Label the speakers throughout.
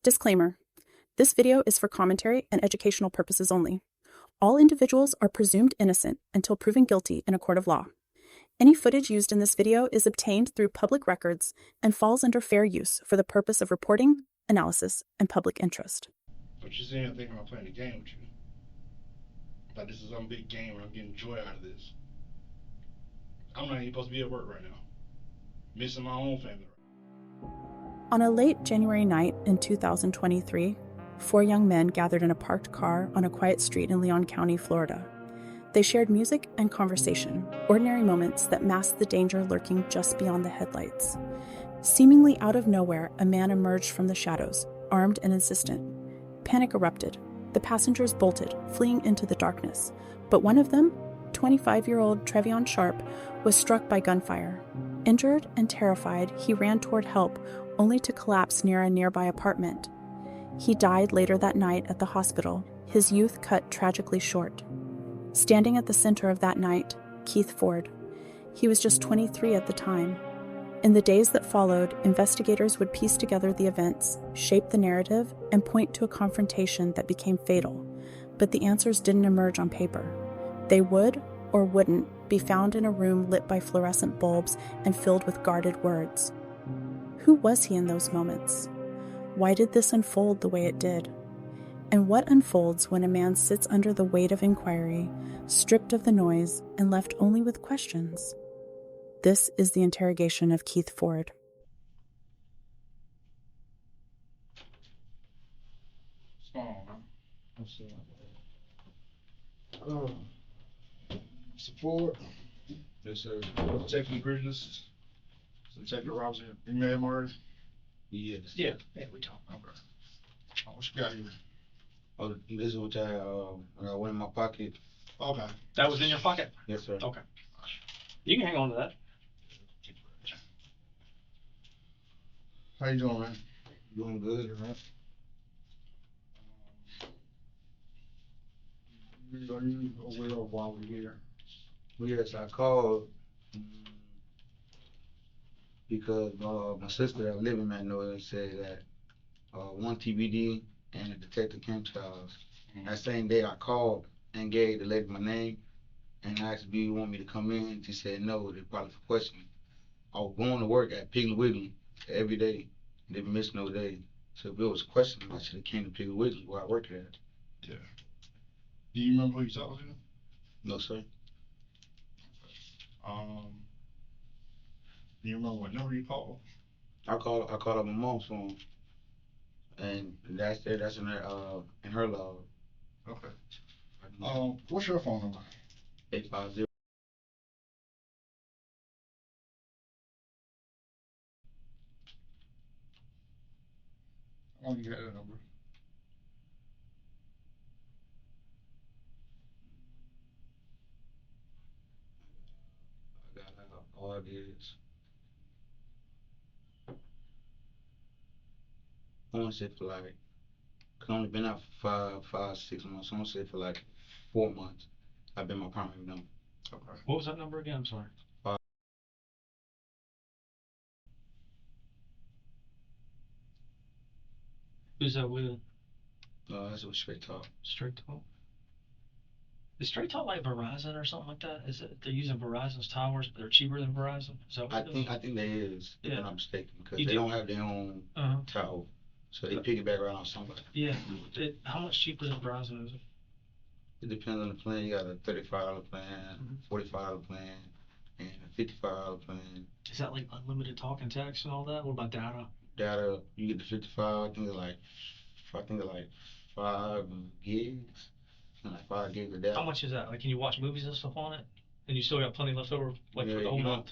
Speaker 1: Disclaimer. This video is for commentary and educational purposes only. All individuals are presumed innocent until proven guilty in a court of law. Any footage used in this video is obtained through public records and falls under fair use for the purpose of reporting, analysis, and public interest.
Speaker 2: But you saying thinking about playing a game with you. Like this is some big game and I'm getting joy out of this. I'm not even supposed to be at work right now. Missing my own family.
Speaker 1: On a late January night in 2023, 4 young men gathered in a parked car on a quiet street in Leon County, Florida. They shared music and conversation, ordinary moments that masked the danger lurking just beyond the headlights. Seemingly out of nowhere, a man emerged from the shadows, armed and insistent. Panic erupted. The passengers bolted, fleeing into the darkness. But one of them, 25-year-old Trevion Sharp, was struck by gunfire. Injured and terrified, he ran toward help, only to collapse near a nearby apartment. He died later that night at the hospital, his youth cut tragically short. Standing at the center of that night, Keith Ford. He was just 23 at the time. In the days that followed, investigators would piece together the events, shape the narrative, and point to a confrontation that became fatal. But the answers didn't emerge on paper. They would, or wouldn't, be found in a room lit by fluorescent bulbs and filled with guarded words. Who was he in those moments? Why did this unfold the way it did? And what unfolds when a man sits under the weight of inquiry, stripped of the noise, and left only with questions? This is the interrogation of Keith Ford.
Speaker 2: What's going on, man? Mr. Ford?
Speaker 3: Yes, sir.
Speaker 2: Detective Bridges. Detective Robinson. You met him already?
Speaker 3: Yes.
Speaker 2: Yeah, we talked. Okay. Oh, what you got here?
Speaker 3: Oh, this is what I went in my pocket.
Speaker 2: Okay.
Speaker 4: That was in your pocket?
Speaker 3: Yes, sir.
Speaker 4: Okay. You can hang on to that.
Speaker 2: How you doing, man?
Speaker 3: Doing good, right?
Speaker 2: Are you aware of why we're here?
Speaker 3: Yes, I called because my sister that living man knows said that one TBD and a detective came to our house. That same day I called and gave the lady my name and asked, do you want me to come in? She said no, they probably for questioning. I was going to work at Piggly Wiggly every day. Didn't miss no day. So if it was questioning, I should have came to Piggly Wiggly where I worked at.
Speaker 2: Yeah. Do you remember who you talked to?
Speaker 3: No, sir.
Speaker 2: Do you remember what number you called?
Speaker 3: I called up my mom's phone, and that's it. That's in her log.
Speaker 2: Okay. What's your phone number?
Speaker 3: 850.
Speaker 2: How long you had that number?
Speaker 3: I got all it is. I want to say for like, cause I only been out for 6 months. I want to say for like 4 months. I've been my primary number.
Speaker 2: Okay.
Speaker 4: What was that number again? I'm sorry. Who's that with?
Speaker 3: That's what Straight Talk.
Speaker 4: Straight Talk. Is Straight Talk like Verizon or something like that? Is it they're using Verizon's towers, but they're cheaper than Verizon? Is that what
Speaker 3: I think they is, if I'm not mistaken, because they don't have their own tower, so they piggyback right on somebody.
Speaker 4: Yeah. How much cheaper than Verizon is it?
Speaker 3: It depends on the plan. You got a $35 plan, $45 plan, and a $55 plan.
Speaker 4: Is that like unlimited talk and text and all that? What about data?
Speaker 3: Data, you get the 55. I think they're like 5 gigs, and like 5 gigs of data.
Speaker 4: How much is that? Like, can you watch movies and stuff on it, and you still got plenty left over, like for the whole month?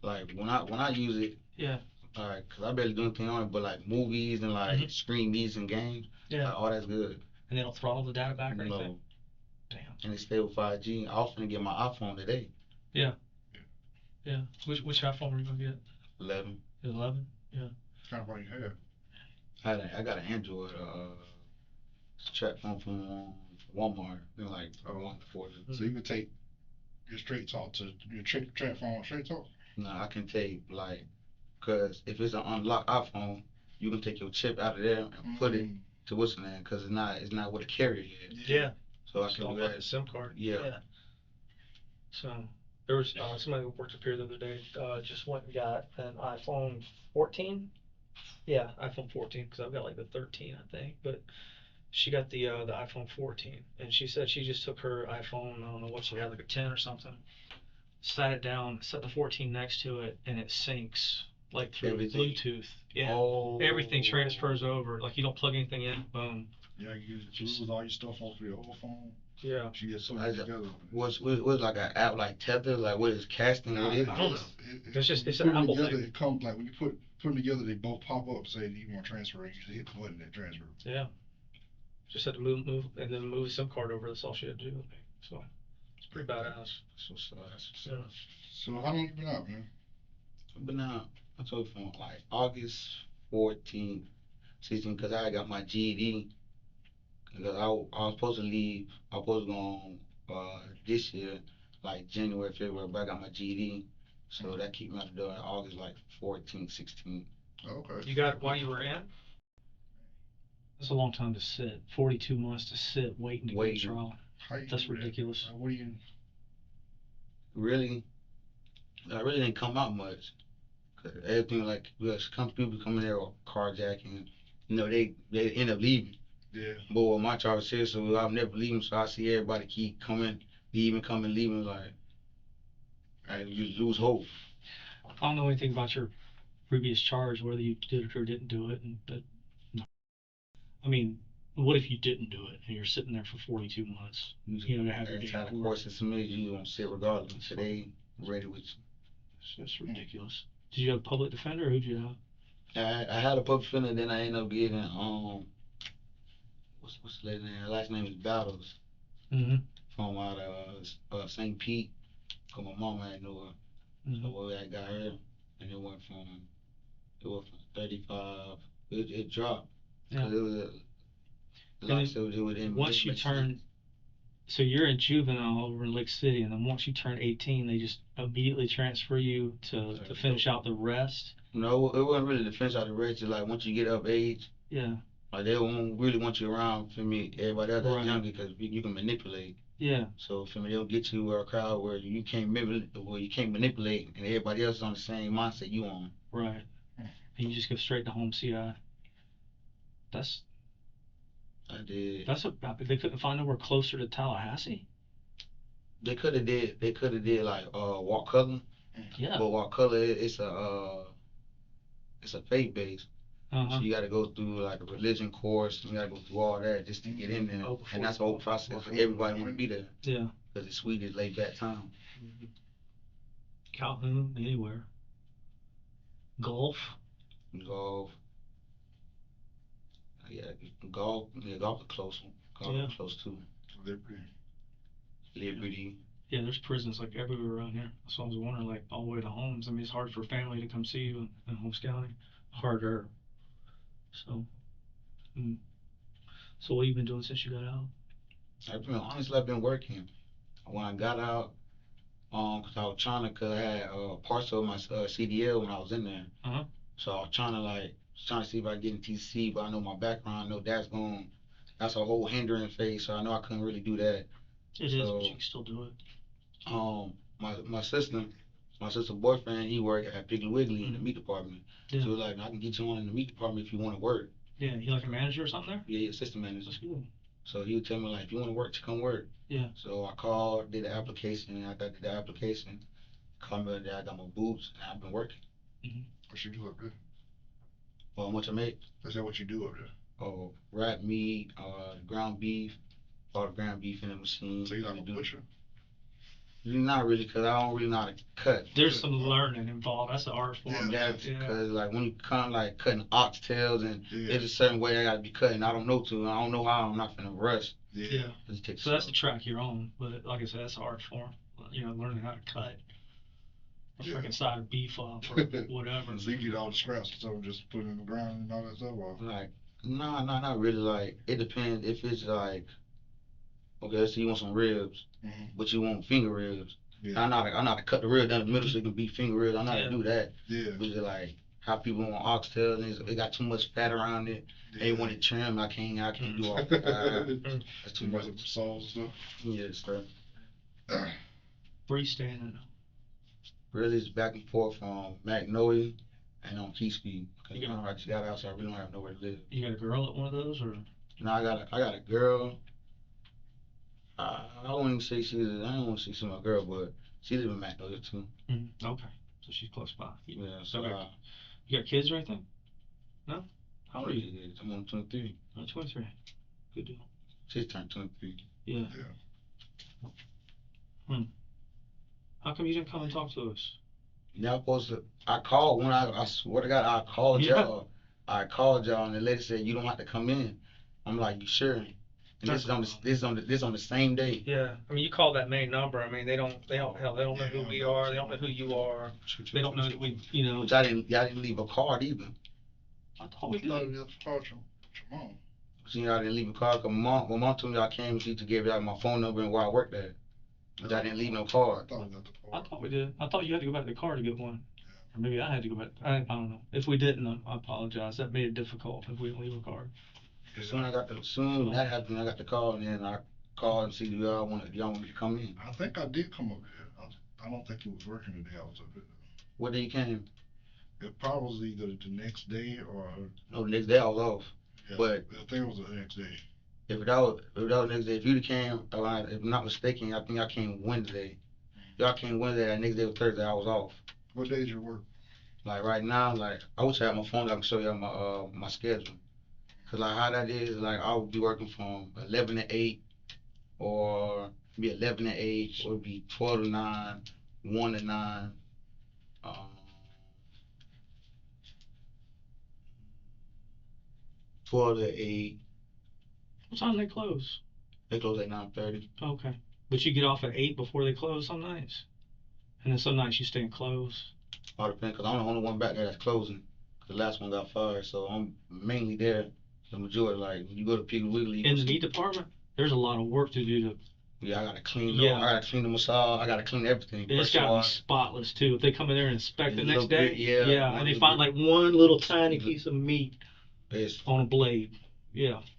Speaker 3: Like when I use it.
Speaker 4: Yeah.
Speaker 3: Like, cause I barely do anything on it, but like movies and like screen meets and games. Yeah. Like, all that's good.
Speaker 4: And they don't throttle the data back or anything. Damn.
Speaker 3: And it's stable 5G. I was gonna get my iPhone today.
Speaker 4: Yeah. Yeah. Which iPhone were you gonna get?
Speaker 3: 11.
Speaker 4: 11? Yeah.
Speaker 2: Kind of what you have.
Speaker 3: I got an Android chat phone from Walmart. They're like around $40.
Speaker 2: So you can take your Straight Talk to your chat phone Straight Talk?
Speaker 3: No, I can take like, cause if it's an unlocked iPhone, you can take your chip out of there and put it to what's the name, because it's not what a carrier is.
Speaker 4: Yeah.
Speaker 3: So I can do that.
Speaker 4: The SIM card.
Speaker 3: Yeah.
Speaker 4: So there was somebody who worked up here the other day. Just went and got an iPhone 14. Yeah, iPhone 14, because I've got like the 13, I think. But she got the iPhone 14, and she said she just took her iPhone. I don't know what she had, like a 10 or something. Sat it down, set the 14 next to it, and it syncs like through Bluetooth. Yeah. Oh. Everything transfers over. Like you don't plug anything in. Boom.
Speaker 2: Yeah, you lose all your stuff off your old phone.
Speaker 4: Yeah.
Speaker 2: She gets so together.
Speaker 3: Was like an app like Tether, like what is casting?
Speaker 2: Nah,
Speaker 3: what is
Speaker 4: I don't know. It's an Apple thing.
Speaker 2: It comes like when you put them together, they both pop up. Say you want to transfer, you just hit the button that transfer.
Speaker 4: Yeah. Just had to move, and then move the SIM card over. That's all she had to do. I think. So it's pretty badass.
Speaker 2: So how long you been out, man?
Speaker 3: I've been out. I told you from like August 14th, 16th, because I got my GED. Because I was supposed to leave. I was supposed to go on this year, like January, February, but I got my GED. So that kept me out the door in August, like 14th, 16th.
Speaker 2: Okay.
Speaker 4: You got it while you were in? That's a long time to sit. 42 months to sit, waiting to get a trial. That's ridiculous.
Speaker 2: What do you...
Speaker 3: Really? I really didn't come out much. Cause everything like, people coming there with carjacking, they end up leaving.
Speaker 2: Yeah.
Speaker 3: But with my charge here, so I'm never leaving, so I see everybody keep coming, leaving, like you lose hope.
Speaker 4: I don't know anything about your previous charge, whether you did it or didn't do it, but I mean, what if you didn't do it and you're sitting there for 42 months? You know, to have your
Speaker 3: day. Of course, it's submitted, you don't sit regardless. So they ready with you.
Speaker 4: It's just ridiculous. Did you have a public defender, or who'd you have?
Speaker 3: I had a public defender, then I ended up getting what's the lady name? Her last name is Battles. From out of St. Pete. Cause my mama had knew her. So I got her, and it went from 35. It dropped.
Speaker 4: Yeah.
Speaker 3: Cause it was
Speaker 4: once you turn, so you're in juvenile over in Lake City, and then once you turn 18, they just immediately transfer you to finish out the rest.
Speaker 3: No, it wasn't really to finish out the rest. It's like once you get of age.
Speaker 4: Yeah.
Speaker 3: Like they won't really want you around for me. Everybody else that's younger, because you can manipulate. Yeah. So for me, they'll get you a crowd where you can't manipulate, and everybody else is on the same mindset you on.
Speaker 4: Right. And you just go straight to home CI.
Speaker 3: I did.
Speaker 4: They couldn't find nowhere closer to Tallahassee.
Speaker 3: They could have did like Wakulla. Yeah. But Wakulla, it's a faith base. So you got to go through like a religion course. You got to go through all that just to get in there, and that's the whole process. Everybody want to be there. Yeah. Because it's sweet, it's laid back time.
Speaker 4: Calhoun, anywhere. Golf.
Speaker 3: Yeah, golf. Yeah, golf is close. Golf is close too. Liberty.
Speaker 4: Yeah, there's prisons like everywhere around here. That's why I was wondering, like all the way to Holmes. I mean, it's hard for family to come see you in Holmes County. Harder. So what have you been doing since you got out?
Speaker 3: I've been working. When I got out, cause I was trying to had parts of my CDL when I was in there. So I was trying to see if I get in TC, but I know my background. I know that's a whole hindering phase. So I know I couldn't really do that.
Speaker 4: It is, but you can still do it.
Speaker 3: My sister's boyfriend, he worked at Piggly Wiggly in the meat department. Yeah. So he was like, I can get you on in the meat department if you want to work.
Speaker 4: Yeah, he like a manager or something there?
Speaker 3: Yeah, assistant manager.
Speaker 4: That's good.
Speaker 3: So he would tell me like, if you want to work, come work. Yeah. So I called, did the application, and after I did the application, called me there, I got my boots, and I've been working.
Speaker 2: What you do up there?
Speaker 3: How much I make?
Speaker 2: Is that what you do up there?
Speaker 3: Oh, wrap meat, ground beef, all the ground beef in the machine.
Speaker 2: So you're like a butcher?
Speaker 3: Not really, because I don't really know how to cut.
Speaker 4: There's some learning involved. That's the art form.
Speaker 3: Yeah, because like when you come like cutting oxtails, and there's a certain way I gotta be cutting. I don't know how. I'm not finna rush.
Speaker 4: Yeah. So that's the track you're on. But like I said, that's the art form. You know, learning how to cut a freaking side of beef off or whatever.
Speaker 2: So you get all the scraps and stuff and just put it in the ground and all that stuff off?
Speaker 3: Like, no, not really. Like, it depends. If it's like, okay, let's say you want some ribs, but you want finger ribs. Yeah. I know how to cut the rib down the middle so it can be finger ribs. I know how to do that. Yeah. But it's like, how people want oxtail and it got too much fat around it. They want it trimmed. I can't do all that. That's too much
Speaker 2: sauce and stuff.
Speaker 3: Yes, sir.
Speaker 4: Where you staying at?
Speaker 3: Really, it's back and forth from Magnolia and on Key Speed. Cause I just got out, so I really don't have nowhere to live.
Speaker 4: You got a girl at one of those, or?
Speaker 3: No, I got a girl. I don't even say I don't want to say she's my girl, but she live in Magnolia too.
Speaker 4: Okay, so she's close by.
Speaker 3: Yeah, so
Speaker 4: you got kids or anything? No? How old are you?
Speaker 3: I'm on 23.
Speaker 4: I'm 23. Good deal.
Speaker 3: She's turned 23.
Speaker 4: Yeah. How come you didn't come and talk to us?
Speaker 3: Y'all supposed to. I called when I swear to God, I called y'all. I called y'all, and the lady said you don't have to come in. I'm like, you sure? And this is on the same day.
Speaker 4: Yeah, I mean, you call that main number. I mean, they don't know who we are. They don't know who you are. They don't know that we,
Speaker 3: Which y'all didn't leave a card either.
Speaker 4: I thought we did.
Speaker 2: You left a card from your mom.
Speaker 3: See, y'all didn't leave a card. Cause my mom told me y'all came and she gave y'all my phone number and where I worked at. But I didn't leave no card.
Speaker 4: I thought we did. I thought you had to go back to the car to get one. Or maybe I had to go back. I don't know. If we didn't, I apologize. That made it difficult if we didn't leave a card.
Speaker 3: As soon that happened, I got the call, and then I called and see do y'all want me to come in.
Speaker 2: I think I did come up here. I don't think it was working the day I was up here.
Speaker 3: What day you came?
Speaker 2: It probably was either the next day or.
Speaker 3: No, the next day I was off.
Speaker 2: Yeah,
Speaker 3: but
Speaker 2: I think it was the next day.
Speaker 3: If that was the next day, if you'd came, if I'm not mistaken, I think I came Wednesday. Y'all came Wednesday. That next day was Thursday. I was off.
Speaker 2: What days you work?
Speaker 3: Like right now, like I wish I had my phone. I can show y'all my schedule. Cause like how that is, like I would be working from 11 to 8, or be 11 to 8, or be 12 to 9, 1 to 9. 12 to 8.
Speaker 4: What time do they close?
Speaker 3: They close at 9:30.
Speaker 4: Okay. But you get off at 8 before they close some nights? And then some nights you stay closed?
Speaker 3: All depends, because I'm the only one back there that's closing. The last one got fired, so I'm mainly there the majority. Like, when you go to Piggly Wiggly.
Speaker 4: In the meat department, there's a lot of work to do to.
Speaker 3: Yeah, I gotta clean. I gotta clean the massage. I gotta clean everything.
Speaker 4: It's gotta be spotless too. If they come in there and inspect the next day,
Speaker 3: yeah,
Speaker 4: and they find like one little tiny piece of meat on a blade,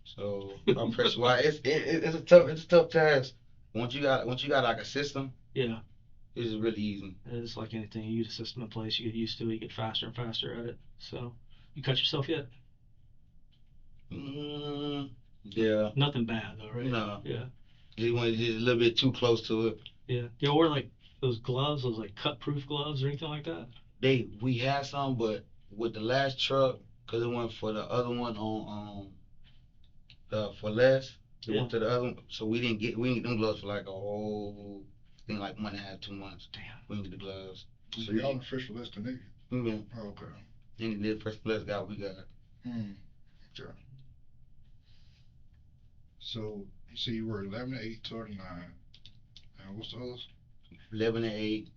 Speaker 3: So I'm pressure wise, it's a tough task. Once you got like a system, it's really easy.
Speaker 4: It's like anything. You get a system in place, you get used to it, you get faster and faster at it. So, you cut yourself yet?
Speaker 3: Yeah.
Speaker 4: Nothing bad though, right?
Speaker 3: No.
Speaker 4: Yeah.
Speaker 3: Just a little bit too close to it.
Speaker 4: Yeah. Do y'all wear like those gloves, those like cut-proof gloves or anything like that?
Speaker 3: We had some, but with the last truck, cause it went for the other one on for less. It went to the other one, so we didn't get them gloves for like a whole thing, like 1.5, 2 months.
Speaker 4: Damn.
Speaker 3: We didn't get the gloves.
Speaker 2: So y'all the first for less than nigga?
Speaker 3: Yeah.
Speaker 2: Oh, okay.
Speaker 3: Then the first less guy we got.
Speaker 2: Okay. So you see you work 11 to 8, 12 to 9. And what's the others?
Speaker 3: 11 to 8,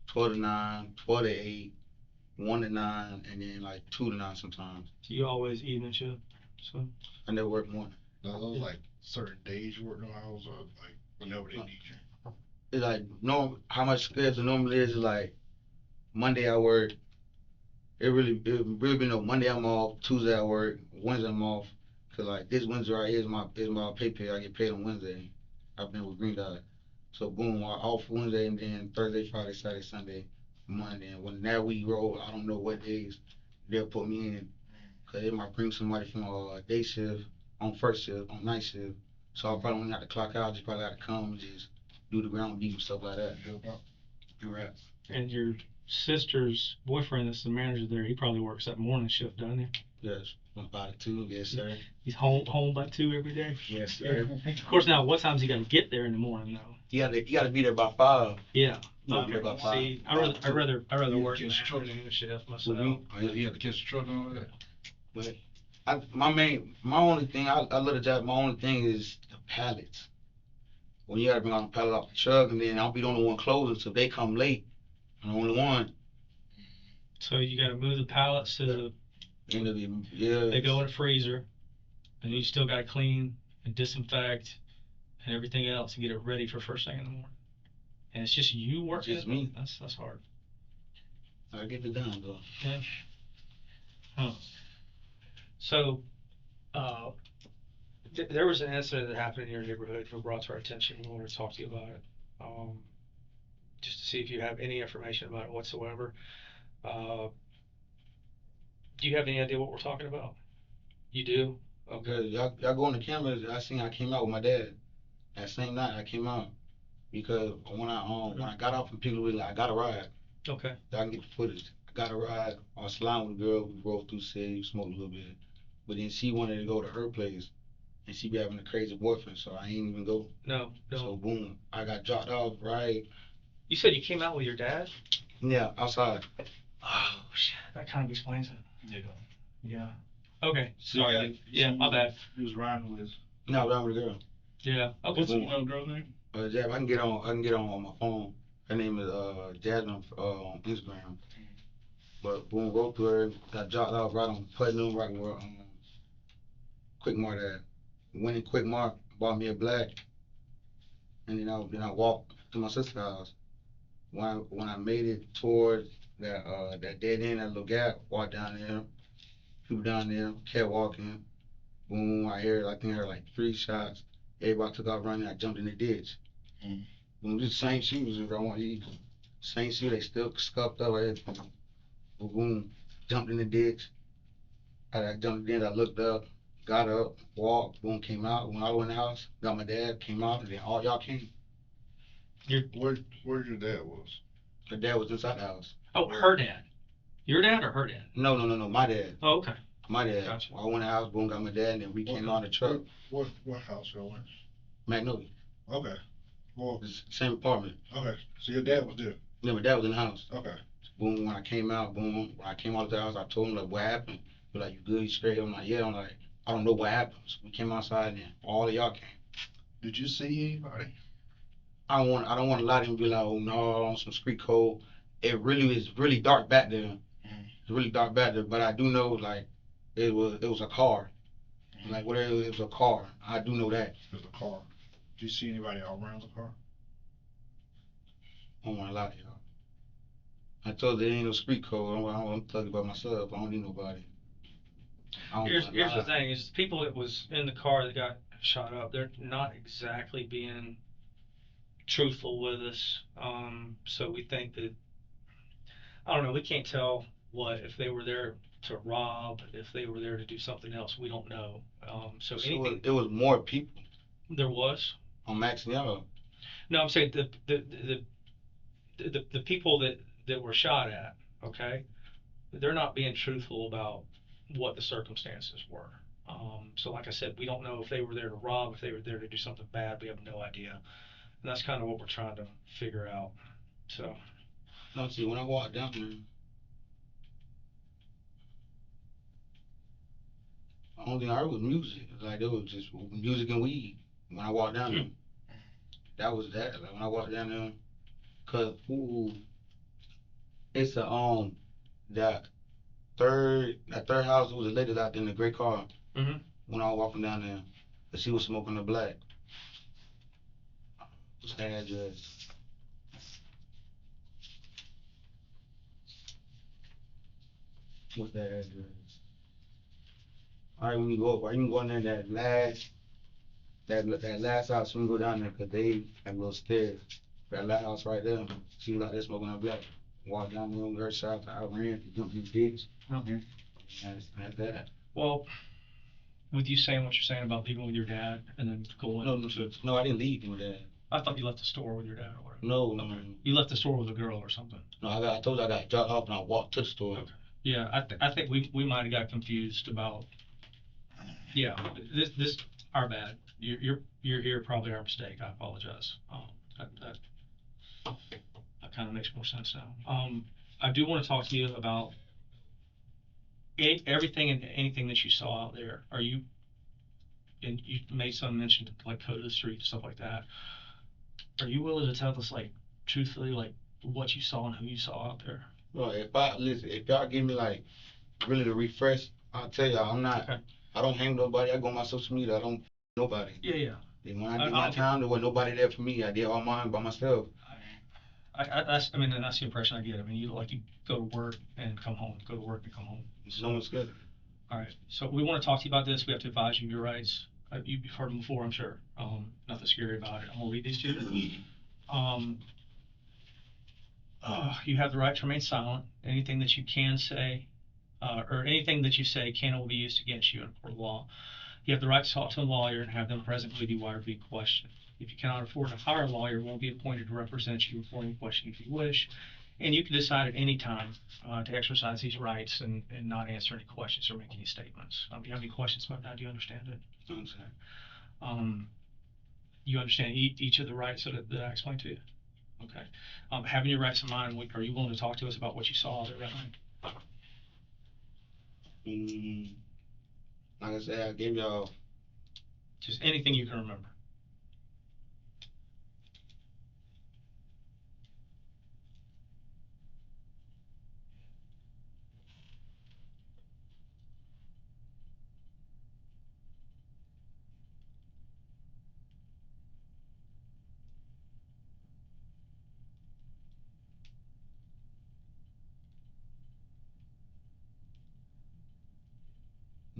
Speaker 3: 12 to 9, 12 to 8, 1 to 9, and then like 2 to 9 sometimes.
Speaker 4: So you always evening shift? So
Speaker 3: I never work morning.
Speaker 2: Now those like certain days you work no hours, or like whenever they need you?
Speaker 3: It's like how much schedule normally is like Monday I work. It really been no Monday I'm off, Tuesday I work, Wednesday I'm off. Cause like this Wednesday right here is my pay. I get paid on Wednesday. I've been with Green Dot. So boom, I'm off Wednesday, and then Thursday, Friday, Saturday, Sunday, Monday. And when that week roll, I don't know what days they'll put me in. Cause they might bring somebody from day shift on first shift, on night shift. So I probably won't have to clock out. Just probably have to come and just do the ground beat and stuff like that. Right.
Speaker 4: And your sister's boyfriend that's the manager there, he probably works that morning shift, doesn't he?
Speaker 3: Yes, by the 2, yes sir.
Speaker 4: He's home by 2 every day?
Speaker 3: Yes sir.
Speaker 4: Of course, now what time's he got to get there in the morning though?
Speaker 3: You gotta be there by 5.
Speaker 4: Yeah.
Speaker 3: See,
Speaker 4: I rather work in the afternoon shift myself.
Speaker 2: You have to catch the truck and all that.
Speaker 3: But my only thing, I love the job. My only thing is the pallets. When you gotta bring all the pallet off the truck, and then I'll be the only one closing, so if they come late, I'm the only one.
Speaker 4: So you gotta move the pallets to the. They go in the freezer, and you still gotta clean and disinfect and everything else to get it ready for first thing in the morning. And it's just you working.
Speaker 3: Just me.
Speaker 4: That's hard.
Speaker 3: I get it done though.
Speaker 4: Yeah. So, there was an incident that happened in your neighborhood that brought to our attention. We wanted to talk to you about it, just to see if you have any information about it whatsoever. Uh, do you have any idea what we're talking about? You do?
Speaker 3: Okay, y'all go on the cameras. I came out with my dad. That same night I came out because when I got off from Piggly I got a ride.
Speaker 4: Okay.
Speaker 3: I can get the footage. I got a ride. I was sliding with a girl. We drove through city, smoked a little bit. But then she wanted to go to her place, and she be having a crazy boyfriend, so I ain't even go.
Speaker 4: No.
Speaker 3: So boom, I got dropped off right.
Speaker 4: You said you came out with your dad?
Speaker 3: Yeah, outside.
Speaker 4: Oh shit, that kind of explains it. Yeah. Okay.
Speaker 2: So
Speaker 4: Sorry. Yeah, my bad.
Speaker 2: He was riding with.
Speaker 3: No, I was riding with a girl.
Speaker 4: Yeah. Okay.
Speaker 2: What's the girl's name?
Speaker 3: Jab, I can get on my phone. Her name is Jasmine on Instagram. But boom, wrote to her, got dropped off right on Platinum, right where QuickMart at. Went in QuickMart, bought me a black, and then I walked to my sister's house. When I made it toward that dead end, that little gap, walked down there, people down there, kept walking. Boom, I heard like 3 shots. Everybody took off running. I jumped in the ditch. Boom, just the same shoes as I want to eat. Same shoe, they still scuffed up everything. Boom, jumped in the ditch. I jumped in, I looked up, got up, walked, boom, came out, went all the way in the house, got my dad, came out, and then all y'all came.
Speaker 2: Where your dad was?
Speaker 3: Her dad was inside the house.
Speaker 4: Oh, her dad. Your dad or her dad?
Speaker 3: No, my dad.
Speaker 4: Oh, okay.
Speaker 3: My dad.
Speaker 4: Gotcha.
Speaker 3: I went in the house, boom, got my dad, and then we came on the truck.
Speaker 2: What house y'all went?
Speaker 3: Magnolia.
Speaker 2: Okay. Well,
Speaker 3: same apartment.
Speaker 2: Okay. So your dad was there?
Speaker 3: Yeah, my dad was in the house.
Speaker 2: Okay.
Speaker 3: Boom, when I came out, when I came out of the house, I told him, like, what happened? He was like, you good, you straight? I'm like, yeah. I'm like, I don't know what happened. So we came outside, and all of y'all came.
Speaker 2: Did you see anybody?
Speaker 3: I don't want to lie to him and be like, oh no, on some street code. It really is really dark back there. It's really dark back there, but I do know like it was a car. Like whatever, it was a car. I do know that.
Speaker 2: It was a car. Did you see anybody around the car?
Speaker 3: I don't want to lie to y'all. I told you there ain't no street code. I'm talking about myself. I don't need nobody.
Speaker 4: Here's the thing: is the people that was in the car that got shot up, they're not exactly being truthful with us. So we think that, I don't know, we can't tell if they were there to rob, if they were there to do something else, we don't know. So anything.
Speaker 3: It was more people.
Speaker 4: There was.
Speaker 3: On Maximiliano.
Speaker 4: No, I'm saying the people that were shot at, okay, they're not being truthful about what the circumstances were. So like I said, we don't know if they were there to rob, if they were there to do something bad. We have no idea, and that's kind of what we're trying to figure out. So.
Speaker 3: No, see, when I walked down there, the only thing I heard was music. Like there was just music and weed when I walked down there. That was that. Like when I walked down there, cause it's that third house was a lady out there in the gray car.
Speaker 4: Mm-hmm.
Speaker 3: When I was walking down there, and she was smoking the black. What's that address? What's that address? Alright, when you go in there that last house, when you go down there, cause they have little stairs. That last house right there, she was out there smoking her black. Walked down there with her shop, I ran, jumped in the ditch.
Speaker 4: Okay.
Speaker 3: That's that.
Speaker 4: Well, with you saying what you're saying about leaving with your dad and then going.
Speaker 3: No, I didn't leave with dad.
Speaker 4: I thought you left the store with your dad or whatever.
Speaker 3: No.
Speaker 4: Okay. You left the store with a girl or something.
Speaker 3: No, I told you I got dropped off and I walked to the store.
Speaker 4: Okay. Yeah, I think we might have got confused about. Yeah, this our bad. You're here, probably our mistake. I apologize. That kind of makes more sense now. I do want to talk to you about everything and anything that you saw out there. And you made some mention of like code of the street and stuff like that. Are you willing to tell us, like, truthfully, like, what you saw and who you saw out there?
Speaker 3: Well, if y'all give me like really the refresh, I'll tell y'all I'm not. Okay. I don't hang nobody. I go on my social media. I don't nobody.
Speaker 4: Yeah.
Speaker 3: And when I did my time, there was nobody there for me. I did all mine by myself.
Speaker 4: That's the impression I get. I mean, you go to work and come home, go to work and come home.
Speaker 3: No one's good.
Speaker 4: All right. So we want to talk to you about this. We have to advise you of your rights. You've heard them before, I'm sure. Nothing scary about it. I'm gonna read these to you. You have the right to remain silent. Anything that you can say, or anything that you say can or will be used against you in a court of law. You have the right to talk to a lawyer and have them present with you while you're being questioned. If you cannot afford to hire a lawyer, will be appointed to represent you before any question if you wish. And you can decide at any time to exercise these rights and not answer any questions or make any statements. Do you have any questions about that? Do you understand it?
Speaker 3: I understand.
Speaker 4: You understand each of the rights that I explained to you? Okay. Having your rights in mind, are you willing to talk to us about what you saw that night?
Speaker 3: Like I said, I gave y'all
Speaker 4: just anything you can remember.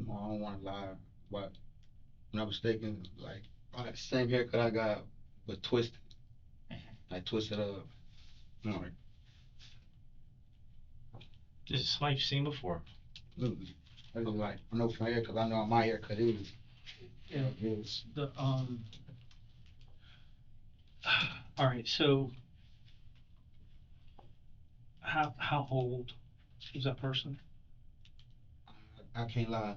Speaker 3: I don't want to lie, but I'm not mistaken. Like, I got the same haircut I got, but twisted. Like, twisted up. Right.
Speaker 4: Is it somebody you've seen before?
Speaker 3: I look like, I know from here because I know how my haircut is.
Speaker 4: Yeah.
Speaker 3: It is.
Speaker 4: All right. So, how old is that person?
Speaker 3: I can't lie.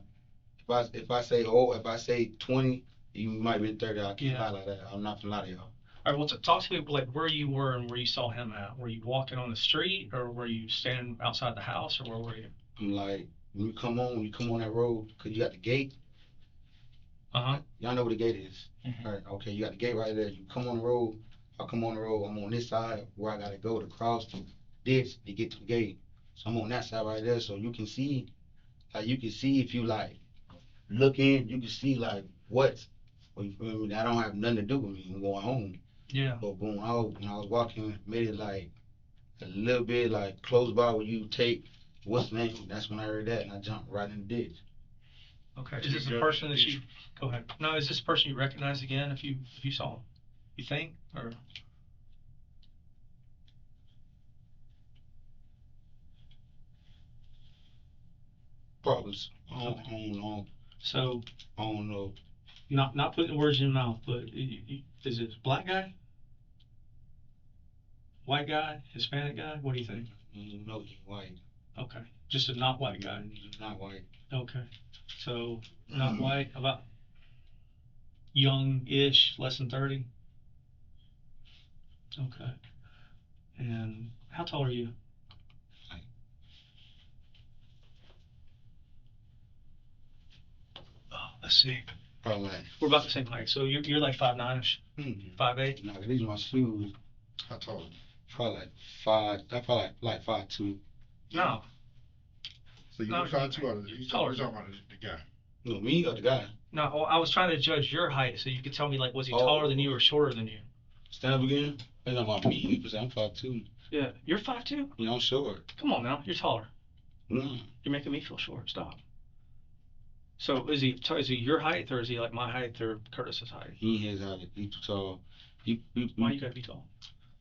Speaker 3: If I say old, if I say 20, you might be 30. I can't lie like that. I'm not gonna lie to y'all.
Speaker 4: All right. Well, talk to me like where you were and where you saw him at. Were you walking on the street, or were you standing outside the house, or where were you?
Speaker 3: I'm like, when you come on that road, cause you got the gate. Y'all know where the gate is. All right. Okay. You got the gate right there. You come on the road. I come on the road. I'm on this side where I gotta go to cross the ditch to get to the gate. So I'm on that side right there. So you can see, if you like look in, you can see like what's. You feel me? That don't have nothing to do with me. I'm going home.
Speaker 4: Yeah.
Speaker 3: But when I was walking, made it like a little bit like close by where you take what's the name. That's when I heard that and I jumped right in the ditch.
Speaker 4: Okay. Is this a person that you? Go ahead. No, is this a person you recognize again if you saw him? You think or?
Speaker 3: Probably. I don't know.
Speaker 4: So.
Speaker 3: I don't know.
Speaker 4: Not putting words in your mouth, but is it a black guy? White guy? Hispanic guy? What do you think?
Speaker 3: No, he's white.
Speaker 4: Okay. Just a not white guy.
Speaker 3: Not white.
Speaker 4: Okay. So not white, about young-ish, less than 30. Okay. And how tall are you? Let's see.
Speaker 3: Probably.
Speaker 4: We're about the same height. So you're like 5'9"ish? 5'8"?
Speaker 3: No, these are my shoes.
Speaker 2: How tall?
Speaker 3: Probably like 5. I probably like 5'2".
Speaker 4: No.
Speaker 2: So you're 5'2" or you
Speaker 4: taller.
Speaker 2: talking about the guy?
Speaker 3: No, me or the guy?
Speaker 4: No, well, I was trying to judge your height so you could tell me like was he taller than you or shorter than you?
Speaker 3: Stand up again. That's not about me. You say I'm 5'2".
Speaker 4: Yeah, you're 5'2"?
Speaker 3: Yeah, I'm short.
Speaker 4: Come on now, you're taller.
Speaker 3: No.
Speaker 4: You're making me feel short. Stop. So is he your height or is he like my height or Curtis's height?
Speaker 3: He his height. He's too tall.
Speaker 4: Why you gotta be tall?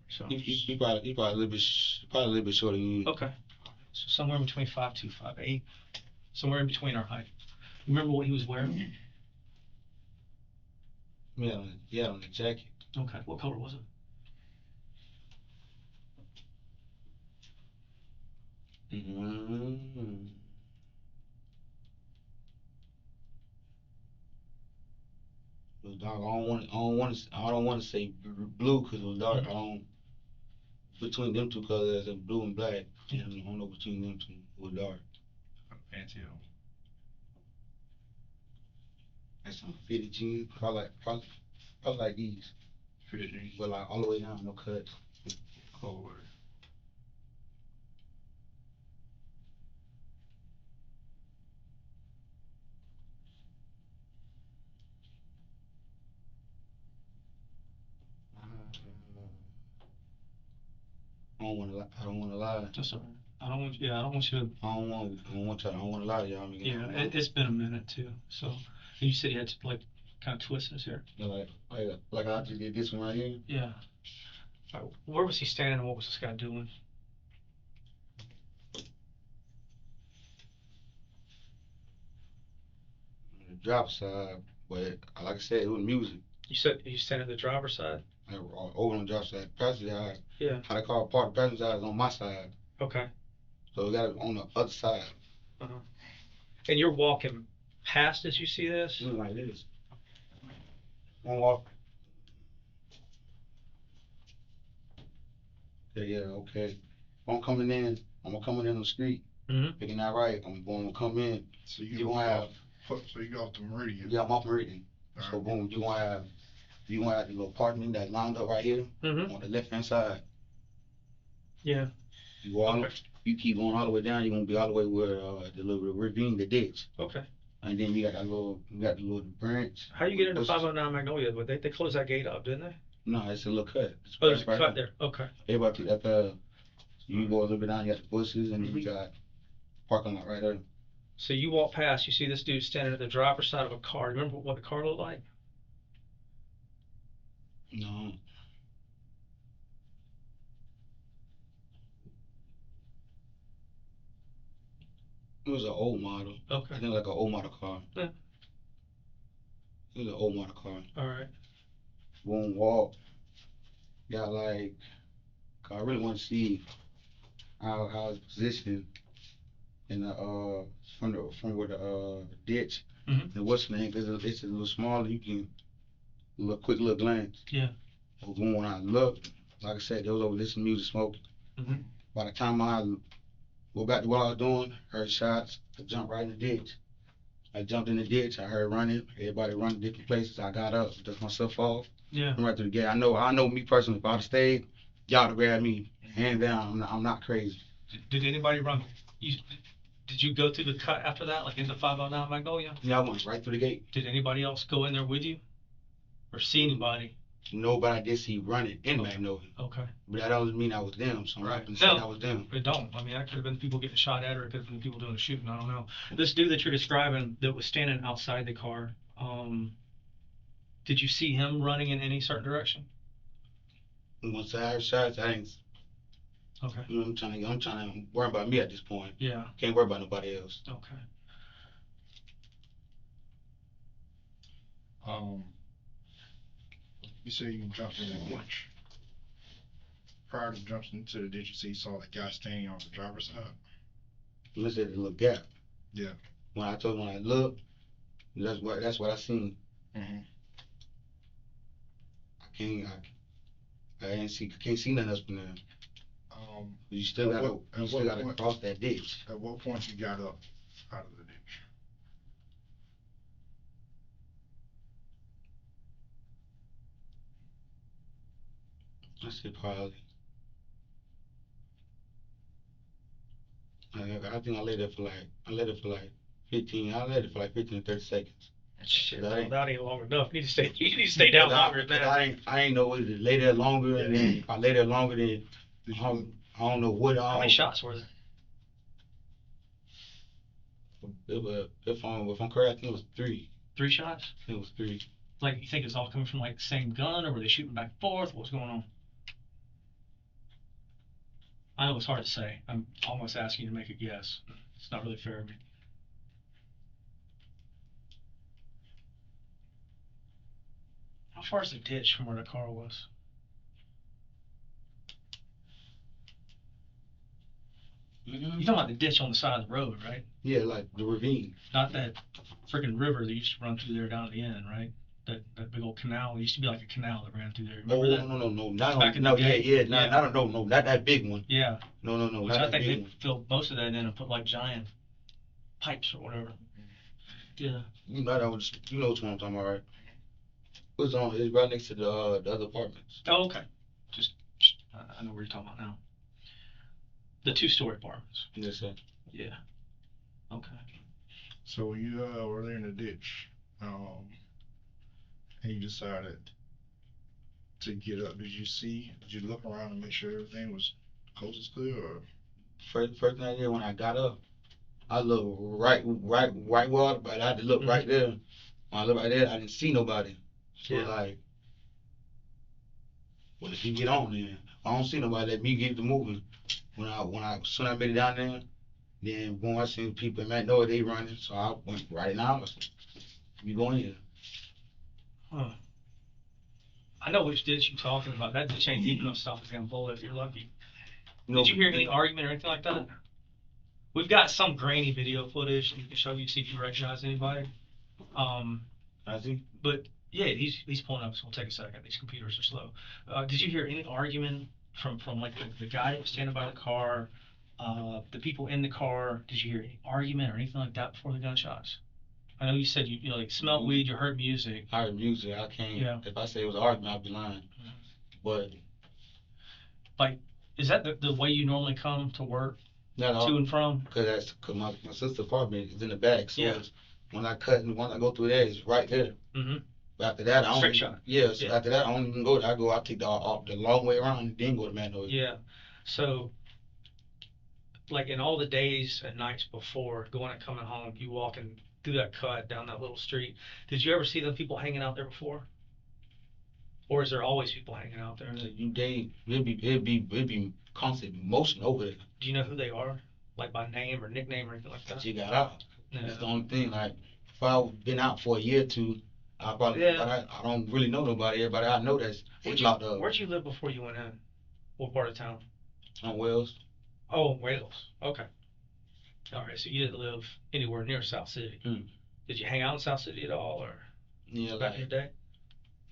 Speaker 4: So
Speaker 3: he probably a little bit shorter than you.
Speaker 4: Okay. So somewhere in between 5'2", 5'8", somewhere in between our height. Remember what he was wearing?
Speaker 3: Yeah, on the jacket.
Speaker 4: Okay. What color was it?
Speaker 3: It was dark. I don't want to say blue because it was dark. I don't. Between them two colors, there's blue and black. Yeah. I don't know between them two. It was dark.
Speaker 2: Fancy.
Speaker 3: That's some fitted jeans. Probably like these.
Speaker 2: Fitted jeans.
Speaker 3: But like all the way down, no cuts.
Speaker 2: Oh.
Speaker 3: don't want to lie. I don't want to lie.
Speaker 4: That's all right. I don't want you to.
Speaker 3: I don't want to lie to y'all.
Speaker 4: Yeah, it's been a minute too. So, and you said you had to like kind of twist his hair.
Speaker 3: Yeah, like I just did this one right here.
Speaker 4: Yeah. All right, where was he standing and what was this guy doing?
Speaker 3: The drop side, but like I said, it was music.
Speaker 4: You said you standing at the driver's side?
Speaker 3: Like, over on the drop side, passenger side.
Speaker 4: Yeah.
Speaker 3: How they call it, part of the passenger side is on my side.
Speaker 4: Okay.
Speaker 3: So we got it on the other side.
Speaker 4: Uh-huh. And you're walking past as you see this?
Speaker 3: Like this. One walk. Yeah, okay. I'm coming in on the street, picking that right. I'm going to come in.
Speaker 2: So
Speaker 3: you gonna have.
Speaker 2: So you go off the Meridian.
Speaker 3: Yeah, I'm off Meridian.
Speaker 2: All
Speaker 3: So
Speaker 2: right.
Speaker 3: boom, you gonna have the little parking that lined up right here on the left hand side.
Speaker 4: Yeah.
Speaker 3: You keep going all the way down. You're gonna be all the way where the little ravine, the ditch.
Speaker 4: Okay.
Speaker 3: And then you got the little branch.
Speaker 4: How you get into 509 Magnolia? But they closed that gate up, didn't they?
Speaker 3: No, it's a little cut.
Speaker 4: Oh, there's a cut there. Okay.
Speaker 3: Everybody at you go a little bit down, you got the bushes, and then you got parking lot right there.
Speaker 4: So you walk past, you see this dude standing at the driver's side of a car. Remember what the car looked like?
Speaker 3: No. It was an old model.
Speaker 4: Okay.
Speaker 3: I think like an old model car.
Speaker 4: Yeah.
Speaker 3: It was an old model car.
Speaker 4: All right.
Speaker 3: Boom, walk. Got like, I really want to see how it's positioned in the from where the ditch and what's the name, because it's a little smaller. You can quick little glance.
Speaker 4: Yeah.
Speaker 3: But when I looked, like I said, there was over listening to music, smoking. By the time I go back to what I was doing, heard shots, I jumped right in the ditch. I jumped in the ditch. I heard running. Everybody running different places. I got up, dust myself off.
Speaker 4: Yeah.
Speaker 3: Went right to the gate. I know me personally. If I'd have stayed, y'all would have grabbed me. Hands down, I'm not crazy.
Speaker 4: Did anybody run? Did you go through the cut after that, like into 509 Magnolia?
Speaker 3: Yeah, I went right through the gate.
Speaker 4: Did anybody else go in there with you? Or see anybody?
Speaker 3: Nobody did see running in Magnolia.
Speaker 4: Okay.
Speaker 3: But that doesn't mean I was them, so I'm not gonna say I was them.
Speaker 4: It don't. I mean, that could have been people getting shot at, or it could have been people doing the shooting. I don't know. This dude that you're describing that was standing outside the car, did you see him running in any certain direction?
Speaker 3: Once I heard shots, I didn't.
Speaker 4: Okay.
Speaker 3: You know, I'm trying to worry about me at this point.
Speaker 4: Yeah.
Speaker 3: Can't worry about nobody else.
Speaker 4: Okay.
Speaker 2: You said you jumped in the ditch. Prior to jumping into the ditch, you saw the guy standing on the driver's side.
Speaker 3: Look at the little gap.
Speaker 2: Yeah.
Speaker 3: When I looked, that's what I seen. I can't see nothing else from there. You still gotta cross that ditch.
Speaker 2: At what point you got up out of the ditch?
Speaker 3: I said probably. I think I let it for like 15. I let it for like 15 to 30 seconds.
Speaker 4: Shit, that ain't long enough. You need to stay down longer than that.
Speaker 3: I ain't know whether to lay there longer, and then if I lay there longer, then I don't know what.
Speaker 4: How many shots were there?
Speaker 3: If I'm correct, I think it was 3.
Speaker 4: 3 shots?
Speaker 3: It was 3.
Speaker 4: Like, you think it's all coming from like the same gun, or were they shooting back and forth? What was going on? I know it's hard to say. I'm almost asking you to make a guess. It's not really fair of me. How far is the ditch from where the car was? You're talking about the ditch on the side of the road, right?
Speaker 3: Yeah, like the ravine.
Speaker 4: Not that freaking river that used to run through there down at the end, right? That big old canal. It used to be like a canal that ran through there. Remember that?
Speaker 3: No, not that big one.
Speaker 4: Yeah.
Speaker 3: No,
Speaker 4: Which
Speaker 3: not
Speaker 4: I
Speaker 3: that
Speaker 4: think
Speaker 3: big
Speaker 4: they
Speaker 3: one.
Speaker 4: filled most of that in and put like giant pipes or whatever. Yeah.
Speaker 3: You know which one I'm talking about, right? It's right next to the other apartments.
Speaker 4: Oh, okay. I know what you're talking about now. The 2-story apartments.
Speaker 3: Yes, sir.
Speaker 4: Yeah. Okay.
Speaker 2: So when you were there in the ditch, and you decided to get up, did you look around and make sure everything was Coast is clear, or
Speaker 3: First thing I did when I got up, I looked right where, but I had to look right there. When I looked right there, I didn't see nobody. So like, well, if you get on then, if I don't see nobody, let me get to moving. Soon I made it down there, then when I seen people in Magnolia, they running, so I went right in the house. You going in?
Speaker 4: Huh. I know which ditch you're talking about. That ditch ain't deep enough stuff is gonna blow if you're lucky. Did you hear any argument or anything like that? We've got some grainy video footage that you can show you, see if you recognize anybody.
Speaker 3: I see.
Speaker 4: But yeah, he's pulling up, so we'll take a second. These computers are slow. Did you hear any argument from like the guy that was standing by the car, the people in the car? Did you hear any argument or anything like that before the gunshots? I know you said you like smelled weed, you heard music.
Speaker 3: I heard music. I can't. Yeah. If I say it was an argument, I'd be lying. But
Speaker 4: like, is that the way you normally come to work?
Speaker 3: No.
Speaker 4: To and from?
Speaker 3: Cause my sister's apartment is in the back, so when I go through there, it's right there.
Speaker 4: Mm-hmm.
Speaker 3: But after that, I don't.
Speaker 4: Straight shot.
Speaker 3: Yeah, so after that, I don't even go there. I take the long way around and then go to Magnolia.
Speaker 4: Yeah. So, like in all the days and nights before going and coming home, you walking through that cut down that little street. Did you ever see the people hanging out there before? Or is there always people hanging out there?
Speaker 3: It'd be constant motion over there.
Speaker 4: Do you know who they are? Like by name or nickname or anything like that?
Speaker 3: She got out. Yeah. That's the only thing. Like if I've been out for a year or two, I probably I don't really know nobody. Everybody I know that's locked up.
Speaker 4: Where'd you live before you went in? What part of town?
Speaker 3: On Wales.
Speaker 4: Oh, Wales. Okay. All right. So you didn't live anywhere near South City. Did you hang out in South City at all, or back in the day?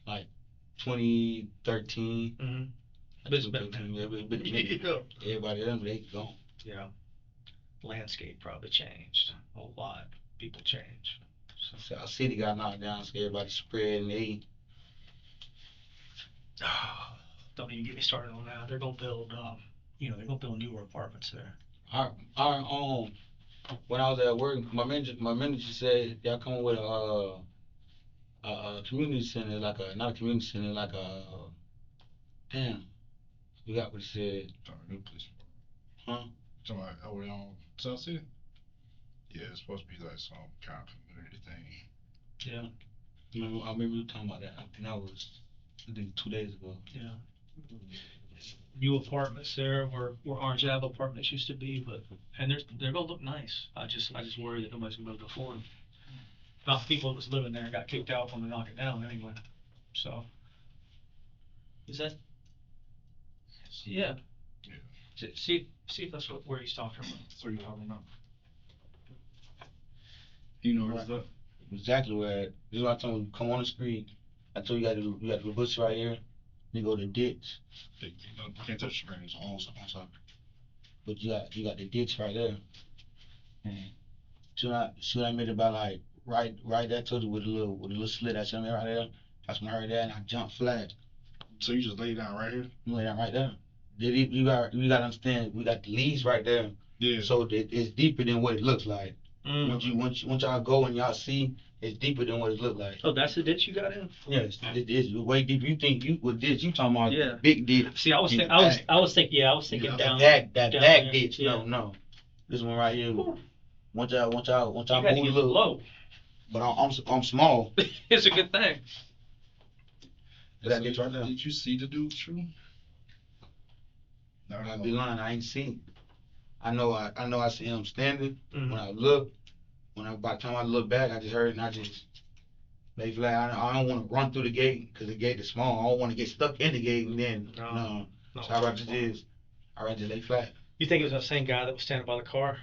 Speaker 3: Like 2013.
Speaker 4: Mm-hmm.
Speaker 3: But it's been everybody else, they gone.
Speaker 4: Yeah. Landscape probably changed a lot. People change.
Speaker 3: So our city got knocked down, so everybody spread and they.
Speaker 4: Don't even get me started on that. They're gonna build, they're gonna build newer apartments there.
Speaker 3: Our when I was at work, my manager said y'all come with a community center, like not a community center, like a damn. You got what he said.
Speaker 2: New police department.
Speaker 3: Huh?
Speaker 2: Something like over there on South City? Yeah, it's supposed to be like some kind of community thing.
Speaker 3: Yeah. I remember you talking about that. I think that was 2 days ago.
Speaker 4: Yeah. New apartments there where Orange Ave apartments used to be, and they're gonna look nice. I just worry that nobody's gonna be able to afford them. Not the people that was living there got kicked out when they knocked it down anyway. So is that? Yeah. See if that's where he's talking about.
Speaker 2: That's what you're talking about. You know where's that?
Speaker 3: Exactly where. This is what I told you. Come on the street. I told you you got the bush right here. You go to the ditch.
Speaker 2: You can't touch the screen. It's on side.
Speaker 3: But you got the ditch right there. Should I made it about like right there to with a little slit I made right there. That's when I heard that and I jumped flat.
Speaker 2: So you just lay down right here?
Speaker 3: You lay down right there. You gotta understand, we got the leaves right there.
Speaker 2: Yeah.
Speaker 3: So it's deeper than what it looks like. Once y'all go and y'all see, it's deeper than what it look like.
Speaker 4: Oh, that's the ditch you got in?
Speaker 3: Yes, it's way deeper. You think what ditch you talking about?
Speaker 4: Yeah.
Speaker 3: Big ditch.
Speaker 4: See, I was thinking down
Speaker 3: that
Speaker 4: down
Speaker 3: back
Speaker 4: there.
Speaker 3: ditch. Yeah. No. This one right here.
Speaker 4: Ooh.
Speaker 3: Once y'all move
Speaker 4: a little low.
Speaker 3: But I'm small.
Speaker 4: It's a good thing.
Speaker 3: That ditch right there.
Speaker 2: Did you see the dude shoot? No,
Speaker 3: I'd be lying. I ain't seen. I know I see him standing.
Speaker 4: Mm-hmm.
Speaker 3: When I look, by the time I look back, I just heard and I just lay flat. I don't want to run through the gate because the gate is small. I don't want to get stuck in the gate and then no. So I just lay flat.
Speaker 4: You think it was the same guy that was standing by the car?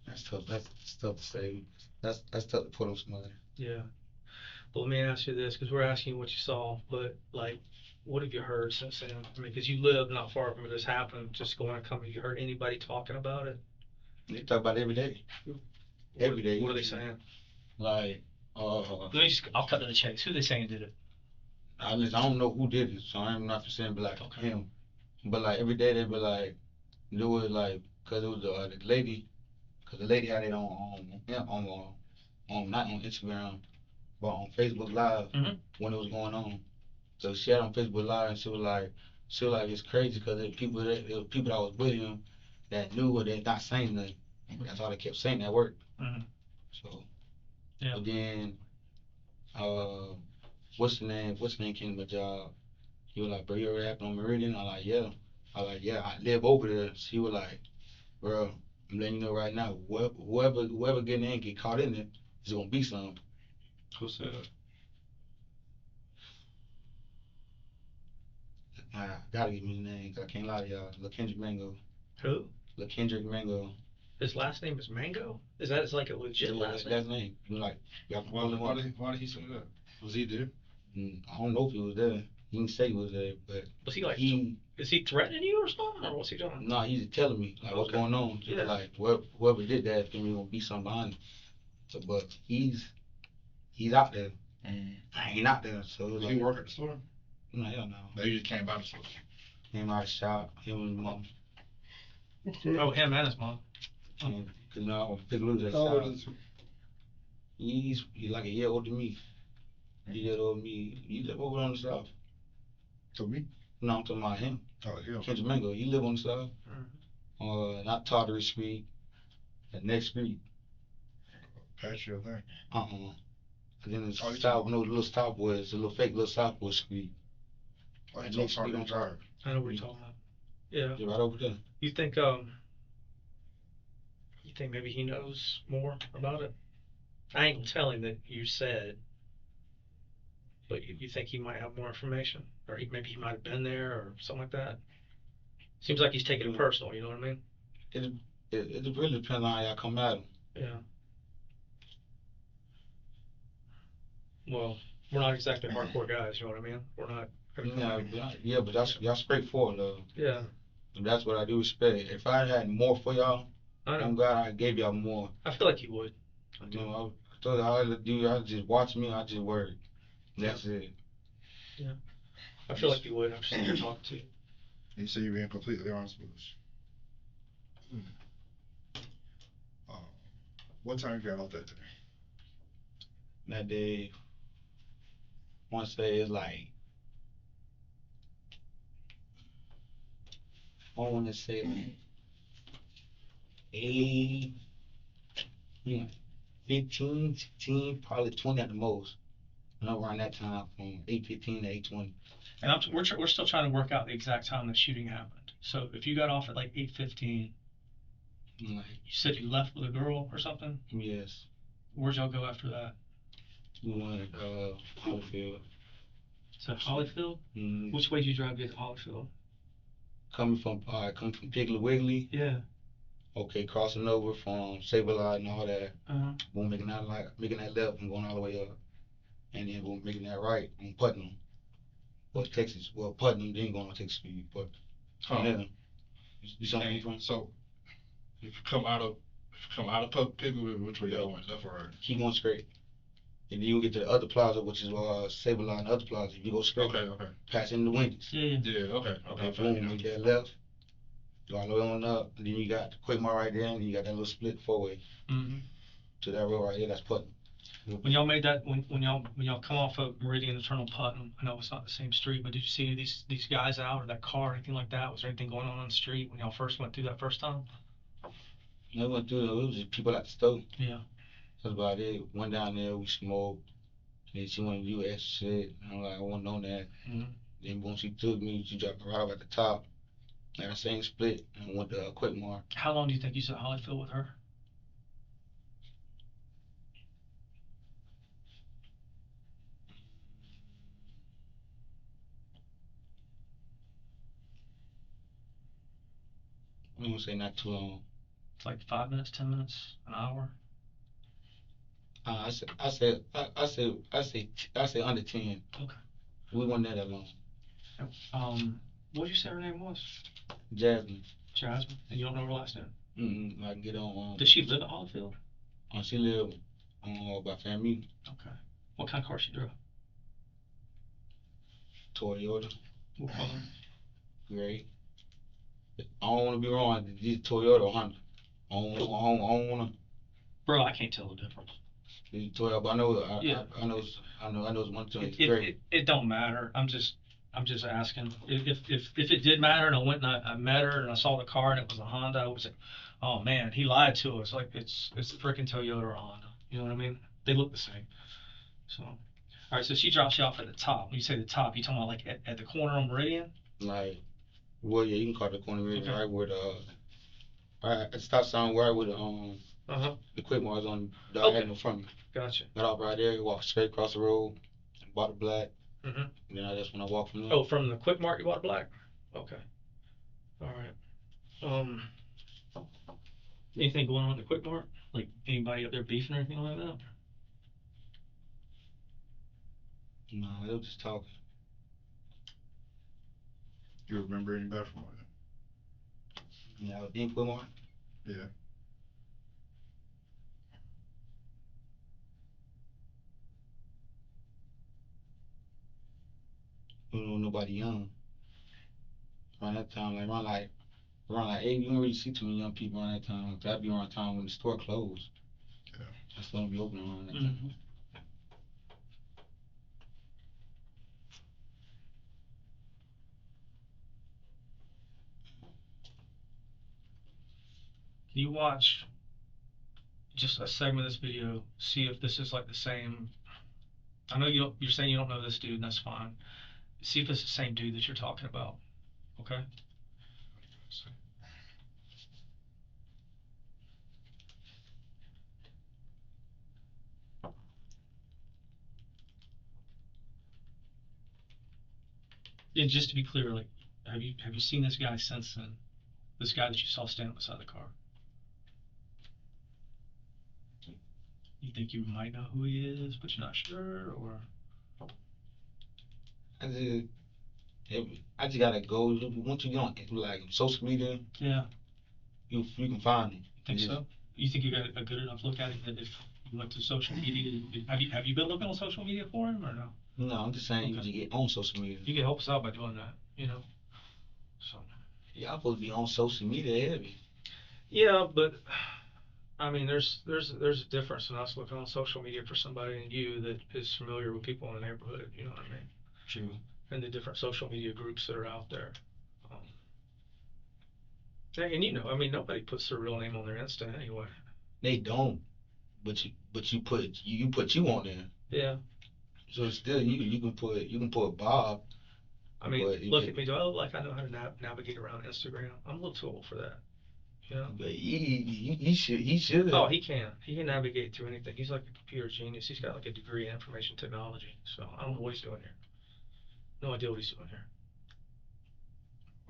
Speaker 3: That's tough. That's tough to say. That's tough to put on somebody.
Speaker 4: Yeah. Well, let me ask you this, because we're asking you what you saw, but like, what have you heard since then? I mean, because you live not far from where this happened, just going and coming. Have you heard anybody talking about it?
Speaker 3: They talk about it every day. Every day.
Speaker 4: What are they saying?
Speaker 3: Like,
Speaker 4: I'll cut to the chase. Who are they saying did it?
Speaker 3: I don't know who did it, so I'm not saying, but like him. But like every day they be like, do it like, cause it was the lady, cause the lady had it on not on Instagram. but on Facebook Live
Speaker 4: Mhm.
Speaker 3: when it was going on. So she had on Facebook Live and she was like it's crazy because there were people that was with him that knew or they not saying nothing. That's all they kept saying at work.
Speaker 4: Mhm.
Speaker 3: So
Speaker 4: Yeah.
Speaker 3: but then what's the name came to my job. He was like, bro, you ever happened on Meridian? I like, yeah. I live over there. She was like, bro, I'm letting you know right now, whoever get caught in it, it's gonna be some.
Speaker 2: Who said that?
Speaker 3: I gotta give me the name, 'cause I can't lie to y'all. LaKendrick Mango.
Speaker 4: Who?
Speaker 3: LaKendrick Mango.
Speaker 4: His last name is Mango? Is that like a legit last name?
Speaker 3: Last name. You know, like, y'all
Speaker 2: Why did he say that? Was he there?
Speaker 3: I don't know if he was there. He didn't say he was there, but
Speaker 4: Was he like,
Speaker 3: he,
Speaker 4: is he threatening you or something? Or what's he doing?
Speaker 3: nah, he's telling me, like, what's
Speaker 4: Okay.
Speaker 3: going on.
Speaker 4: Yeah.
Speaker 3: Like, whoever did that, then we gonna be something behind him. So, but he's out there. I ain't out there, so
Speaker 2: Did
Speaker 3: like,
Speaker 2: he work at the store?
Speaker 3: no, hell no.
Speaker 2: No, he just came by the store.
Speaker 3: Him out of shop, him and his mom.
Speaker 4: Oh, him and his mom.
Speaker 3: And, cause now Big Lou's at
Speaker 2: How old
Speaker 3: shop.
Speaker 2: is
Speaker 3: He's like a year older than me. A year older than me. He live over on the south.
Speaker 2: To me?
Speaker 3: No, I'm talking about him.
Speaker 2: Oh, yeah.
Speaker 3: Kendrick Mango. He live on the south. Not Tartary Street. The next street.
Speaker 2: Patio thing.
Speaker 3: And then the south, no, the little Southwest, the little fake little Southwest street.
Speaker 2: Oh,
Speaker 3: That
Speaker 2: you
Speaker 3: next
Speaker 2: talking
Speaker 3: street on
Speaker 2: Drive.
Speaker 4: I know what you're talking about. Yeah.
Speaker 3: Yeah, right over there.
Speaker 4: You think maybe he knows more about it? I ain't gonna tell him that you said, but you think he might have more information? Or maybe he might have been there or something like that? Seems like he's taking it personal, you know what I mean?
Speaker 3: It really depends on how y'all come at him.
Speaker 4: Yeah. Well, we're not exactly hardcore guys, you know what I mean? We're not.
Speaker 3: Yeah, but y'all straightforward though.
Speaker 4: Yeah.
Speaker 3: And that's what I do respect. If I had more for y'all, I'm glad I gave y'all more.
Speaker 4: I feel like you would.
Speaker 3: You know, I told y'all to do, y'all just watch me, I just work. That's it.
Speaker 4: Yeah. I feel like you would. I'm just here talking to you.
Speaker 2: You say you're being completely honest with us. What time you got off that day?
Speaker 3: That day, I want to say it's like, I want to say like 8, 15, 16, probably 20 at the most. And around that time from 8:15 to 8:20.
Speaker 4: And we're still trying to work out the exact time the shooting happened. So if you got off at like 8:15, you said you left with a girl or something?
Speaker 3: Yes.
Speaker 4: Where'd y'all go after that?
Speaker 3: We went Hollyfield.
Speaker 4: So Hollyfield?
Speaker 3: Mm-hmm.
Speaker 4: Which way did you drive to get to Hollyfield?
Speaker 3: Coming from Piggly Wiggly.
Speaker 4: Yeah.
Speaker 3: Okay, crossing over from Sableye and all that.
Speaker 4: Boom,
Speaker 3: making that left and going all the way up, and then boom, making that right on Putnam. Well, Texas. Well, Putnam, then going on Texas Street, but yeah. You saw me from?
Speaker 2: So, if you come out of Piggly, which way y'all went? Left or right?
Speaker 3: Keep going straight. And then you get to the other plaza, which is Sableye and the other plaza. You go straight.
Speaker 2: Okay.
Speaker 3: Pass in the Wendy's.
Speaker 2: Yeah, okay.
Speaker 3: Boom, make that left. Go all the way on up. And then you got the QuickMart right there, and then you got that little split 4-way. To that road right there, that's Putnam.
Speaker 4: When y'all made that, when y'all come off of Meridian and turn on Putnam, I know it's not the same street, but did you see these guys out or that car or anything like that? Was there anything going on the street when y'all first went through that first time?
Speaker 3: No, we went through, it was just people at the store.
Speaker 4: Yeah.
Speaker 3: That's about it. Went down there, we smoked. And she wanted to do extra shit. And I'm like, I wasn't on that. Then when she took me, she dropped me right off at the top. Like that same split, and went to QuickMart.
Speaker 4: How long do you think you was at Hollyfield with her?
Speaker 3: I'm gonna say not too long.
Speaker 4: It's like 5 minutes, 10 minutes, an hour.
Speaker 3: I say under 10.
Speaker 4: Okay.
Speaker 3: We weren't there that long.
Speaker 4: What did you say her name was?
Speaker 3: Jasmine.
Speaker 4: Jasmine, and you don't know her last name?
Speaker 3: I get on.
Speaker 4: Does she live at Hollyfield?
Speaker 3: She lived by FAMU.
Speaker 4: Okay. What kind of car she drove?
Speaker 3: Toyota.
Speaker 4: What color?
Speaker 3: Gray. I don't want to be wrong. It's Toyota or Honda. I don't want to.
Speaker 4: Bro, I can't tell the difference.
Speaker 3: 12, I know,
Speaker 4: Yeah.
Speaker 3: I know, I know it's 120.
Speaker 4: It don't matter. I'm just asking. If it did matter and I went and I met her and I saw the car and it was a Honda, I would say, oh man, he lied to us. Like it's a freaking Toyota or a Honda. You know what I mean? They look the same. So, all right. So she drops you off at the top. When you say the top, you talking about like at the corner on Meridian?
Speaker 3: Like, well, yeah, you can call it the corner area,
Speaker 4: Okay.
Speaker 3: right where the right at the stop sign, right where the QuickMart is on diagonal from me.
Speaker 4: Gotcha.
Speaker 3: Got off right there, walked straight across the road, bought a black.
Speaker 4: Mm-hmm.
Speaker 3: And then that's when I walked from there.
Speaker 4: Oh, from the QuickMart you bought a black? Okay. All right. Anything going on at the QuickMart? Like anybody up there beefing or anything like that?
Speaker 3: No, they were just talking.
Speaker 2: You remember anybody from it?
Speaker 3: Yeah, I was in QuickMart.
Speaker 2: Yeah.
Speaker 3: Don't know nobody young. Around that time, around like 8, you don't really see too many young people around that time. That'd be around the time when the store closed.
Speaker 2: Yeah.
Speaker 3: That's when be open around that time.
Speaker 4: Can you watch just a segment of this video, see if this is like the same? I know you're saying you don't know this dude, and that's fine. See if it's the same dude that you're talking about. Okay? And just to be clear, like, have you seen this guy since then? This guy that you saw standing beside the car. You think you might know who he is, but you're not sure, or?
Speaker 3: I just gotta go. Once you get on like social media,
Speaker 4: Yeah.
Speaker 3: you can find him.
Speaker 4: Think so? You think you got a good enough look at it that if you went to social media, have you been looking on social media for him or no?
Speaker 3: No, I'm just saying you get on social media.
Speaker 4: You can help us out by doing that, you know. So.
Speaker 3: Y'all supposed to be on social media heavy.
Speaker 4: Yeah, but I mean, there's a difference in us looking on social media for somebody and you that is familiar with people in the neighborhood. You know what I mean?
Speaker 3: True.
Speaker 4: And the different social media groups that are out there. And you know, I mean, nobody puts their real name on their Insta anyway.
Speaker 3: They don't, but you put you on there.
Speaker 4: Yeah.
Speaker 3: So still you can put Bob.
Speaker 4: I mean, look at me. Do I look like I know how to navigate around Instagram? I'm a little too old for that. You know?
Speaker 3: But he should.
Speaker 4: Oh, he can. He can navigate through anything. He's like a computer genius. He's got like a degree in information technology. So I don't know what he's doing here. No idea what he's doing here.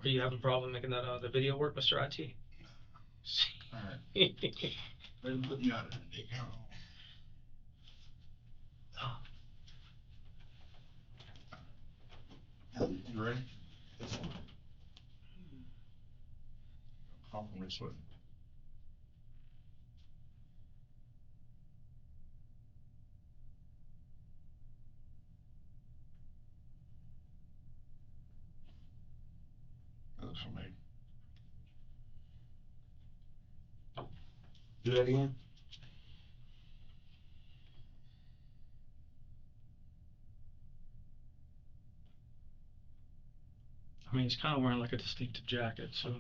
Speaker 4: Are you having a problem making that the video work, Mr. IT?
Speaker 2: All right. Let me put you out of there. You ready? Compliment sweat. That's for me.
Speaker 3: Do that again.
Speaker 4: I mean, he's kind of wearing like a distinctive jacket, so.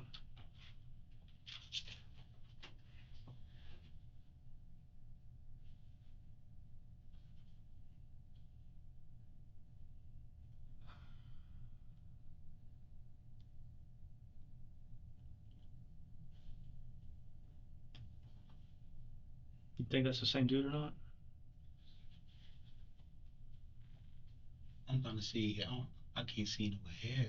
Speaker 4: You think that's the same dude or not?
Speaker 3: I'm trying to see. I can't see no hair.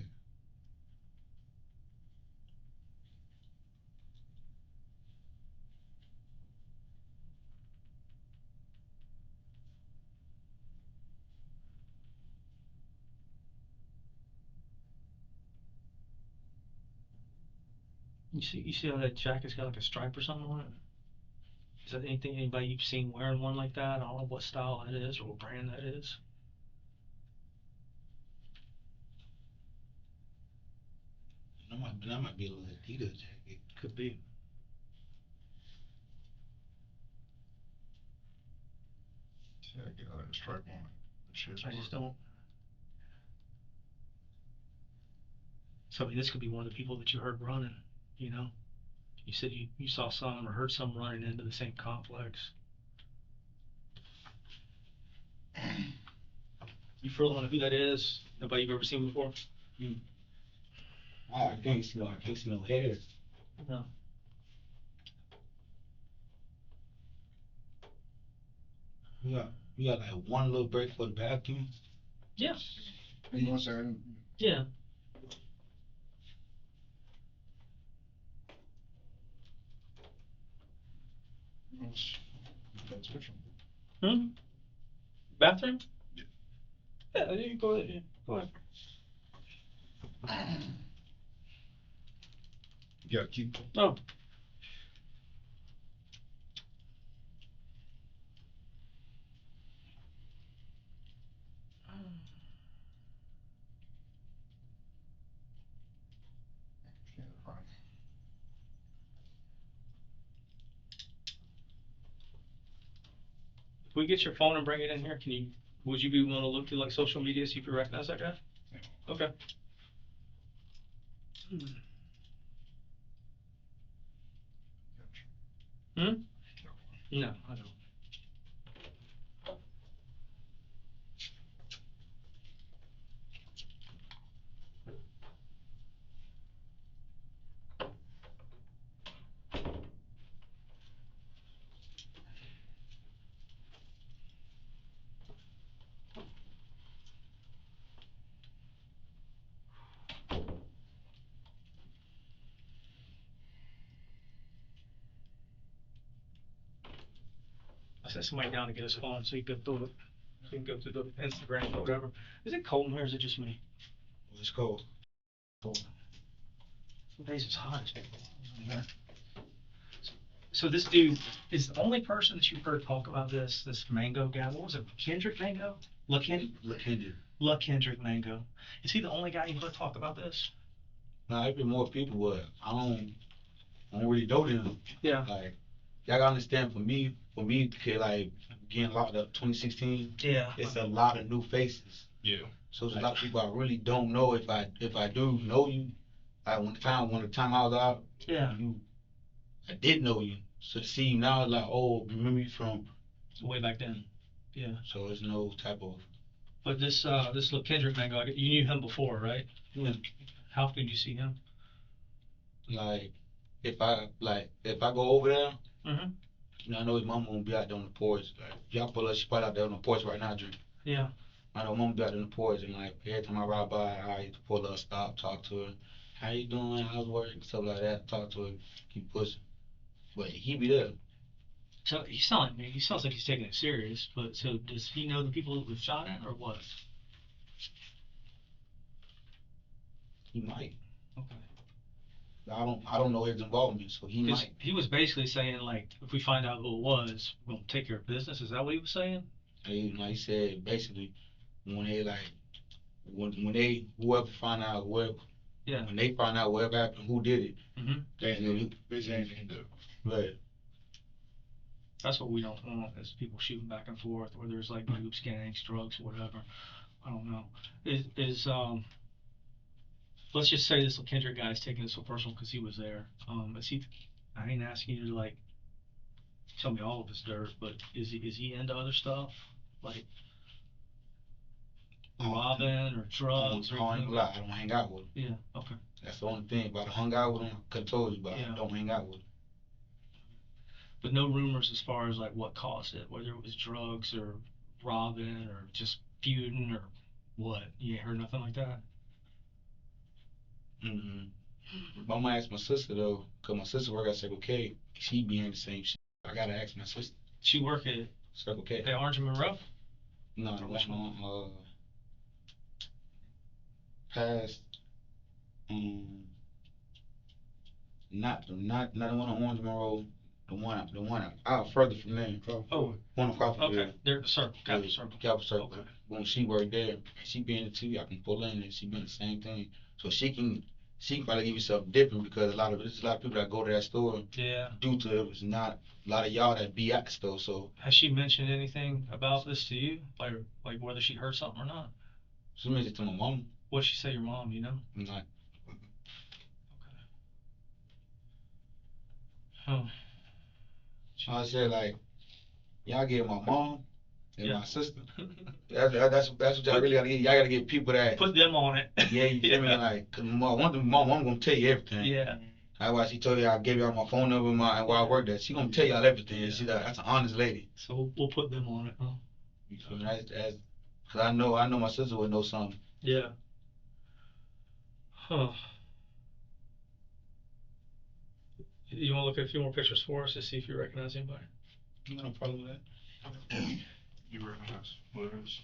Speaker 4: You see how that jacket's got like a stripe or something on it? Is that anybody you've seen wearing one like that? I don't know what style that is or what brand that is.
Speaker 3: That might be a little Adidas jacket.
Speaker 4: Could be.
Speaker 2: Yeah, get out of the strike on it.
Speaker 4: I just don't. So I mean, this could be one of the people that you heard running, you know? You said you saw some or heard some running into the same complex. You further on who that is? Nobody you've ever seen before?
Speaker 3: I can't see no hair.
Speaker 4: No.
Speaker 3: You got like one little break for the bathroom.
Speaker 4: Yeah.
Speaker 2: You want to say?
Speaker 4: Yeah. Hmm? Bathroom? Yeah, you go ahead. Yeah. Go ahead.
Speaker 2: You gotta keep.
Speaker 4: Oh. If we get your phone and bring it in here, would you be willing to look through like social media, see if you recognize that guy? Okay. Hmm? No, I don't. I set somebody down to get his phone so he could go through it. So he can go through the Instagram or whatever. Is it cold in here or is it just me?
Speaker 3: It's cold.
Speaker 4: Some days it's hot. So this dude is the only person that you've heard talk about this Mango guy. What was it? Kendrick Mango? Kendrick Mango. Is he the only guy you've heard talk about this?
Speaker 3: Nah, there's been more people, but I don't really know them.
Speaker 4: Yeah.
Speaker 3: Like, y'all gotta understand, for me, like, getting locked up 2016,
Speaker 4: yeah,
Speaker 3: it's a lot of new faces.
Speaker 2: Yeah.
Speaker 3: So there's a lot of people I really don't know. If I do know you, like when the time I was out,
Speaker 4: yeah,
Speaker 3: I did know you. So to see you now, it's like, oh, remember you from
Speaker 4: way back then. Yeah.
Speaker 3: So there's no type of.
Speaker 4: But this little Kendrick Mango, you knew him before, right?
Speaker 3: Yeah.
Speaker 4: How often did you see him?
Speaker 3: Like, if I go over there,
Speaker 4: mm-hmm.
Speaker 3: You know, I know his mama won't be out there on the porch. Like, y'all pull up, she probably out there on the porch right now, drinking.
Speaker 4: Yeah.
Speaker 3: I know mama be out there on the porch, and like every time I ride by, I pull up, stop, talk to her. How you doing? How's work? Stuff like that. Talk to her, keep pushing. But he be there.
Speaker 4: So he sounds like he's taking it serious. But so does he know the people that was shot at, or what?
Speaker 3: He might.
Speaker 4: Okay.
Speaker 3: I don't know his involvement, so he might.
Speaker 4: He was basically saying, like, if we find out who it was, we'll take care of business. Is that what he was saying?
Speaker 3: He said basically when they whoever find out whoever. Yeah. When they find out whatever happened, who did it.
Speaker 2: Mm-hmm. They ain't anything to do.
Speaker 3: Right.
Speaker 4: That's what we don't want, is people shooting back and forth, or there's like groups, gangs, drugs, whatever. I don't know. Let's just say this Kendrick guy is taking it so personal because he was there. I ain't asking you to like tell me all of his dirt, but is he into other stuff like robbing or drugs or anything?
Speaker 3: I don't hang out with him.
Speaker 4: Yeah. Okay.
Speaker 3: That's the only thing. If I hung out with him, I could have told you, but I don't hang out with him.
Speaker 4: But no rumors as far as like what caused it, whether it was drugs or robbing or just feuding or what. You ain't heard nothing like that?
Speaker 3: Mm-hmm. I'm gonna ask my sister though, cause my sister work at Circle K. She be in the same shit. I gotta ask my sister.
Speaker 4: She work at
Speaker 3: Circle K.
Speaker 4: At Orange and Monroe?
Speaker 3: No, the one on past not the one on Orange and Monroe. The one out further from there.
Speaker 4: Oh,
Speaker 3: one across from
Speaker 4: okay. There's the circle, Capital Circle.
Speaker 3: Okay. When she worked there, she be in it too. I can pull in and she be in the same thing. So she can she can probably give you something different because there's a lot of people that go to that store.
Speaker 4: Yeah.
Speaker 3: Due to it was not a lot of y'all that be at the store. So
Speaker 4: has she mentioned anything about this to you, like whether she heard something or not?
Speaker 3: she mentioned it to my mom.
Speaker 4: What'd she say, your mom? You know?
Speaker 3: Not.
Speaker 4: Oh.
Speaker 3: I said like, y'all get my mom and
Speaker 4: Yeah.
Speaker 3: my sister. That's what y'all really gotta get. Y'all gotta get people that
Speaker 4: put them on it.
Speaker 3: Yeah, you feel me? Like, cause my mom gonna tell you everything.
Speaker 4: Yeah.
Speaker 3: That's why she told you I gave y'all my phone number and where I worked at. She gonna tell y'all everything.
Speaker 4: Yeah.
Speaker 3: That's an honest lady.
Speaker 4: So we'll put them on it, huh?
Speaker 3: You feel me? Cause I know my sister would know something.
Speaker 4: Yeah. Huh. You want to look at a few more pictures for us to see if you recognize anybody?
Speaker 3: No problem with that.
Speaker 2: You recognize what it is?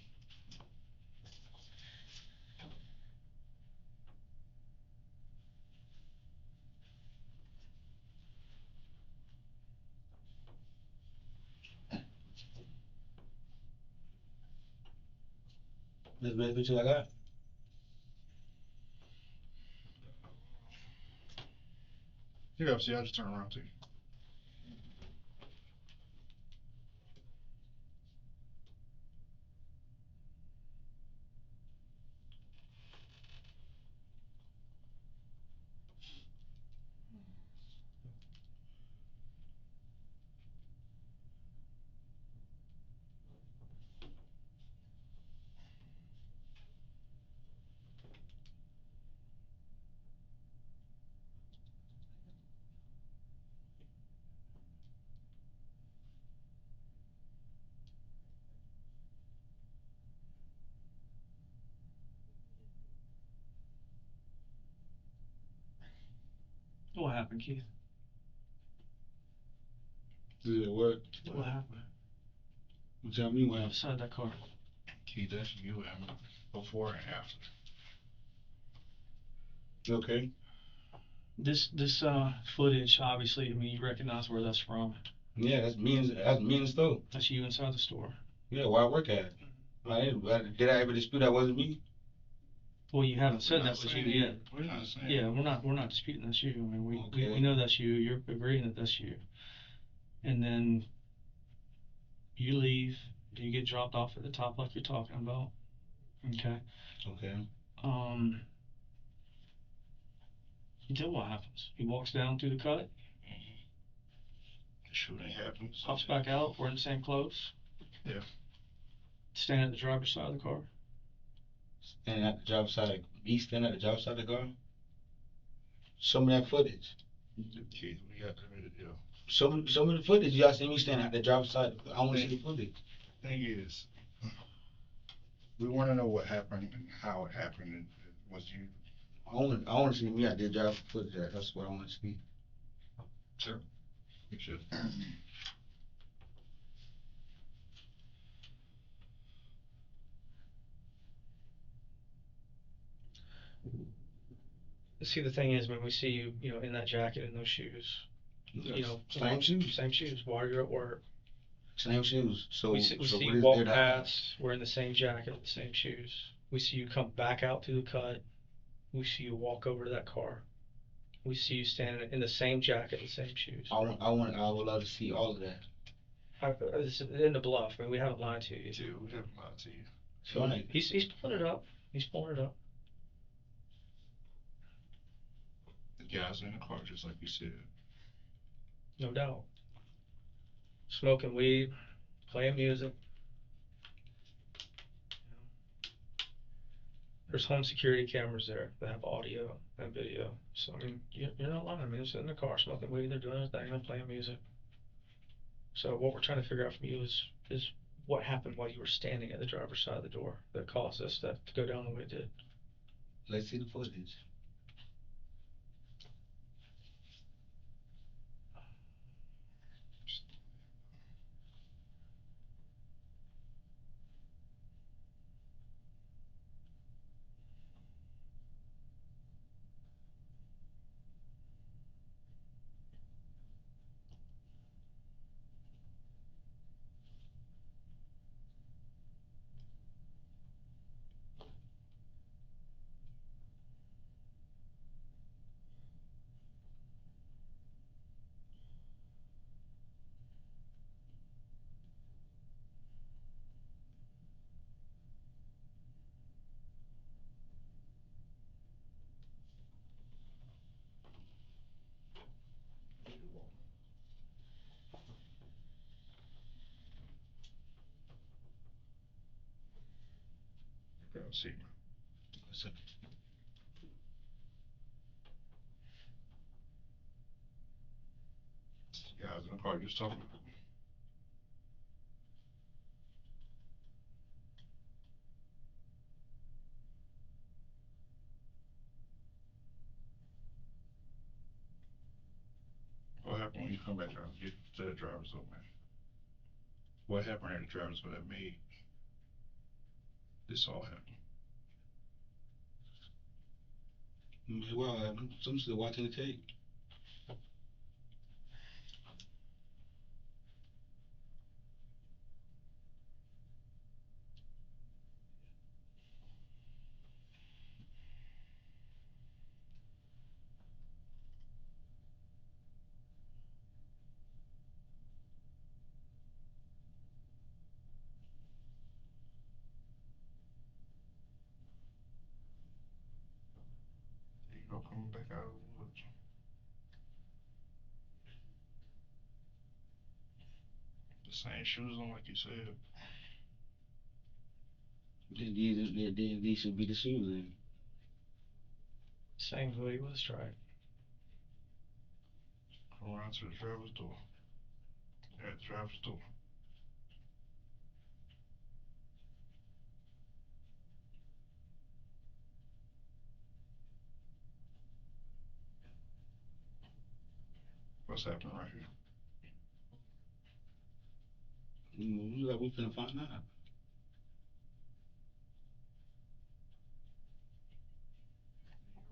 Speaker 3: This best picture I got.
Speaker 2: Yeah, see, I just turn around to you.
Speaker 4: What happened, Keith?
Speaker 3: Did it work?
Speaker 4: What happened?
Speaker 3: You tell me what happened.
Speaker 4: Inside that car.
Speaker 2: Keith, that's you, Emma. Before and after.
Speaker 3: Okay.
Speaker 4: This footage, obviously, I mean, you recognize where that's from.
Speaker 3: Yeah, that's me in the store.
Speaker 4: That's you inside the store.
Speaker 3: Yeah, where I work at. Did I ever dispute that wasn't me?
Speaker 4: Well, you haven't said that was you yet.
Speaker 2: We're not saying.
Speaker 4: Yeah, we're not disputing that's you. I mean, we
Speaker 3: Okay.
Speaker 4: know that's you. You're agreeing that that's you. And then you leave. You get dropped off at the top like you're talking about. Okay.
Speaker 3: Okay.
Speaker 4: Then what happens? He walks down through the cut.
Speaker 2: The shooting happens.
Speaker 4: Hops back out. We're in the same clothes.
Speaker 2: Yeah.
Speaker 4: Standing at the driver's side of the car.
Speaker 3: Standing at the driver's side. Me standing at the driver's side of the car. Show me that footage.
Speaker 2: Keith, we got the video.
Speaker 3: Show me the footage. Y'all see me standing at the driver's side. I want to see the footage.
Speaker 2: Thing is, we want to know what happened and how it happened. And was you?
Speaker 3: I want to see me at the driver's footage. That's what I want to see.
Speaker 2: Sure. You should.
Speaker 4: See, the thing is, when we see you, you know, in that jacket and those shoes, you know,
Speaker 3: Same shoes.
Speaker 4: Same shoes. While you're at work.
Speaker 3: Same shoes. So
Speaker 4: we see you walk past. We're in the same jacket, the same shoes. We see you come back out through the cut. We see you walk over to that car. We see you standing in the same jacket, the same shoes.
Speaker 3: I would love to see all of that.
Speaker 4: This is in the bluff. I mean, we haven't lied to you.
Speaker 2: Dude, we haven't lied to you.
Speaker 3: So
Speaker 4: He's pulling it up. He's pulling it up.
Speaker 2: The guys in the car, just like you said.
Speaker 4: No doubt. Smoking weed, playing music. There's home security cameras there that have audio and video. So, I mean, you're not lying. I mean, they're sitting in the car smoking weed, they're doing their thing, they're playing music. So what we're trying to figure out from you is what happened while you were standing at the driver's side of the door that caused this to go down the way it did.
Speaker 3: Let's see the footage.
Speaker 2: See, man. Yeah, I was in the car just talking. What happened when you come back out and get to the driver's door, man? What happened at the driver's door that made this all happen?
Speaker 3: Well, I'm still watching the tape.
Speaker 2: You know, coming back out of the woods. The same shoes on, like you said.
Speaker 3: Then these should be the shoes then.
Speaker 4: Same hoodie with a stripe.
Speaker 2: Come around to the driver's door. At the driver's door. What's happening right here?
Speaker 3: Like we finna find out.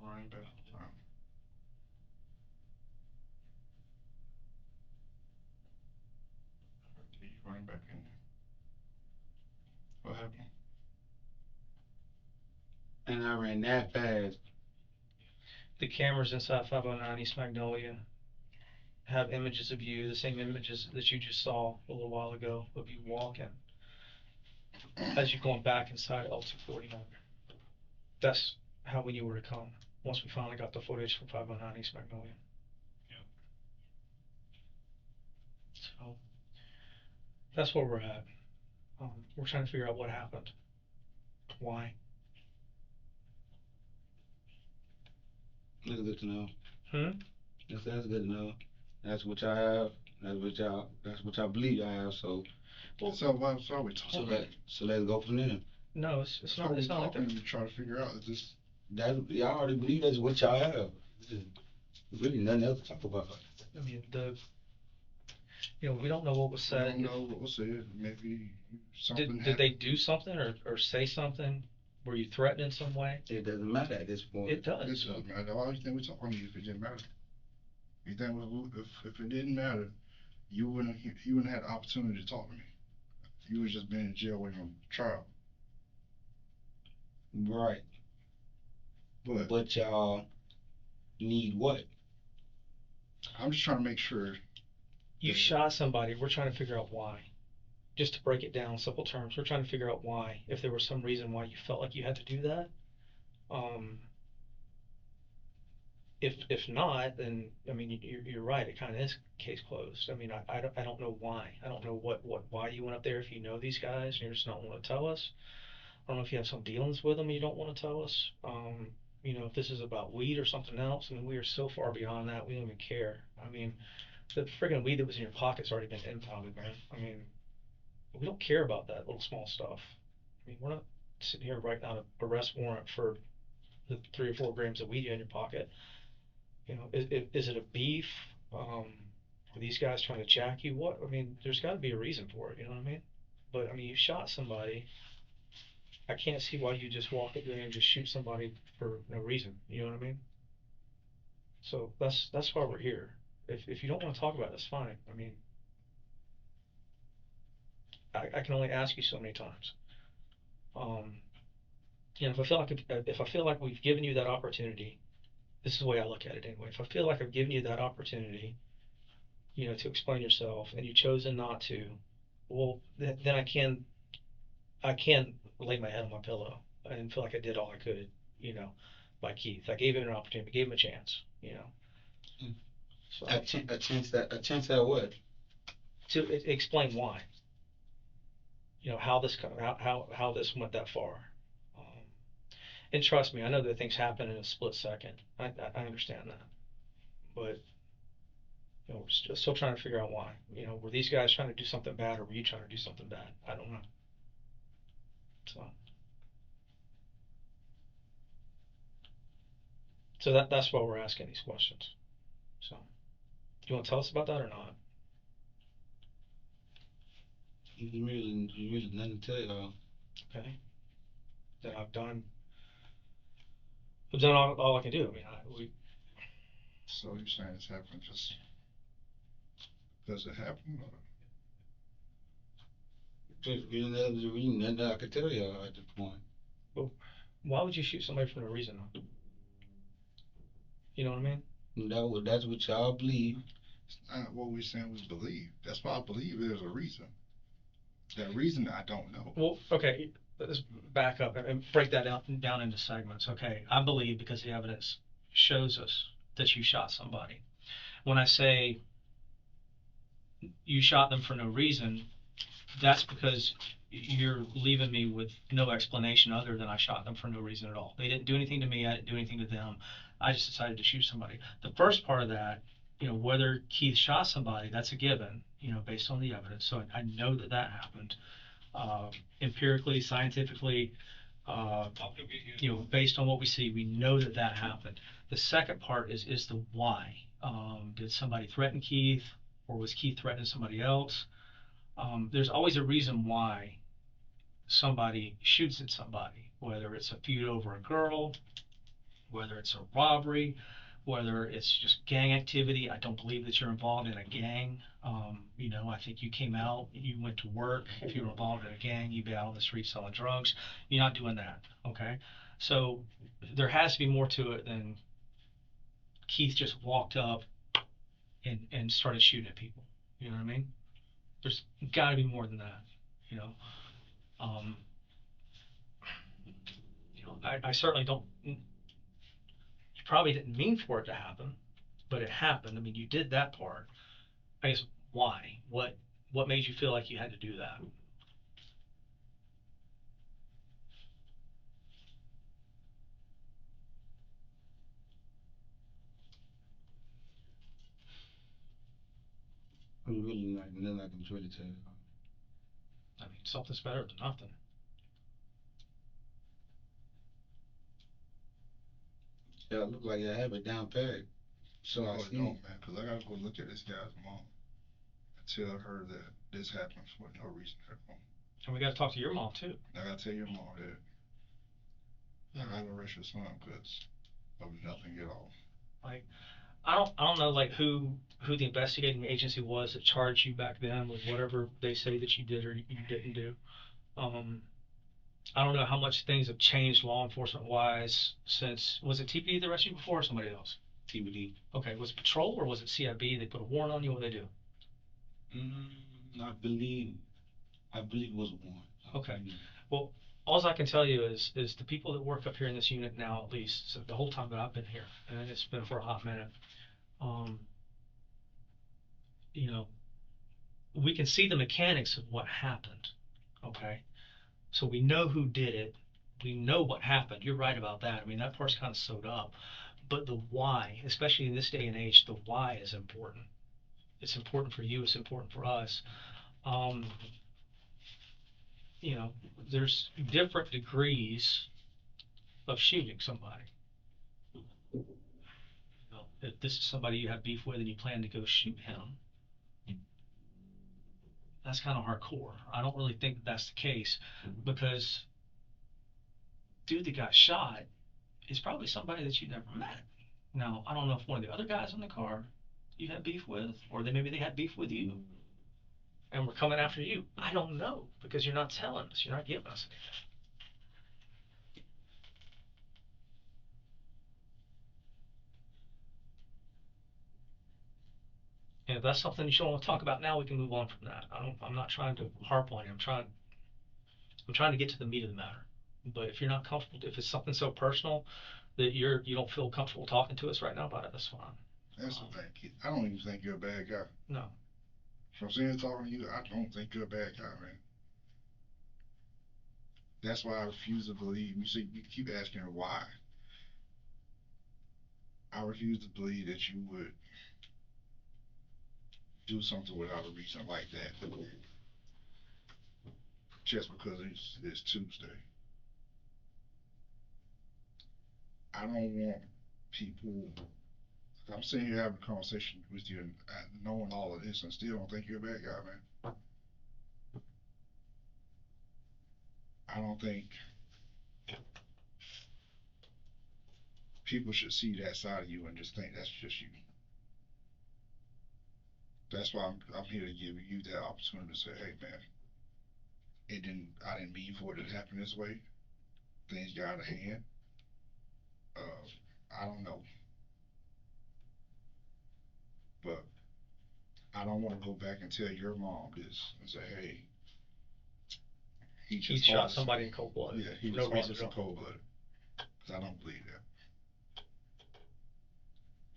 Speaker 2: Running back. He's running back in there. What happened?
Speaker 3: And I ran that fast.
Speaker 4: The cameras inside 509 East Magnolia have images of you, the same images that you just saw a little while ago of you walking as you're going back inside L249. That's how we knew where to come once we finally got the footage from 509 East Magnolia.
Speaker 2: Yep.
Speaker 4: So that's where we're at. We're trying to figure out what happened. Why?
Speaker 3: That's good to know.
Speaker 4: That's
Speaker 3: good to know. That's what y'all have. That's what y'all believe y'all have. So.
Speaker 2: Well, so we talking.
Speaker 3: So let's go from there.
Speaker 4: No, it's not. It's not like that.
Speaker 2: To try to figure out is
Speaker 3: y'all already believe that's what y'all have. There's really nothing else to talk about.
Speaker 4: I mean, we don't know what was said.
Speaker 2: We don't know what was said. Maybe something
Speaker 4: did they do something or say something? Were you threatened in some way?
Speaker 3: It doesn't matter at this point.
Speaker 4: It does.
Speaker 2: It doesn't matter. Why do you think we're talking if it didn't matter? You think if it didn't matter, you wouldn't have had the opportunity to talk to me. You would just been in jail waiting on trial.
Speaker 3: Right. But y'all need what?
Speaker 2: I'm just trying to make sure.
Speaker 4: You shot somebody. We're trying to figure out why. Just to break it down in simple terms, we're trying to figure out why. If there was some reason why you felt like you had to do that. If not, then I mean you're right. It kind of is case closed. I mean I don't know why. I don't know why you went up there if you know these guys and you're just not want to tell us. I don't know if you have some dealings with them and you don't want to tell us. If this is about weed or something else. I mean we are so far beyond that. We don't even care. I mean the friggin' weed that was in your pocket's already been impounded, man. I mean we don't care about that little small stuff. I mean we're not sitting here writing out an arrest warrant for the 3 or 4 grams of weed in your pocket. Is it a beef? Are these guys trying to jack you? What? I mean, there's got to be a reason for it. You know what I mean? But I mean, you shot somebody. I can't see why you just walk up there and just shoot somebody for no reason. You know what I mean? So that's why we're here. If you don't want to talk about it, that's fine. I mean, I can only ask you so many times. If I feel like we've given you that opportunity. This is the way I look at it anyway. If I feel like I've given you that opportunity, to explain yourself, and you've chosen not to, well, then I can lay my head on my pillow and feel like I did all I could, by Keith. I gave him an opportunity, gave him a chance, So
Speaker 3: a chance at what?
Speaker 4: To explain why. How this went that far. And trust me, I know that things happen in a split second. I understand that. But, you know, we're still trying to figure out why. You know, were these guys trying to do something bad, or were you trying to do something bad? I don't know. So that's why we're asking these questions. So, do you want to tell us about that or not?
Speaker 3: Really nothing to tell y'all.
Speaker 4: Okay. Then I've done all I can do. I mean,
Speaker 2: So you're saying it's happened just because it happened? Or?
Speaker 3: Just really nothing I could tell y'all at this point.
Speaker 4: Well, why would you shoot somebody for no reason? You know what I mean?
Speaker 3: That's what y'all believe.
Speaker 2: It's not what we're saying we believe. That's why I believe there's a reason. That reason I don't know.
Speaker 4: Well, okay, let's back up and break that down into segments. Okay, I believe because the evidence shows us that you shot somebody. When I say you shot them for no reason, that's because you're leaving me with no explanation other than I shot them for no reason at all. They didn't do anything to me. I didn't do anything to them. I just decided to shoot somebody. The first part of that, you know, whether Keith shot somebody, that's a given, you know, based on the evidence. So I know that that happened. Empirically, scientifically, you know, based on what we see, we know that that happened. The second part is the why. Did somebody threaten Keith, or was Keith threatening somebody else? There's always a reason why somebody shoots at somebody, whether it's a feud over a girl, whether it's a robbery, whether it's just gang activity. I don't believe that you're involved in a gang. You know, I think you came out, you went to work. If you were involved in a gang, you'd be out on the street selling drugs. You're not doing that, okay? So there has to be more to it than Keith just walked up and started shooting at people. You know what I mean? There's got to be more than that, you know? Um, you know, I certainly don't, you probably didn't mean for it to happen, but it happened. I mean, you did that part. I guess why? What made you feel like you had to do that?
Speaker 3: Really nothing I can truly tell y'all.
Speaker 4: I mean, something's better than nothing.
Speaker 3: Y'all look like y'all have it down pat. So
Speaker 2: No,
Speaker 3: I
Speaker 2: it
Speaker 3: see.
Speaker 2: don't, man. Because I gotta go look at this guy's mom and tell her that this happened for no reason at all.
Speaker 4: And we got to talk to your mom too.
Speaker 2: I gotta tell your mom that I gotta arrest your son because of nothing at all.
Speaker 4: Like, I don't know like who the investigating agency was that charged you back then with whatever they say that you did or you didn't do. Um, I don't know how much things have changed law enforcement wise since, was it TPD that arrested you before or somebody else?
Speaker 3: TBD.
Speaker 4: Okay, was it patrol or was it CIB? They put a warrant on you. What they do?
Speaker 3: I believe it was one.
Speaker 4: Okay. Well, all I can tell you is the people that work up here in this unit now, at least, so the whole time that I've been here, and it's been for a hot minute, um, you know, we can see the mechanics of what happened. Okay. So we know who did it. We know what happened. You're right about that. I mean, that part's kind of sewed up. But the why, especially in this day and age, the why is important. It's important for you. It's important for us. Um, you know, there's different degrees of shooting somebody. You know, if this is somebody you have beef with and you plan to go shoot him, that's kind of hardcore. I don't really think that that's the case because dude that got shot is probably somebody that you never met. Now, I don't know if one of the other guys in the car you had beef with, or maybe they had beef with you and were coming after you. I don't know because you're not telling us. You're not giving us anything. And if that's something you don't want to talk about now, we can move on from that. I'm not trying to harp on you. I'm trying to get to the meat of the matter. But if you're not comfortable, if it's something so personal that you don't feel comfortable talking to us right now about it, that's fine.
Speaker 2: That's the thing, kid. I don't even think you're a bad guy.
Speaker 4: No.
Speaker 2: From seeing talking to you, I don't think you're a bad guy, man. That's why I refuse to believe. You see, you keep asking her why. I refuse to believe that you would do something without a reason like that, just because it's Tuesday. I don't want people. I'm sitting here having a conversation with you and knowing all of this, and still don't think you're a bad guy, man. I don't think people should see that side of you and just think that's just you. That's why I'm here to give you that opportunity to say, hey, man, I didn't mean for it to happen this way. Things got out of hand. I don't know, but I don't want to go back and tell your mom this and say, hey,
Speaker 4: He shot somebody in cold blood.
Speaker 2: Yeah, he was heartless and cold blooded. Because I don't believe that.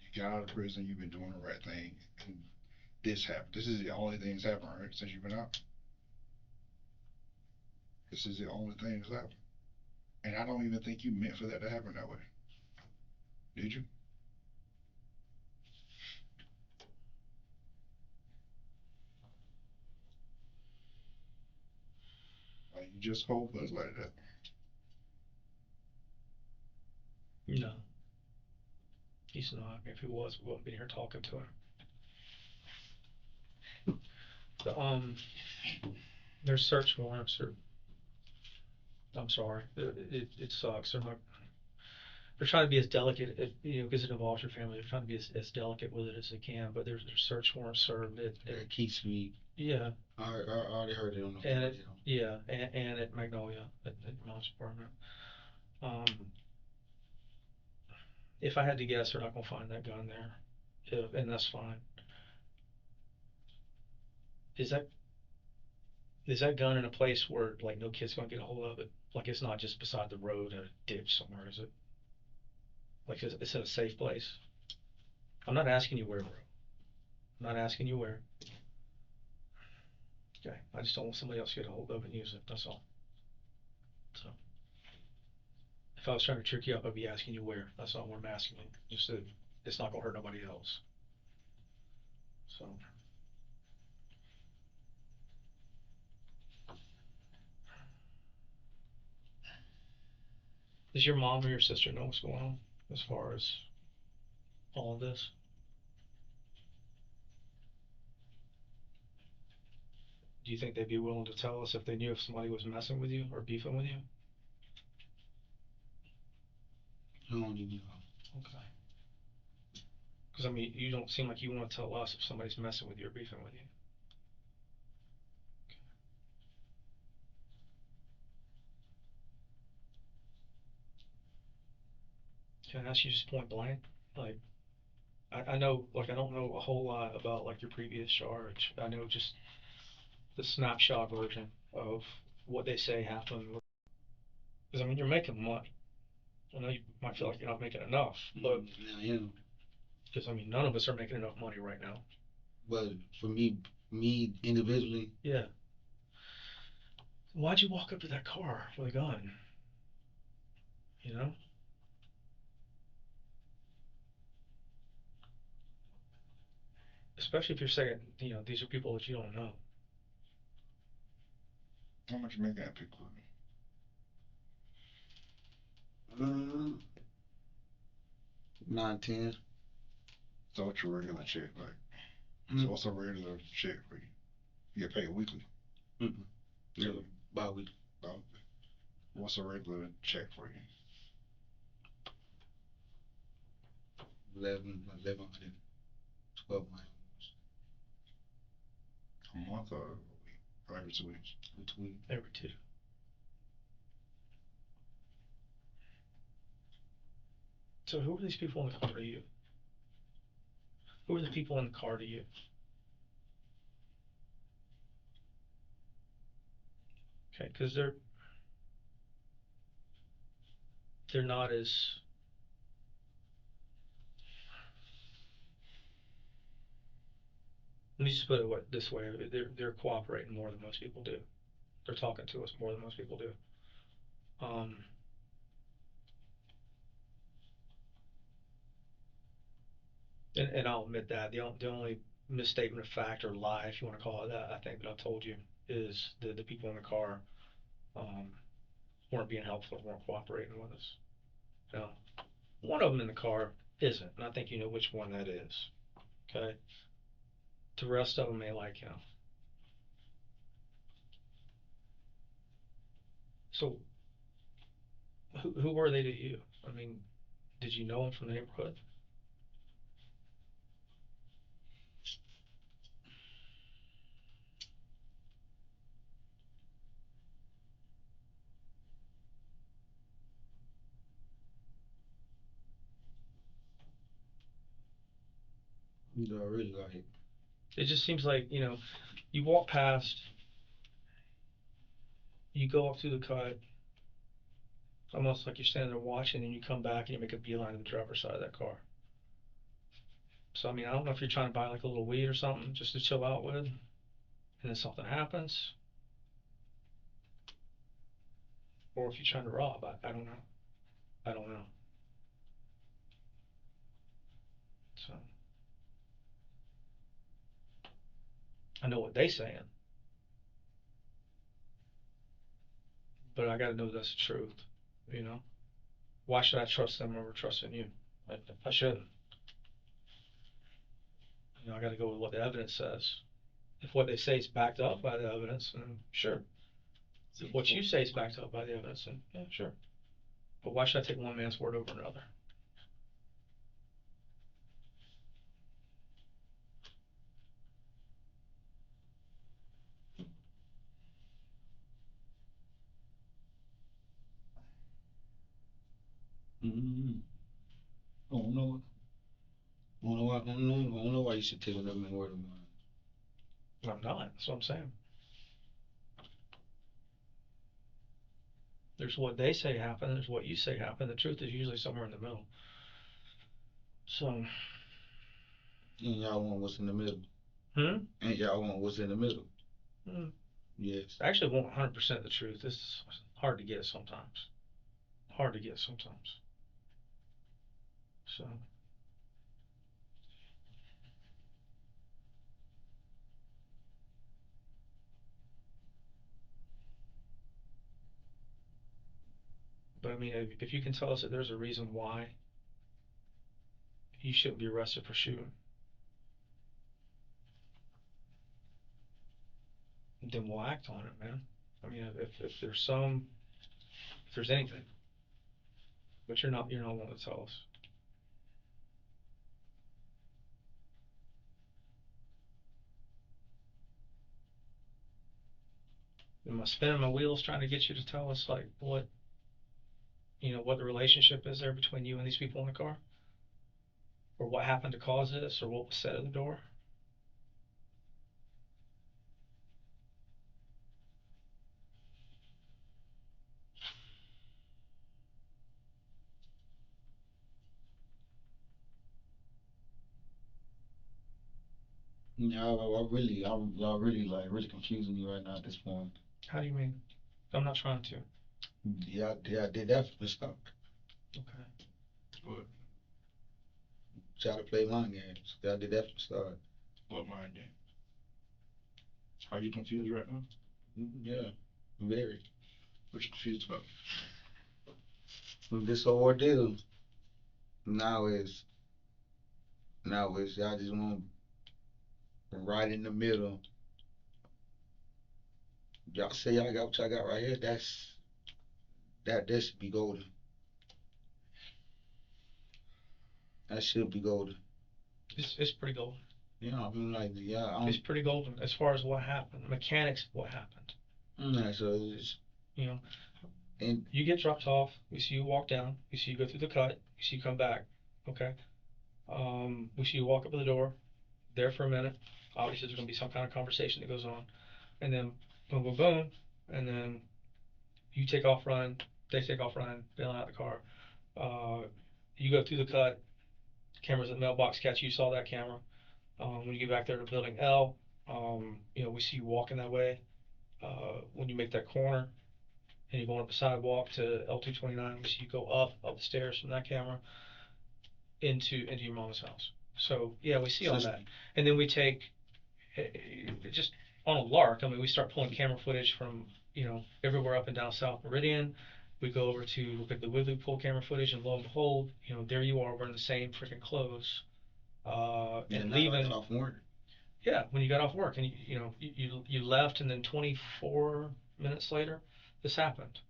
Speaker 2: You got out of prison, you've been doing the right thing, and this happened. This is the only thing that's happened, right? Since you've been out. This is the only thing that's happened. And I don't even think you meant for that to happen that way. Did you? Like, you just cold blooded like that.
Speaker 4: No. He's not. If he was, we wouldn't be here talking to him. There's search warrants. I'm sorry. It sucks. They're trying to be as delicate, because it involves your family. They're trying to be as delicate with it as they can. But there's search warrants served at
Speaker 3: Key Sweet.
Speaker 4: Yeah.
Speaker 3: I already heard it on the
Speaker 4: and radio. And at Magnolia at Mom's apartment. If I had to guess, they're not gonna find that gun there, and that's fine. Is that gun in a place where like no kid's gonna get a hold of it? Like it's not just beside the road in a ditch somewhere, is it? Like it's in a safe place. I'm not asking you where, bro. I'm not asking you where. Okay, I just don't want somebody else to get a hold of it and use it. That's all. So, if I was trying to trick you up, I'd be asking you where. That's not what I'm asking you. Just that it's not gonna hurt nobody else. So. Does your mom or your sister know what's going on as far as all of this? Do you think they'd be willing to tell us if they knew if somebody was messing with you or beefing with you?
Speaker 3: I don't even know.
Speaker 4: Okay. Because I mean, you don't seem like you want to tell us if somebody's messing with you or beefing with you. Can I ask you just point blank? Like, I know, like, I don't know a whole lot about, like, your previous charge. I know just the snapshot version of what they say happened. Because, I mean, you're making money. I know you might feel like you're not making enough, but.
Speaker 3: I am.
Speaker 4: Because, I mean, none of us are making enough money right now.
Speaker 3: But for me individually.
Speaker 4: Yeah. Why'd you walk up to that car with a gun? You know? Especially if you're saying, these are people that you don't know.
Speaker 2: How much you making at Pickwood?
Speaker 3: 9-10.
Speaker 2: So what's your regular check like? So what's a regular check for you? You get paid weekly?
Speaker 3: Yeah, bi-weekly.
Speaker 2: What's a regular check for you?
Speaker 3: 1100, 1200.
Speaker 2: A month or a week? Or every 2 weeks?
Speaker 4: Every 2. So who are these people in the car to you? Who are the people in the car to you? Okay, because they're not as. Let me just put it this way: they're cooperating more than most people do. They're talking to us more than most people do. And I'll admit that the only misstatement of fact or lie, if you want to call it that, I think that I've told you is the people in the car um, weren't being helpful, weren't cooperating with us. Now, one of them in the car isn't, and I think you know which one that is. Okay, the rest of them may like him. So, who were they to you? I mean, did you know them from the neighborhood?
Speaker 3: You know, really like.
Speaker 4: It just seems like, you walk past, you go up through the cut, almost like you're standing there watching, and you come back and you make a beeline to the driver's side of that car. So, I mean, I don't know if you're trying to buy like a little weed or something just to chill out with, and then something happens, or if you're trying to rob. I don't know. I don't know. So, I know what they saying, but I got to know that's the truth, you know? Why should I trust them over trusting you? I shouldn't. I got to go with what the evidence says. If what they say is backed up by the evidence, then sure. If what you say is backed up by the evidence, then yeah, sure. But why should I take one man's word over another?
Speaker 3: Mm-hmm. I don't know. I don't know why you should take another man's word of mine.
Speaker 4: I'm not. That's what I'm saying. There's what they say happened. There's what you say happened. The truth is usually somewhere in the middle. So.
Speaker 3: And y'all want what's in the middle.
Speaker 4: And
Speaker 3: y'all want what's in the middle. Yes.
Speaker 4: I actually want 100% the truth. It's hard to get sometimes. Hard to get sometimes. So. But I mean, if you can tell us that there's a reason why you shouldn't be arrested for shooting, then we'll act on it, man. I mean, if there's anything, but you're not willing to tell us. Am I spinning my wheels trying to get you to tell us like what the relationship is there between you and these people in the car, or what happened to cause this, or what was said at the door?
Speaker 3: Yeah, y'all really like really confusing me right now at this point.
Speaker 4: How do you mean? I'm not trying to.
Speaker 3: Yeah, I did that from the start.
Speaker 4: Okay.
Speaker 2: What?
Speaker 3: Try to play mind games. I did that from the start.
Speaker 2: What mind game? Are you confused right now?
Speaker 3: Yeah, very.
Speaker 2: What you confused about?
Speaker 3: This whole ordeal now is y'all just want right in the middle. Y'all say y'all got what y'all got right here. That should be golden. That should be golden.
Speaker 4: It's pretty golden.
Speaker 3: I mean, like, yeah.
Speaker 4: It's pretty golden as far as what happened, the mechanics of what happened.
Speaker 3: Yeah, so it's.
Speaker 4: And you get dropped off. We see you walk down. We see you go through the cut. We see you come back. Okay. We see you walk up to the door. There for a minute. Obviously, there's gonna be some kind of conversation that goes on, and then boom, boom, boom, and then you take off running. They take off running, bailing out the car. You go through the cut. Cameras in the mailbox catch you. Saw that camera. When you get back there to building L, we see you walking that way. When you make that corner, and you go up the sidewalk to L229. We see you go up the stairs from that camera into your mama's house. So yeah, we see all that, and then we take just on a lark. I mean, we start pulling camera footage from everywhere up and down South Meridian. We go over to look at the Woodley Pool camera footage, and lo and behold, there you are wearing the same freaking clothes, and leaving.
Speaker 3: Off work.
Speaker 4: Yeah, when you got off work, and you left, and then 24 minutes later, this happened.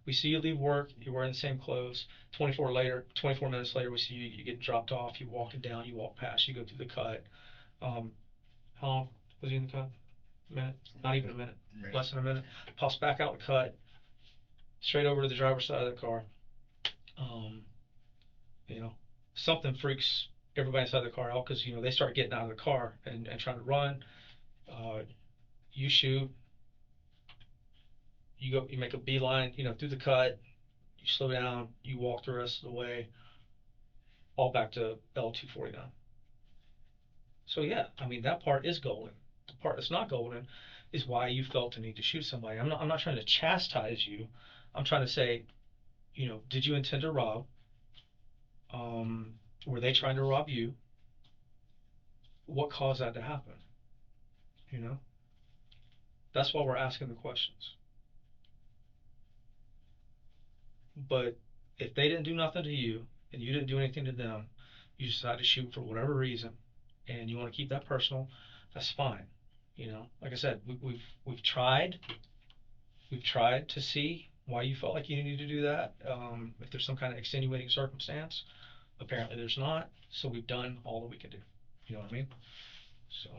Speaker 4: We see you leave work, you're wearing the same clothes. 24 minutes later, we see you get dropped off. You walking down, you walk past, you go through the cut. How long was he in the cut? A minute? Not even a minute. Less than a minute. Pops back out the cut, straight over to the driver's side of the car. Something freaks everybody inside the car out, because they start getting out of the car and trying to run. You shoot. You make a beeline, through the cut. You slow down. You walk the rest of the way, all back to L249. So yeah, I mean, that part is golden. The part that's not golden is why you felt the need to shoot somebody. I'm not trying to chastise you. I'm trying to say, did you intend to rob? Were they trying to rob you? What caused that to happen? That's why we're asking the questions. But if they didn't do nothing to you and you didn't do anything to them, you decide to shoot for whatever reason, and you want to keep that personal, that's fine. Like I said, we've tried to see why you felt like you needed to do that. If there's some kind of extenuating circumstance, apparently there's not. So we've done all that we can do. You know what I mean? So.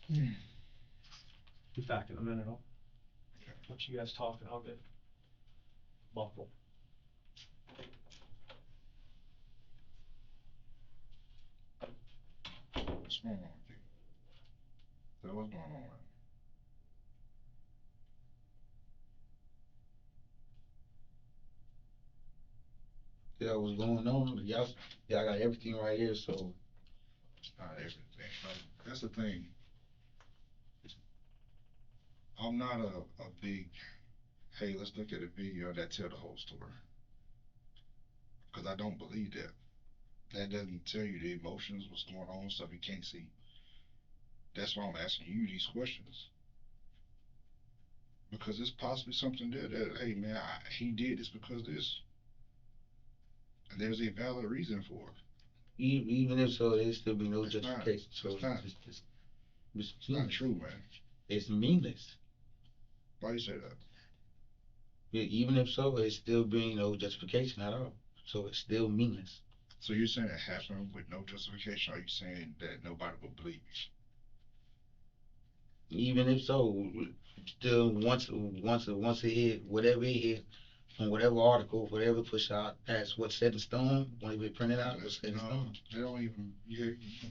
Speaker 4: Be back in a minute. I'll let you guys talk, and I'll get buckled.
Speaker 5: What's going on with you? So what's going on, man?
Speaker 3: Yeah, what's going on? Y'all got everything right here, so.
Speaker 5: Not everything. That's the thing. I'm not a big, hey, let's look at a video that tell the whole story. Because I don't believe that. That doesn't tell you the emotions, what's going on, stuff you can't see. That's why I'm asking you these questions. Because it's possibly something there that, hey man, he did this because of this. And there's a valid reason for it.
Speaker 3: Even if so, there still be no justification.
Speaker 5: It's not true, man.
Speaker 3: It's meaningless.
Speaker 5: Why you say that?
Speaker 3: Yeah, even if so, it still be no justification at all. So it's still meaningless.
Speaker 5: So you're saying it happened with no justification, or are you saying that nobody will believe you?
Speaker 3: Even if so, still once it hit, whatever it hit, from whatever article, whatever push out, that's what's set in stone. When it be printed out, what's set in stone.
Speaker 5: They don't even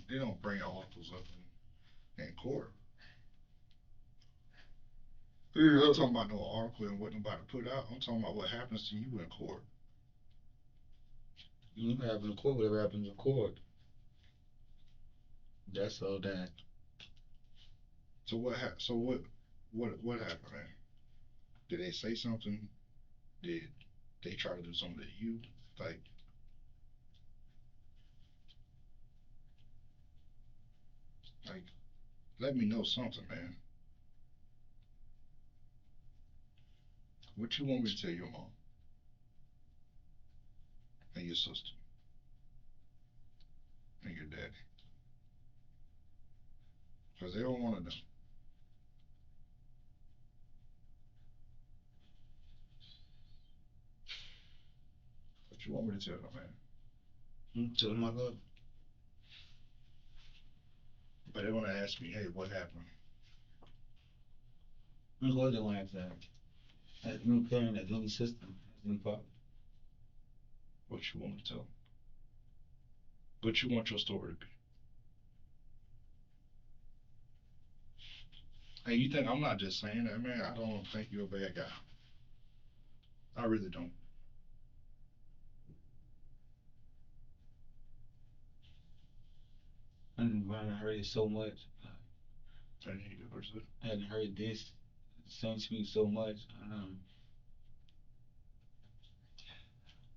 Speaker 5: they don't bring articles up in court. I'm not talking about no article and what nobody put out. I'm talking about what happens to you in court.
Speaker 3: You happen in court, whatever happens in court. That's all that.
Speaker 5: So what happened, man? Did they say something? Did they try to do something to you? Like, let me know something, man. What you want me to tell your mom and your sister and your daddy? Because they don't want to know. What you want me to tell them, man?
Speaker 3: Tell them I love them.
Speaker 5: But they want to ask me, hey, what happened?
Speaker 3: What they want to ask that? As any parent, as any sister, as any father.
Speaker 5: What you want to tell them? What you want your story to be? And you think I'm not just saying that, man? I don't think you're a bad guy. I really don't.
Speaker 3: And I heard it so much.
Speaker 2: I didn't hear what you said.
Speaker 3: I hadn't heard this same speak so much.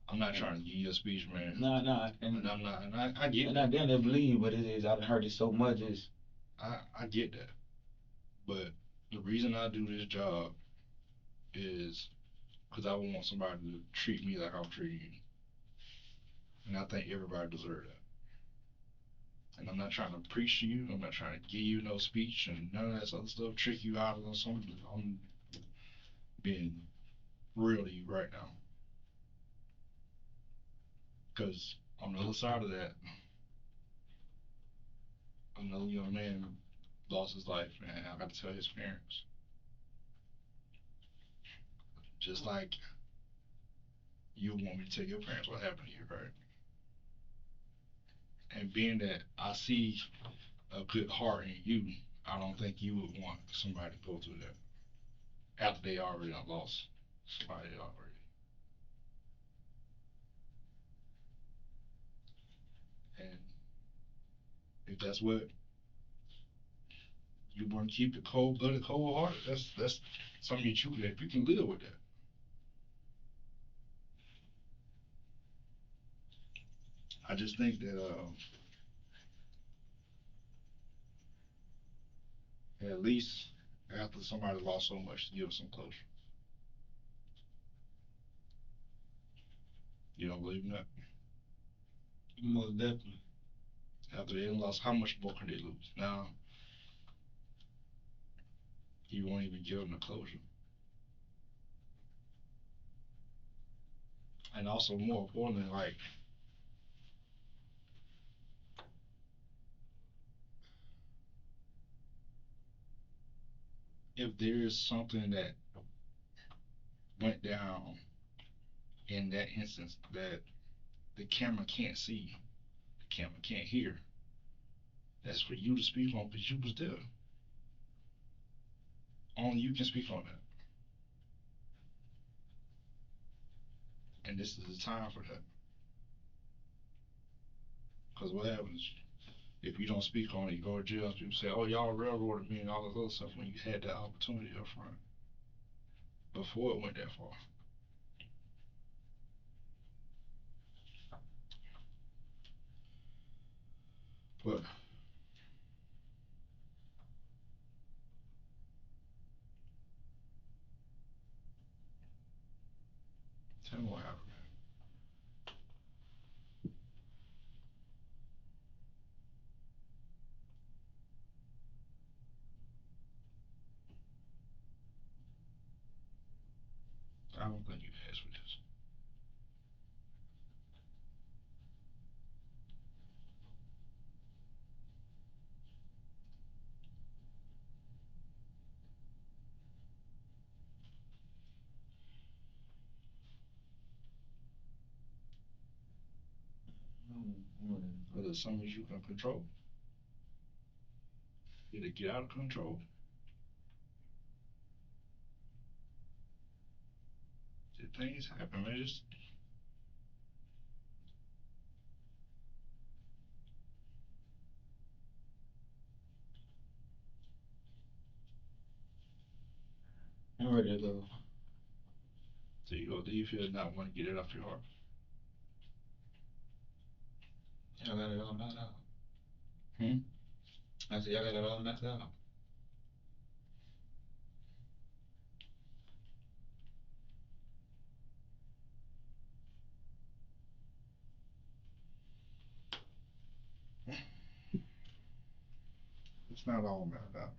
Speaker 2: I'm not trying to give you a speech, man.
Speaker 3: No,
Speaker 2: and I'm not, and I get
Speaker 3: and
Speaker 2: that.
Speaker 3: I didn't believe, but it is. I've heard it so much. Is
Speaker 2: I get that. But the reason I do this job is because I want somebody to treat me like I'm treating you. And I think everybody deserves that. And I'm not trying to preach to you. I'm not trying to give you no speech and none of that other stuff, trick you out of something. I'm being real to you right now. Because on the other side of that, another young man lost his life, and I got to tell his parents. Just like you want me to tell your parents what happened to you, right? And being that I see a good heart in you, I don't think you would want somebody to go through that after they already lost somebody already. And if that's what you want to keep the cold blooded, cold hearted, that's something that you can live with that. I just think that at least after somebody lost so much, to give some closure. You don't believe in that?
Speaker 3: most definitely.
Speaker 2: After they lost, how much more can they lose? Now, you won't even give them the closure. And also, more importantly, like, if there is something that went down in that instance that the camera can't see, the camera can't hear, that's for you to speak on because you was there. Only you can speak on that. And this is the time for that. Because what happens if you don't speak on it, you go to jail, people say, oh, y'all railroaded me and all this other stuff when you had that opportunity up front before it went that far. But tell me what happened, man. I don't think you asked for this. Are there some you can control? Did it get out of control? Did things happen, man? Just
Speaker 3: I'm ready to go.
Speaker 2: do you feel not want to get it off your heart?
Speaker 3: Y'all got it all knocked out.
Speaker 2: Hmm?
Speaker 3: I said, y'all got it all knocked out.
Speaker 5: It's not all mapped out,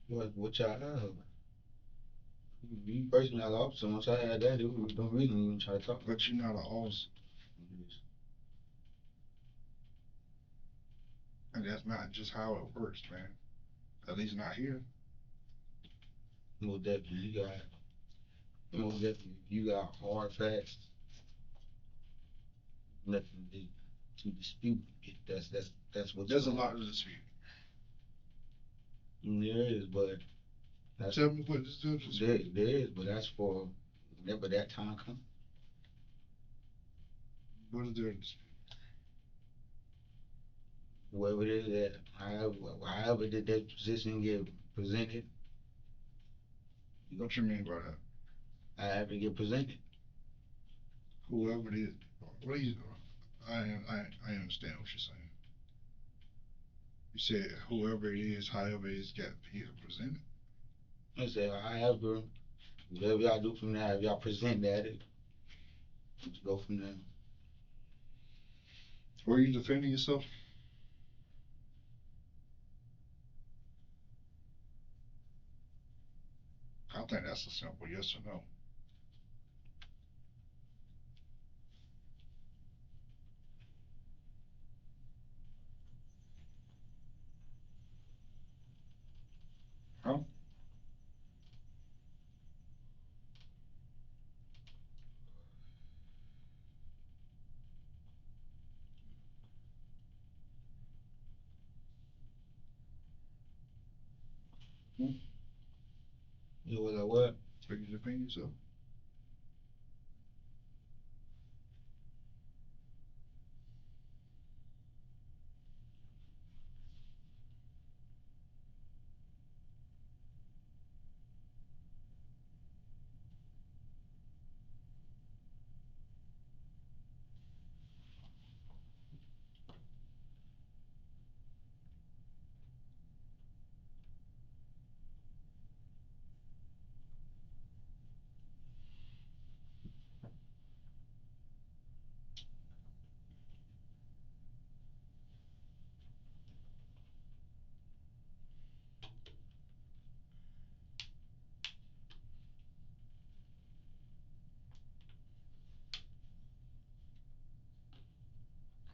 Speaker 5: man.
Speaker 3: What y'all have? Me personally, I lost so much. I had that. There was no reason to even try to talk.
Speaker 5: But you're not an officer. And that's not just how it works, man. At least not here.
Speaker 3: Most definitely, you got hard facts. Nothing to dispute. That's what.
Speaker 5: There's a lot to dispute.
Speaker 3: There is, but
Speaker 5: Tell me what is there to dispute.
Speaker 3: There is, but that's for whenever that time comes.
Speaker 5: What is there to dispute?
Speaker 3: whoever it is that, however did that position get presented,
Speaker 5: What you mean by that?
Speaker 3: however it get presented.
Speaker 5: Whoever it is, what you, I understand what you're saying. You said whoever it is, however it's got here presented.
Speaker 3: I said, however, whatever y'all do from there, if y'all present that, let's go from there.
Speaker 5: Were you defending yourself? I think that's a simple yes or no. Huh?
Speaker 3: You was like, what?
Speaker 5: Were you defending yourself?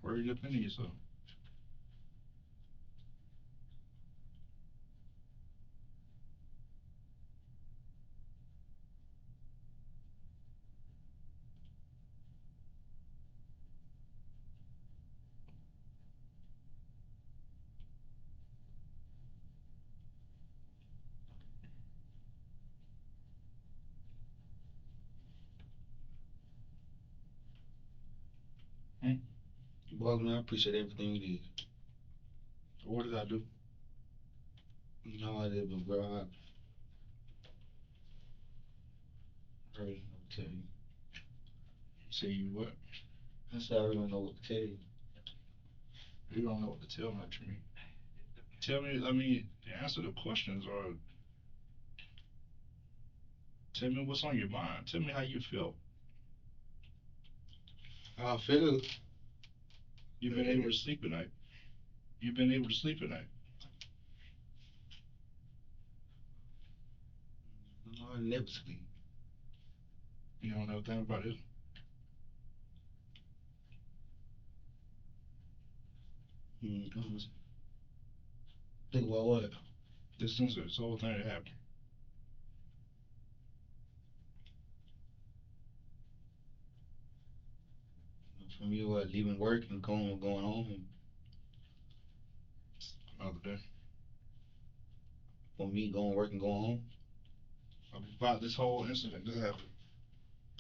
Speaker 5: Were you defending yourself?
Speaker 3: Well, man, I appreciate everything you did.
Speaker 5: What did I do?
Speaker 3: No, I did, but bro, I really don't know what to tell you.
Speaker 5: You say you what?
Speaker 3: I said I really don't know what to tell you.
Speaker 5: You don't know what to tell me. What you mean? Tell me. I mean, answer the questions or tell me what's on your mind. Tell me how you feel.
Speaker 3: I feel
Speaker 5: You've been able to sleep at night. You've been able to sleep at night.
Speaker 3: I never sleep.
Speaker 5: You don't know a thing about it.
Speaker 3: Mm-hmm. Think about what?
Speaker 5: This whole thing that happened.
Speaker 3: From you leaving work and going home.
Speaker 5: Another day.
Speaker 3: For me going work and going home.
Speaker 5: About this whole incident that happened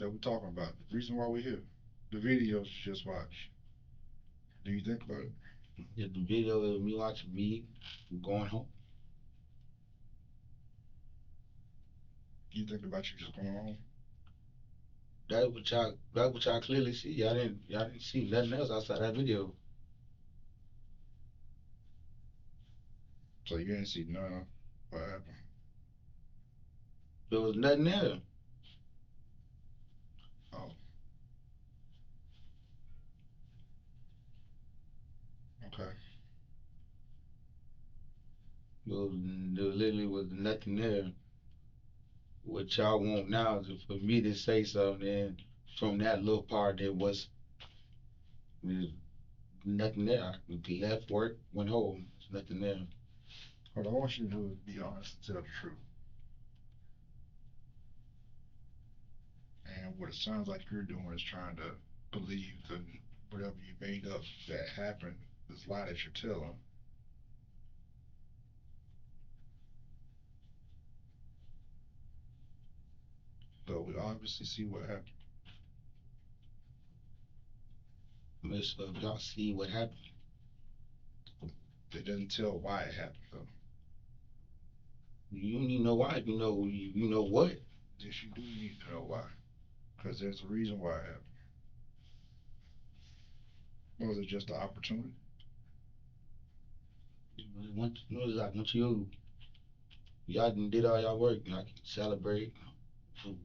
Speaker 5: that we're talking about. The reason why we're here. The videos you just watched. Do you think about it?
Speaker 3: Just the video of me watching me going home.
Speaker 5: You think about you just going home?
Speaker 3: That's what y'all clearly see. Y'all didn't see nothing else outside that video.
Speaker 5: So you didn't see none of what happened.
Speaker 3: There was nothing there.
Speaker 5: Oh. Okay.
Speaker 3: There literally was nothing there. What y'all want now is for me to say something, and from that little part there's nothing there. I left work, went home. There's nothing there.
Speaker 5: What I want you to do is be honest and tell the truth. And what it sounds like you're doing is trying to believe that whatever you made up that happened, this lie that you're telling. But we obviously see what happened.
Speaker 3: So if y'all see what happened.
Speaker 5: They didn't tell why it happened though.
Speaker 3: You don't even know why. You know what.
Speaker 5: Yes, you do need to know why, because there's a reason why it happened. Was it just an opportunity?
Speaker 3: Once y'all done did all y'all work, y'all can celebrate.
Speaker 5: Do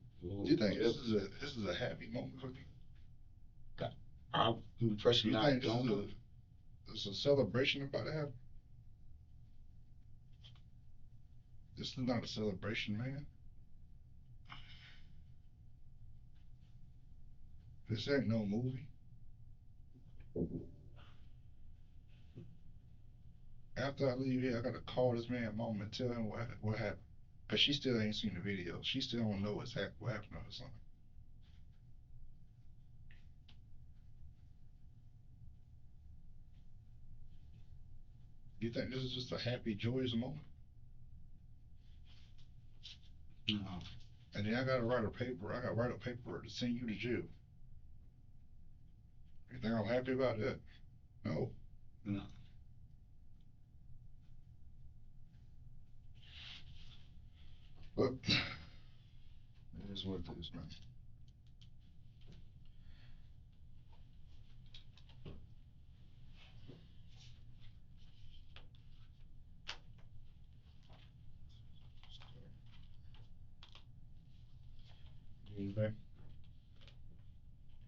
Speaker 5: you think this is a happy moment for you?
Speaker 3: I'm personally
Speaker 5: You
Speaker 3: not.
Speaker 5: think this is a celebration about to happen? This is not a celebration, man. This ain't no movie. After I leave here, I gotta call this man mom and tell him what happened. Cause she still ain't seen the video. She still don't know what happened to her son. You think this is just a happy, joyous moment?
Speaker 3: No.
Speaker 5: And then I gotta write a paper. I gotta write a paper to send you to jail. You think I'm happy about that? No.
Speaker 3: No.
Speaker 5: But it is what it is, man. Anything? What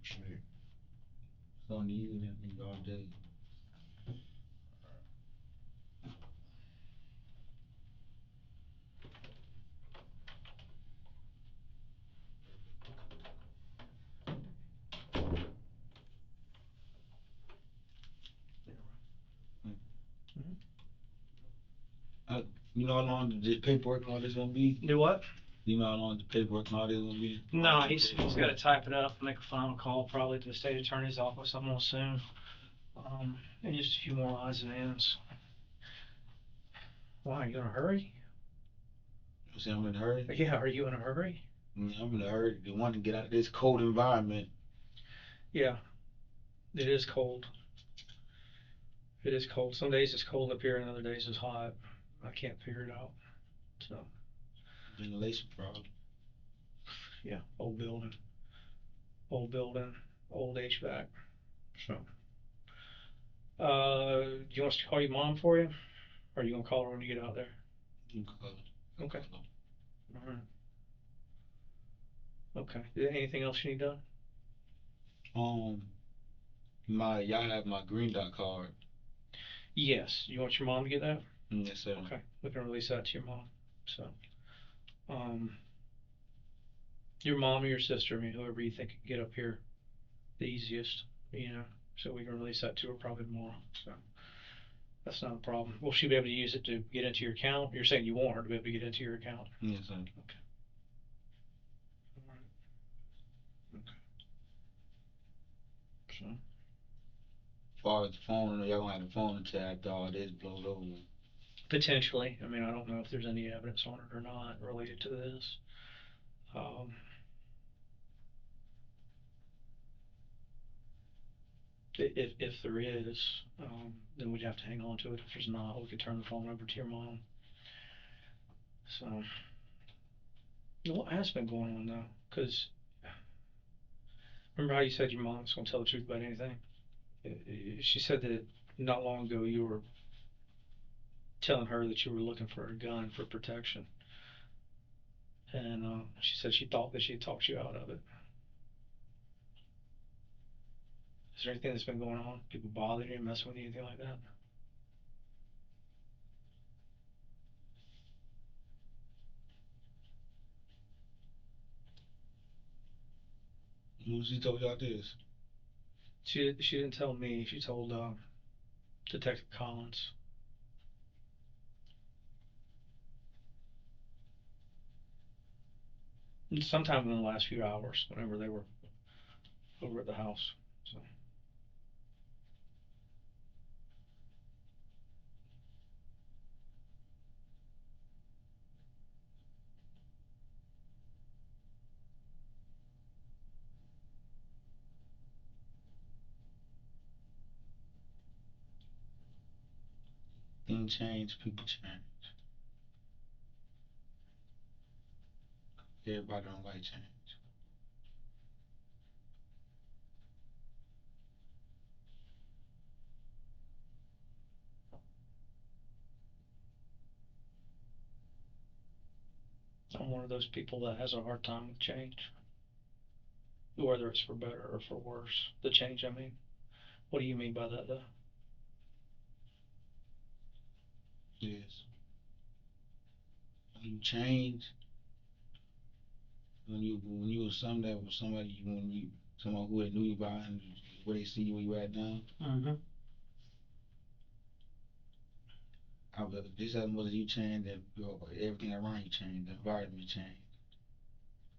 Speaker 5: you need?
Speaker 3: It's on you and all day. You know how long the paperwork and all this gonna be?
Speaker 4: Do what?
Speaker 3: You know how long the paperwork and all this gonna be?
Speaker 4: No, he's got to type it up, make a final call probably to the state attorney's office almost soon. And just a few more odds and ends. Why, are you in a hurry?
Speaker 3: You say I'm in a hurry?
Speaker 4: Yeah, are you in a hurry?
Speaker 3: I'm in a hurry. They want to get out of this cold environment.
Speaker 4: Yeah, it is cold. It is cold. Some days it's cold up here and other days it's hot. I can't figure it out. So.
Speaker 3: Ventilation problem.
Speaker 4: Yeah, old building, old HVAC. So, do you want us to call your mom for you, or are you gonna call her when you get out there?
Speaker 3: You can call it.
Speaker 4: Okay. All right. Okay. Is there anything else you need done?
Speaker 3: Y'all have my green dot card.
Speaker 4: Yes. You want your mom to get that?
Speaker 3: Yes, sir.
Speaker 4: Okay. We can release that to your mom. So, your mom or your sister, I mean, whoever you think can get up here the easiest, so we can release that to her probably tomorrow. So, that's not a problem. Will she be able to use it to get into your account? You're saying you want her to be able to get into your account?
Speaker 3: Yes, sir.
Speaker 4: Okay. All right. Okay. So.
Speaker 3: As far as the phone, y'all gonna have the phone until after all this blows over.
Speaker 4: Potentially. I mean, I don't know if there's any evidence on it or not related to this. If there is, then we'd have to hang on to it. If there's not, we could turn the phone over to your mom. So, what has been going on though? Because remember how you said your mom was going to tell the truth about anything? She said that not long ago you were telling her that you were looking for a gun for protection, and she said she thought that she had talked you out of it. Is there anything that's been going on? People bothering you, messing with you, anything like that?
Speaker 3: Who she told y'all this?
Speaker 4: She didn't tell me. She told Detective Collins. Sometime in the last few hours, whenever they were over at the house. So.
Speaker 3: change, people change. Everybody don't like change.
Speaker 4: I'm one of those people that has a hard time with change, whether it's for better or for worse. The change, I mean. What do you mean by that, though?
Speaker 3: Yes. When you change, when you was something that was somebody someone who they knew you by and where they see you where you at now.
Speaker 4: Mm-hmm.
Speaker 3: This as much as you change, that everything around you changed, the environment changed,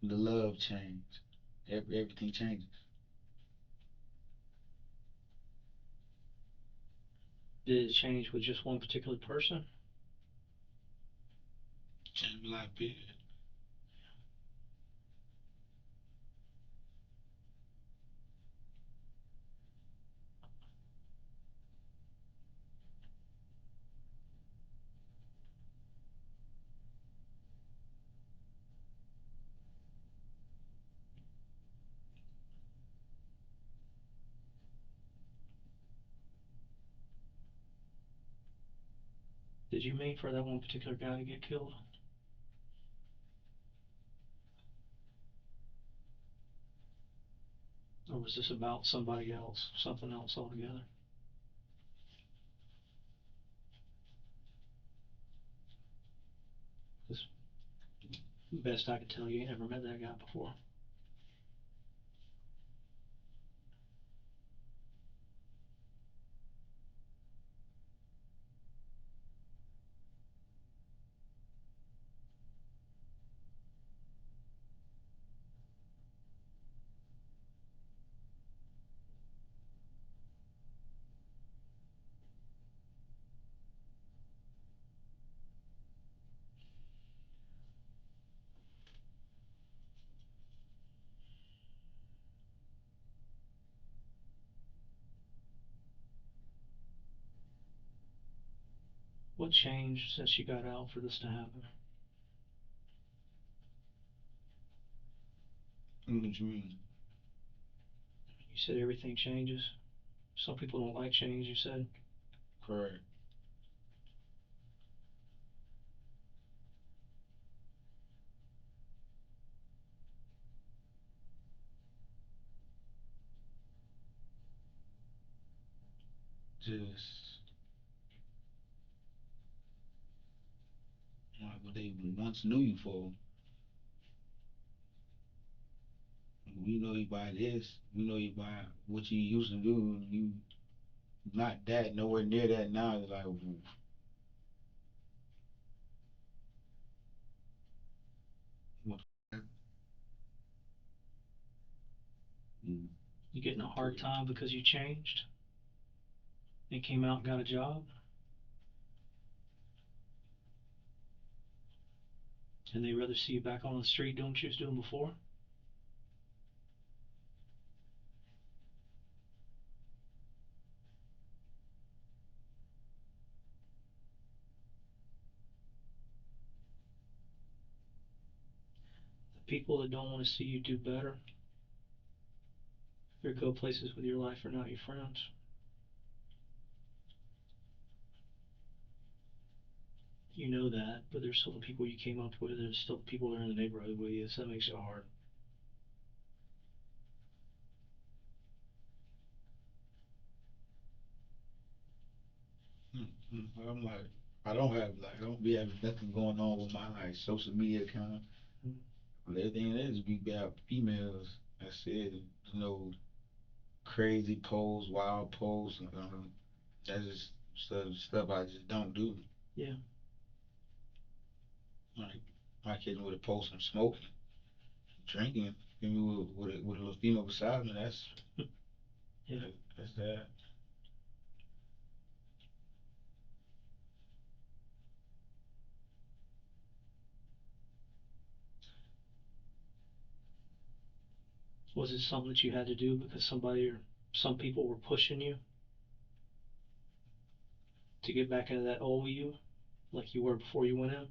Speaker 3: the love changed, everything changes.
Speaker 4: Did it change with just one particular person?
Speaker 3: Change my life, period.
Speaker 4: Did you mean for that one particular guy to get killed? Or was this about somebody else, something else altogether? Because best I could tell, you ain't never met that guy before. What changed since you got out for this to happen?
Speaker 3: What you mean?
Speaker 4: You said everything changes. Some people don't like change, you said.
Speaker 3: Correct. Just like what they once knew you for. We know you by this. We know you by what you used to do. You not that, nowhere near that now. It's like, what?
Speaker 4: You getting a hard time because you changed and came out and got a job? And they'd rather see you back on the street doing what you was doing before? The people that don't want to see you do better or go places with your life are not your friends. You know that, but there's still the people you came up with, there's still the people that are in the neighborhood with you, so that makes it hard.
Speaker 3: I'm like, I don't be having nothing going on with my like social media account. But everything it is, we got females. I said, crazy posts, wild posts. That's just stuff I just don't do.
Speaker 4: Yeah.
Speaker 3: Like my kids would have post them smoking, drinking, and with a little female beside me.
Speaker 4: Yeah.
Speaker 3: That's that.
Speaker 4: Was it something that you had to do because somebody or some people were pushing you to get back into that old you, like you were before you went in?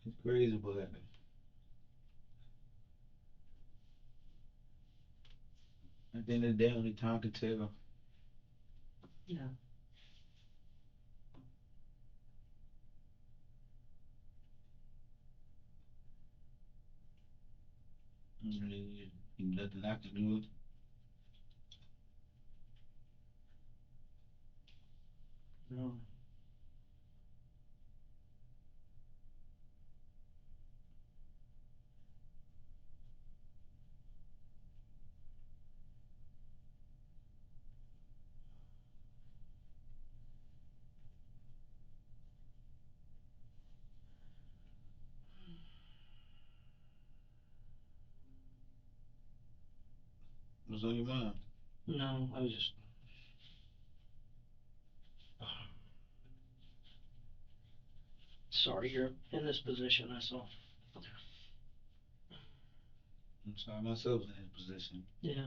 Speaker 3: It's crazy, but at the end of the day, only time can tell.
Speaker 4: Yeah.
Speaker 3: Nothing I can do.
Speaker 4: No.
Speaker 3: What's on your mind?
Speaker 4: No, I was just. Sorry you're in this position, that's all.
Speaker 3: I'm sorry myself in that position.
Speaker 4: Yeah.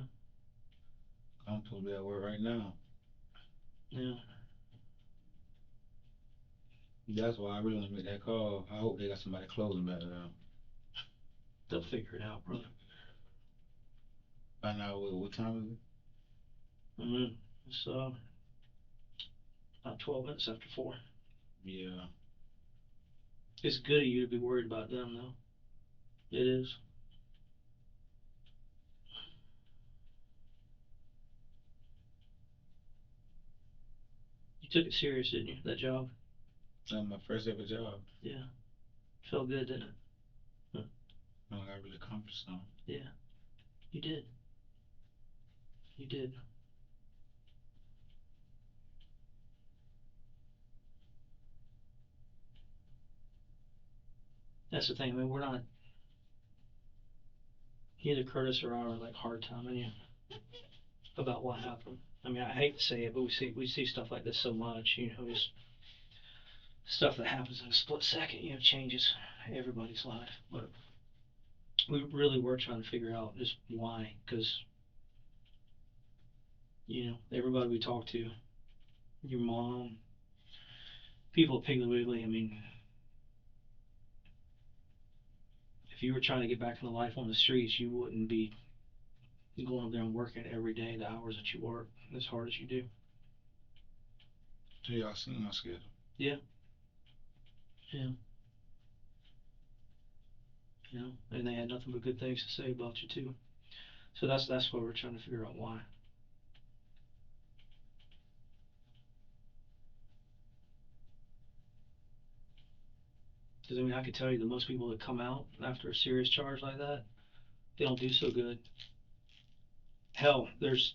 Speaker 3: I'm supposed to be at work right now.
Speaker 4: Yeah.
Speaker 3: That's why I really want to make that call. I hope they got somebody closing back there.
Speaker 4: They'll figure it out, brother.
Speaker 3: Find out what time is it?
Speaker 4: Mm-hmm. It's about 12 minutes after 4.
Speaker 3: Yeah.
Speaker 4: It's good of you to be worried about them, though. It is. You took it serious, didn't you? That job?
Speaker 3: That's my first ever job.
Speaker 4: Yeah. Felt good, didn't it? Huh.
Speaker 3: I really accomplished something.
Speaker 4: Yeah. You did. You did. That's the thing. I mean, we're not. Neither Curtis or I are like hard timing you about what happened. I mean, I hate to say it, but we see stuff like this so much. Just stuff that happens in a split second. Changes everybody's life. But we really were trying to figure out just why, because everybody we talked to, your mom, people at Piggly Wiggly. I mean, if you were trying to get back into life on the streets, you wouldn't be going up there and working every day the hours that you work as hard as you do.
Speaker 3: So y'all seen my schedule?
Speaker 4: Yeah. Yeah. And they had nothing but good things to say about you too. So that's why we're trying to figure out why. Because I mean, I could tell you that most people that come out after a serious charge like that, they don't do so good. Hell, there's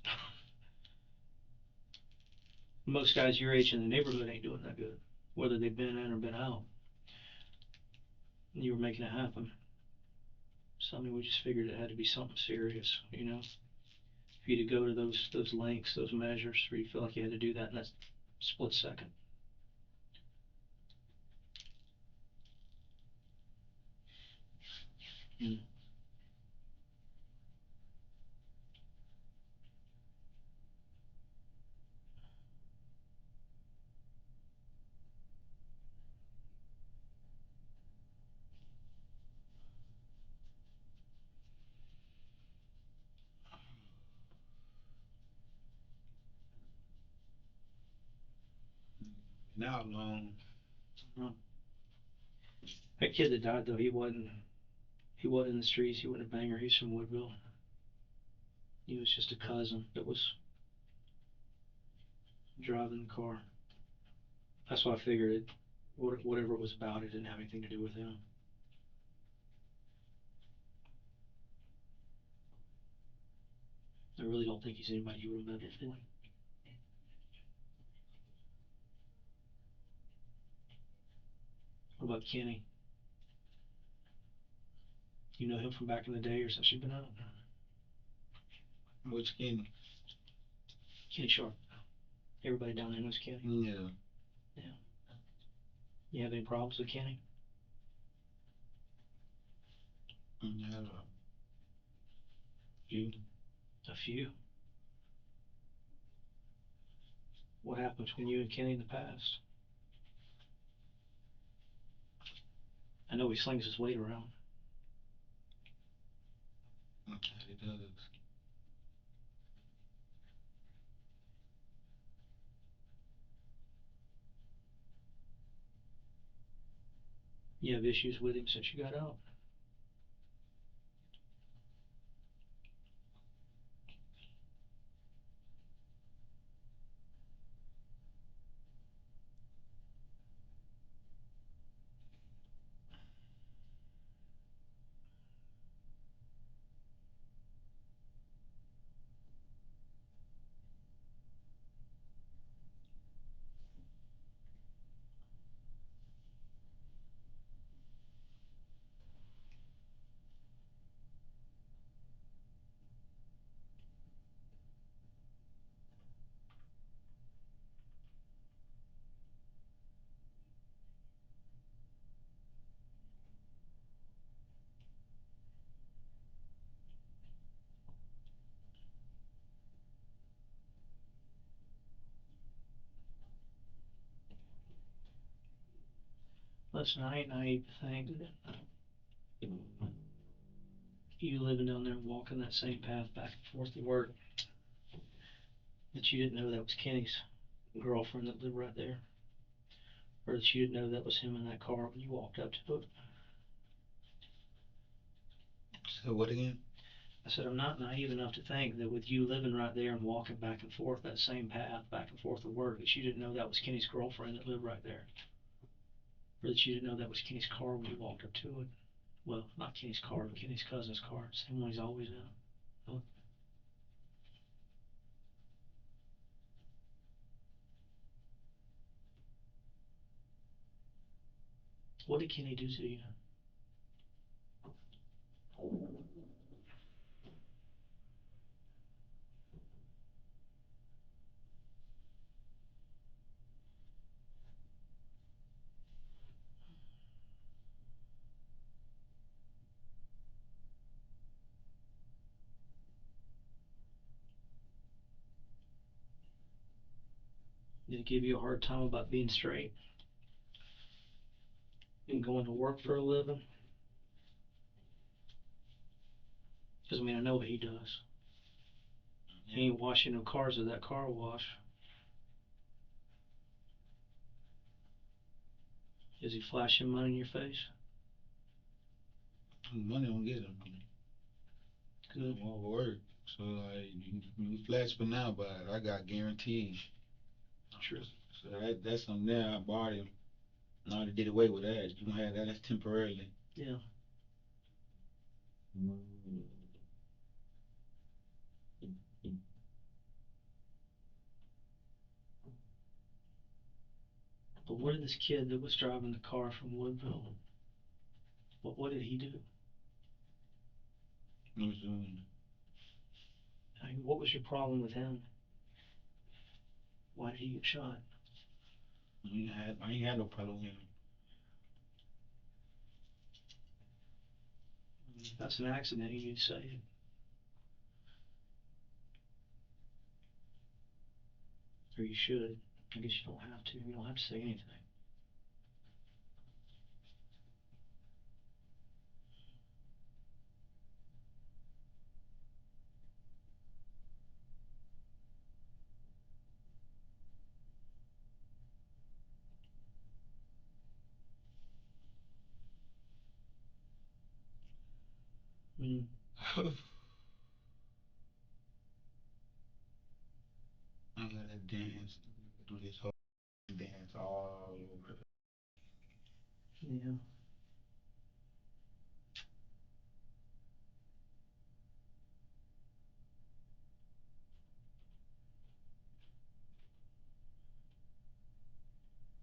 Speaker 4: most guys your age in the neighborhood ain't doing that good, whether they've been in or been out. And you were making it happen. So I mean, we just figured it had to be something serious, for you to go to those lengths, those measures, where you feel like you had to do that in that split second. Mm.
Speaker 3: Now long.
Speaker 4: That kid that died though, he wasn't in the streets. He wasn't a banger. He's from Woodville. He was just a cousin that was driving the car. That's why I figured whatever it was about it didn't have anything to do with him. really don't think he's anybody you would remember for. What about Kenny? You know him from back in the day or since you've been out?
Speaker 3: Which Kenny?
Speaker 4: Kenny Sharp. Everybody down there knows Kenny.
Speaker 3: Yeah.
Speaker 4: Yeah. You have any problems with Kenny?
Speaker 3: Yeah. You?
Speaker 4: A few. What happened between you and Kenny in the past? I know he slings his weight around.
Speaker 3: Okay, he does.
Speaker 4: You have issues with him since you got out? Listen, I ain't naive to think that you living down there and walking that same path back and forth to work, that you didn't know that was Kenny's girlfriend that lived right there, or that you didn't know that was him in that car when you walked up to it.
Speaker 3: So what again?
Speaker 4: I said, I'm not naive enough to think that with you living right there and walking back and forth that same path back and forth to work, that you didn't know that was Kenny's girlfriend that lived right there, or that you didn't know that was Kenny's car when you walked up to it. Well, not Kenny's car, but Kenny's cousin's car, same one he's always in. What did Kenny do to you? Did he give you a hard time about being straight and going to work for a living? Because, I mean, I know what he does. He ain't washing no cars at that car wash. Is he flashing money in your face?
Speaker 3: Money don't get him.
Speaker 4: Good.
Speaker 3: Won't work. So like you flex for now, but I got guarantees.
Speaker 4: True.
Speaker 3: So that's something there. I bought him. I already did away with that. You gonna have that? That's temporarily.
Speaker 4: Yeah. But what did this kid that was driving the car from Woodville, what did he do?
Speaker 3: What was doing?
Speaker 4: I mean, what was your problem with him? Why did he get shot?
Speaker 3: I ain't had no problem with him.
Speaker 4: If that's an accident, you need to say it. Or you should. I guess you don't have to. You don't have to say anything. Mm.
Speaker 3: I gotta dance, do this whole dance all over.
Speaker 4: Yeah.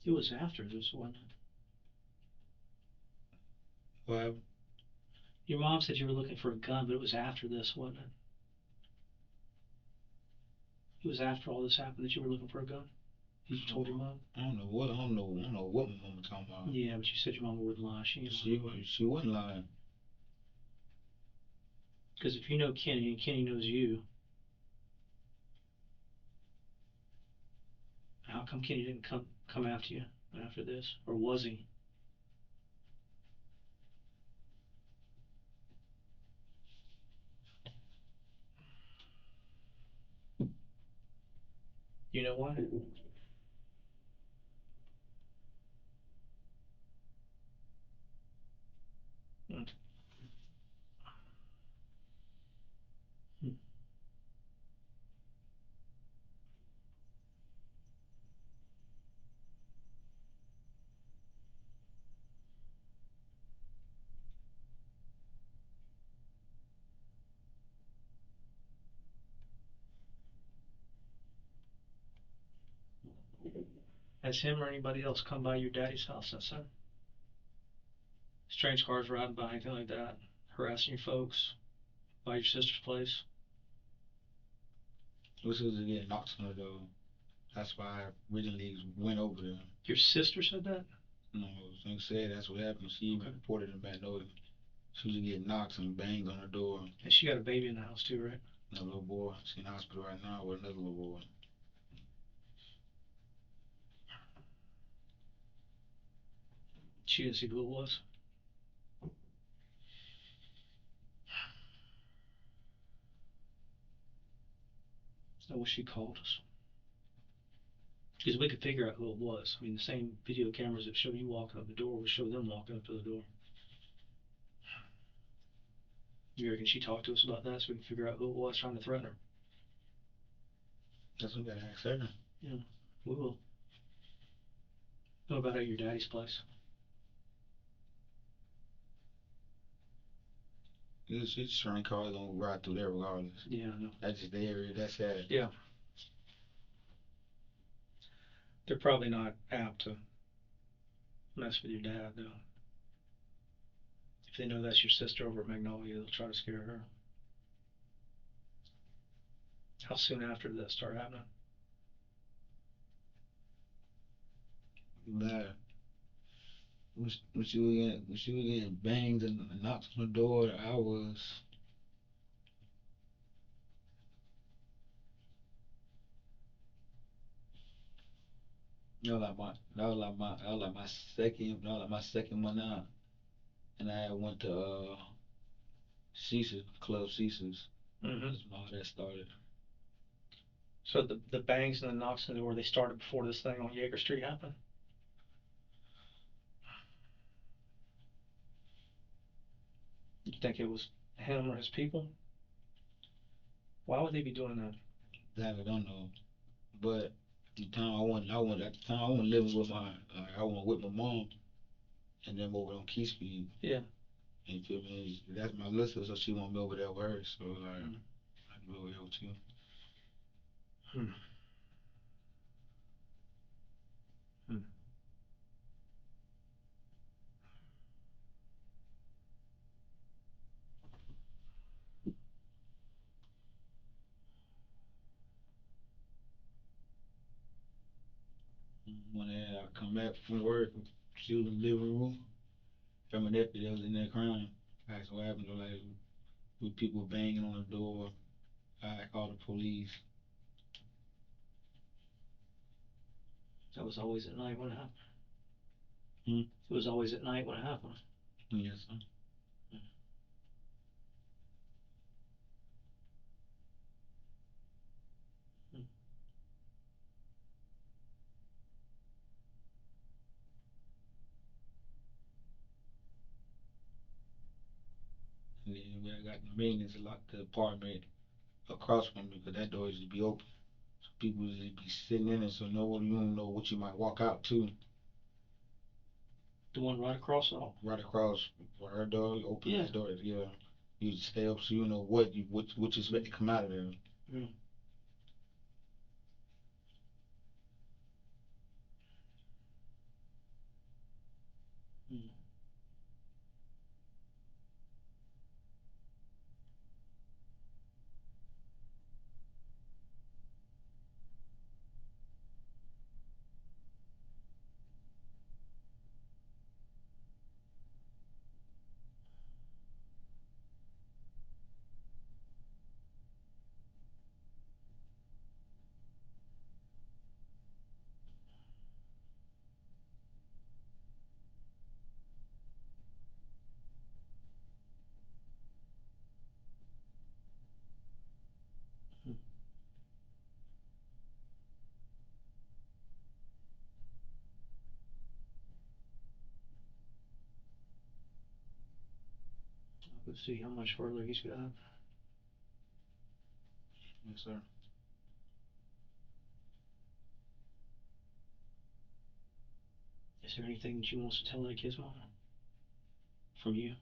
Speaker 6: It was after this, wasn't it?
Speaker 3: Well,
Speaker 6: Your mom said you were looking for a gun, but it was after this, wasn't it? It was after all this happened that you were looking for a gun? You told your mom?
Speaker 3: I don't know what my mama talking about.
Speaker 6: Yeah, but you said your mama wouldn't lie. She
Speaker 3: wasn't lying.
Speaker 6: Because if you know Kenny and Kenny knows you, how come Kenny didn't come after you after this? Or was he? You know why? Hmm. Has him or anybody else come by your daddy's house since then? Strange cars riding by, anything like that? Harassing you folks by your sister's place?
Speaker 3: This was getting knocked on the door. That's why I originally went over there.
Speaker 6: Your sister said that?
Speaker 3: No, like I said, that's what happened. She even reported in Magnolia. She was getting knocks and bangs on the door.
Speaker 6: And she got a baby in the house too, right?
Speaker 3: A little boy. She's in the hospital right now with another little boy.
Speaker 6: She didn't see who it was? I wish she called us. Because we could figure out who it was. I mean, the same video cameras that show you walking up the door would show them walking up to the door. You reckon she talked to us about that so we can figure out who it was trying to threaten her?
Speaker 3: That's what we gotta ask her.
Speaker 6: Yeah, we will. What about at your daddy's place?
Speaker 3: It's train cars gonna ride through there regardless.
Speaker 6: Yeah, I know.
Speaker 3: That's just the area. That's sad.
Speaker 6: Yeah. They're probably not apt to mess with your dad, though. If they know that's your sister over at Magnolia, they'll try to scare her. How soon after did that start happening?
Speaker 3: That when she was getting banged and knocks on the door, I was. That was like my second one out, and I went to Caesar Club Caesars.
Speaker 6: Mm-hmm.
Speaker 3: That's when all that started.
Speaker 6: So the bangs and the knocks on the door, they started before this thing on Yeager Street happened? You think it was him or his people? Why would they be doing that?
Speaker 3: That I don't know, but at the time I wasn't living with I went with my mom, and then over on Key Speed.
Speaker 6: Yeah.
Speaker 3: You feel me? That's my little sister, so she want me over there with her. So like, I go over there with you.
Speaker 6: Hmm. Hmm.
Speaker 3: When I come back from work, she was in the living room. From my nephew that was in there crying. I asked what happened. Like, with people banging on the door. I called the police.
Speaker 6: That was always at night when it happened.
Speaker 3: Hmm?
Speaker 6: It was always at night when it happened.
Speaker 3: Yes, sir. And then I got the maintenance locked the apartment across from me because that door used to be open. So people used to be sitting in it, so you don't know what you might walk out to.
Speaker 6: The one right across the hall?
Speaker 3: Right across where her door, you open
Speaker 6: Yeah.
Speaker 3: that door, yeah. You just stay up so you know what you expect to come out of there.
Speaker 6: Yeah. Let's see how much further he's got.
Speaker 3: Yes, sir.
Speaker 6: Is there anything that you want to tell that kid's mom? From you?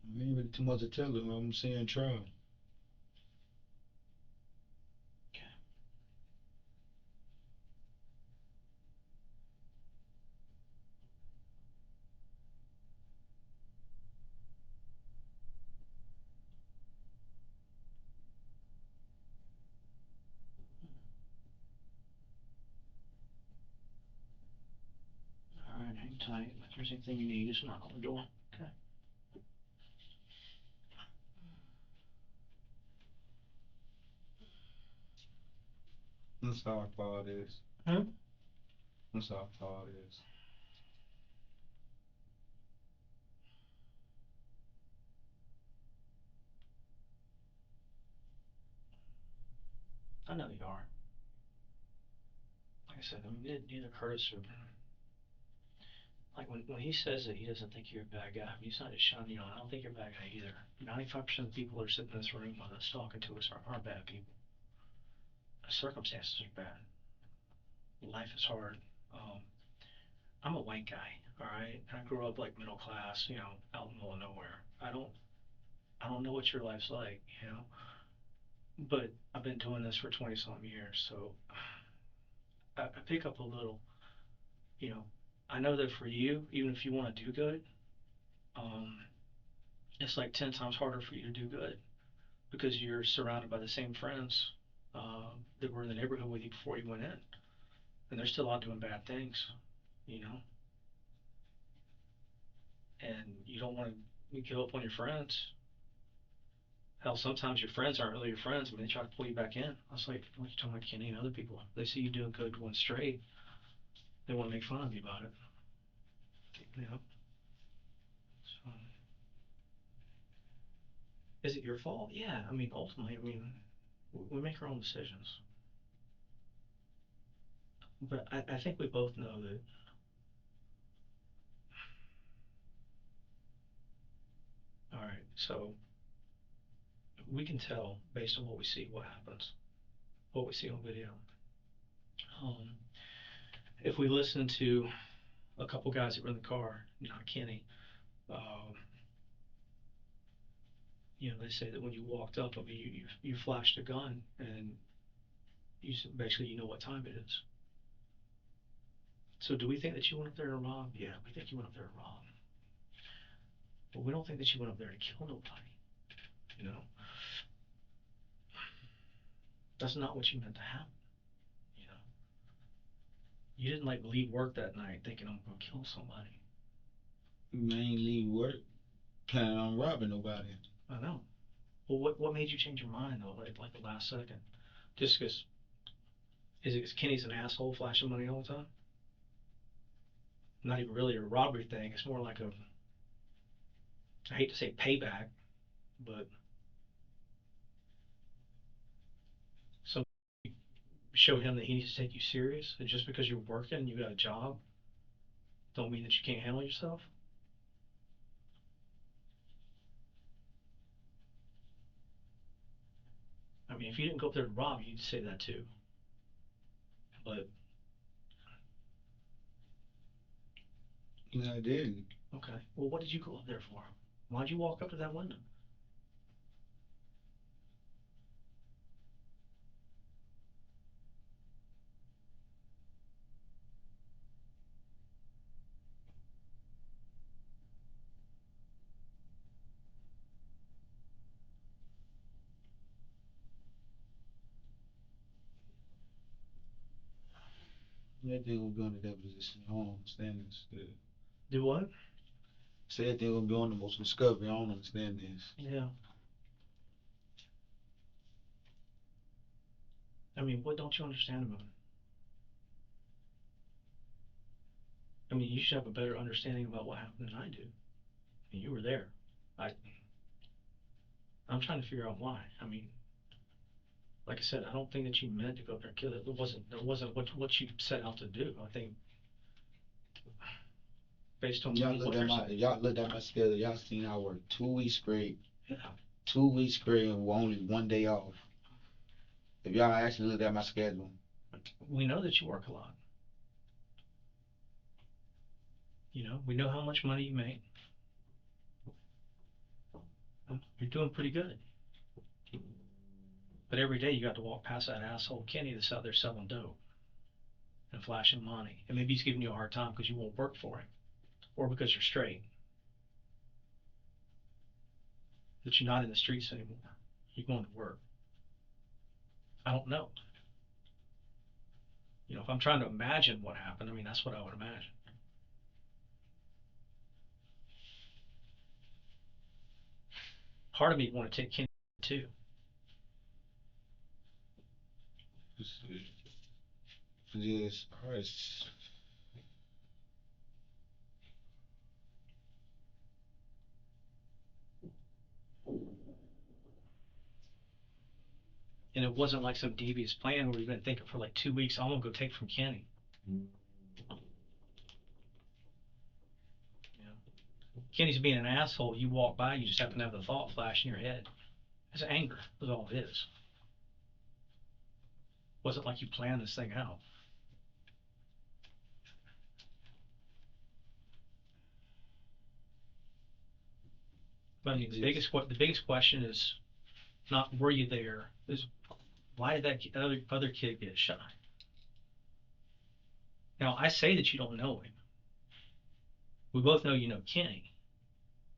Speaker 3: I ain't really too much to tell him. I'm seeing trial.
Speaker 6: Okay. All right, hang tight. If there's anything you need, just knock on the door. Okay.
Speaker 3: That's how far it is.
Speaker 6: Hmm?
Speaker 3: That's how far it is.
Speaker 6: I know you are. Like I said, I mean, neither Curtis or like when he says that he doesn't think you're a bad guy, I mean, he's not just shining you on. I don't think you're a bad guy either. 95% of the people that are sitting in this room with us talking to us are bad people. The circumstances are bad. Life is hard. Um, I'm a white guy, all right? And I grew up like middle class, you know, out in the middle of nowhere. I don't know what your life's like, you know, but I've been doing this for 20 some years, so I pick up a little, you know. I know that for you, even if you want to do good, um, it's like 10 times harder for you to do good because you're surrounded by the same friends that were in the neighborhood with you before you went in, and they're still out doing bad things, you know. And you don't want to give up on your friends. Hell, sometimes your friends aren't really your friends. I mean, they try to pull you back in. I was like you're talking about Kenny and other people. They see you doing good going straight. They want to make fun of you about it. You know. So, is it your fault? Yeah. I mean, ultimately, I mean, we make our own decisions. But I think we both know that. All right. So we can tell based on what we see what happens, what we see on video. Um, if we listen to a couple guys that were in the car, not Kenny, um, you know, they say that when you walked up, I mean, you flashed a gun and you basically you know what time it is. So do we think that you went up there to rob? Yeah, we think you went up there to rob. But we don't think that you went up there to kill nobody. You know, that's not what you meant to happen. You know, you didn't like leave work that night thinking I'm gonna kill somebody.
Speaker 3: You ain't leave work planning on robbing nobody.
Speaker 6: I know. Well, what made you change your mind though? Like the last second, just because is it 'cause Kenny's an asshole flashing money all the time? Not even really a robbery thing. It's more like a I hate to say payback, but some show him that he needs to take you serious. And just because you're working and you got a job, don't mean that you can't handle yourself. I mean, if you didn't go up there to rob, you'd say that too. But
Speaker 3: No, I didn't.
Speaker 6: okay, well, what did you go up there for? Why'd you walk up to that window?
Speaker 3: Everything gonna be on the deposition. I don't understand this.
Speaker 6: Do what?
Speaker 3: Say everything gonna be on the most discovery. I don't understand this.
Speaker 6: Yeah. I mean, what don't you understand about it? I mean, you should have a better understanding about what happened than I do. I mean, you were there. I'm trying to figure out why. I mean, like I said, I don't think that you meant to go up there and kill it. That wasn't what you set out to do. I think based on
Speaker 3: Y'all
Speaker 6: what
Speaker 3: looked
Speaker 6: you're
Speaker 3: at my
Speaker 6: saying.
Speaker 3: y'all looked at my schedule. Y'all seen I worked 2 weeks straight.
Speaker 6: Yeah.
Speaker 3: 2 weeks straight and with only 1 day off. If y'all actually looked at my schedule,
Speaker 6: We know that you work a lot. You know, we know how much money you make. You're doing pretty good. But every day you got to walk past that asshole Kenny that's out there selling dope and flashing money. And maybe he's giving you a hard time because you won't work for him or because you're straight. That you're not in the streets anymore. You're going to work. I don't know. You know, if I'm trying to imagine what happened, I mean, that's what I would imagine. Part of me would want to take Kenny too.
Speaker 3: just alright.
Speaker 6: And it wasn't like some devious plan where you've been thinking for like 2 weeks, I'm gonna go take from Kenny. You know, Kenny's being an asshole. You walk by, you just happen to have the thought flash in your head. It's anger. That's all it is. Wasn't like you planned this thing out. But I mean, the biggest question is not were you there? Is why did that other kid get shot? Now I say that you don't know him. We both know you know Kenny.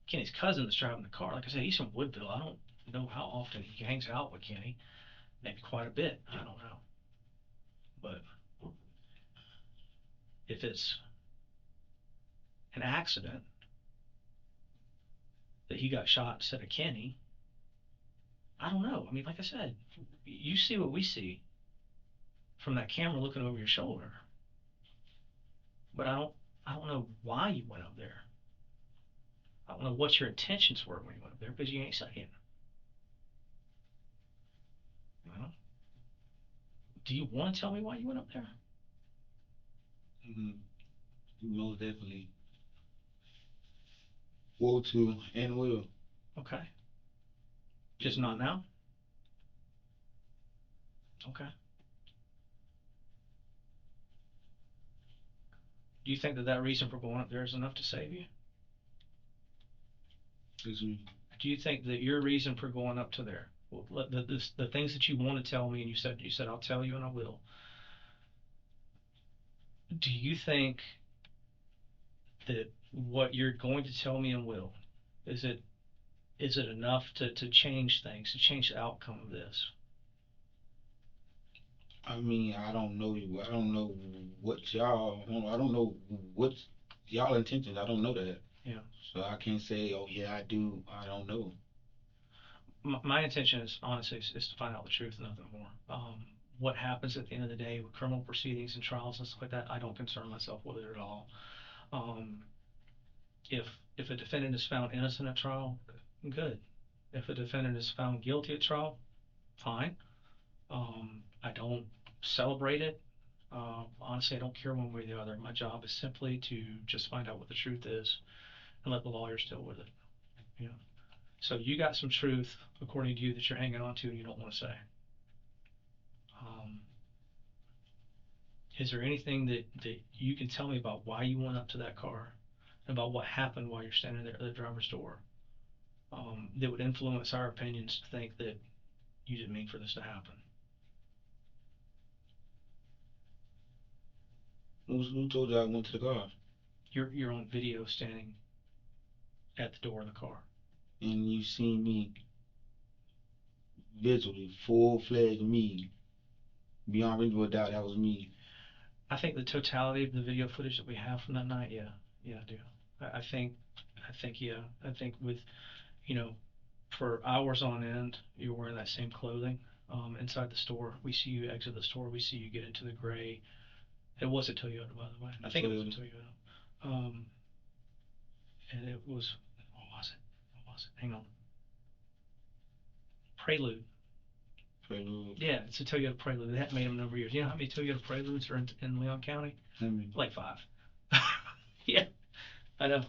Speaker 6: Kenny's cousin that's driving the car. Like I said, he's from Woodville. I don't know how often he hangs out with Kenny. Maybe quite a bit. I don't know. But if it's an accident that he got shot instead of Kenny, I don't know. I mean, like I said, you see what we see from that camera looking over your shoulder. But I don't know why you went up there. I don't know what your intentions were when you went up there because you ain't saying. You know? Do you want to tell me why you went up there?
Speaker 3: Most definitely. Will to and will.
Speaker 6: Okay. Just not now? Okay. Do you think that that reason for going up there is enough to save you?
Speaker 3: Excuse me.
Speaker 6: Do you think that your reason for going up to there, the things that you want to tell me, and you said I'll tell you and I will. Do you think that what you're going to tell me and will, is it enough to change things, to change the outcome of this?
Speaker 3: I mean, I don't know you. I don't know what y'all. I don't know what y'all intentions. I don't know that.
Speaker 6: Yeah.
Speaker 3: So I can't say, oh yeah, I do. I don't know.
Speaker 6: My intention is honestly is to find out the truth, nothing more. What happens at the end of the day with criminal proceedings and trials and stuff like that, I don't concern myself with it at all. If a defendant is found innocent at trial, good. If a defendant is found guilty at trial, fine. I don't celebrate it. Honestly, I don't care one way or the other. My job is simply to just find out what the truth is and let the lawyers deal with it. You know. So you got some truth, according to you, that you're hanging on to and you don't want to say. Is there anything that you can tell me about why you went up to that car, about what happened while you're standing there at the driver's door, that would influence our opinions to think that you didn't mean for this to happen?
Speaker 3: Who told you I went to the car?
Speaker 6: You're on video standing at the door of the car.
Speaker 3: And you seen me visually, full-fledged me. Beyond reasonable doubt, that was me.
Speaker 6: I think the totality of the video footage that we have from that night, yeah, I do. I think, yeah. I think with, you know, for hours on end, you're wearing that same clothing. Inside the store, we see you exit the store. We see you get into the gray. It was a Toyota, by the way. I think it was a Toyota. And it was, what was it? What was it? Hang on. Prelude.
Speaker 3: Prelude.
Speaker 6: Yeah, it's a Toyota Prelude. They haven't made them in a number of years. You know how many Toyota Preludes are in Leon County? Like 5. Yeah, I know.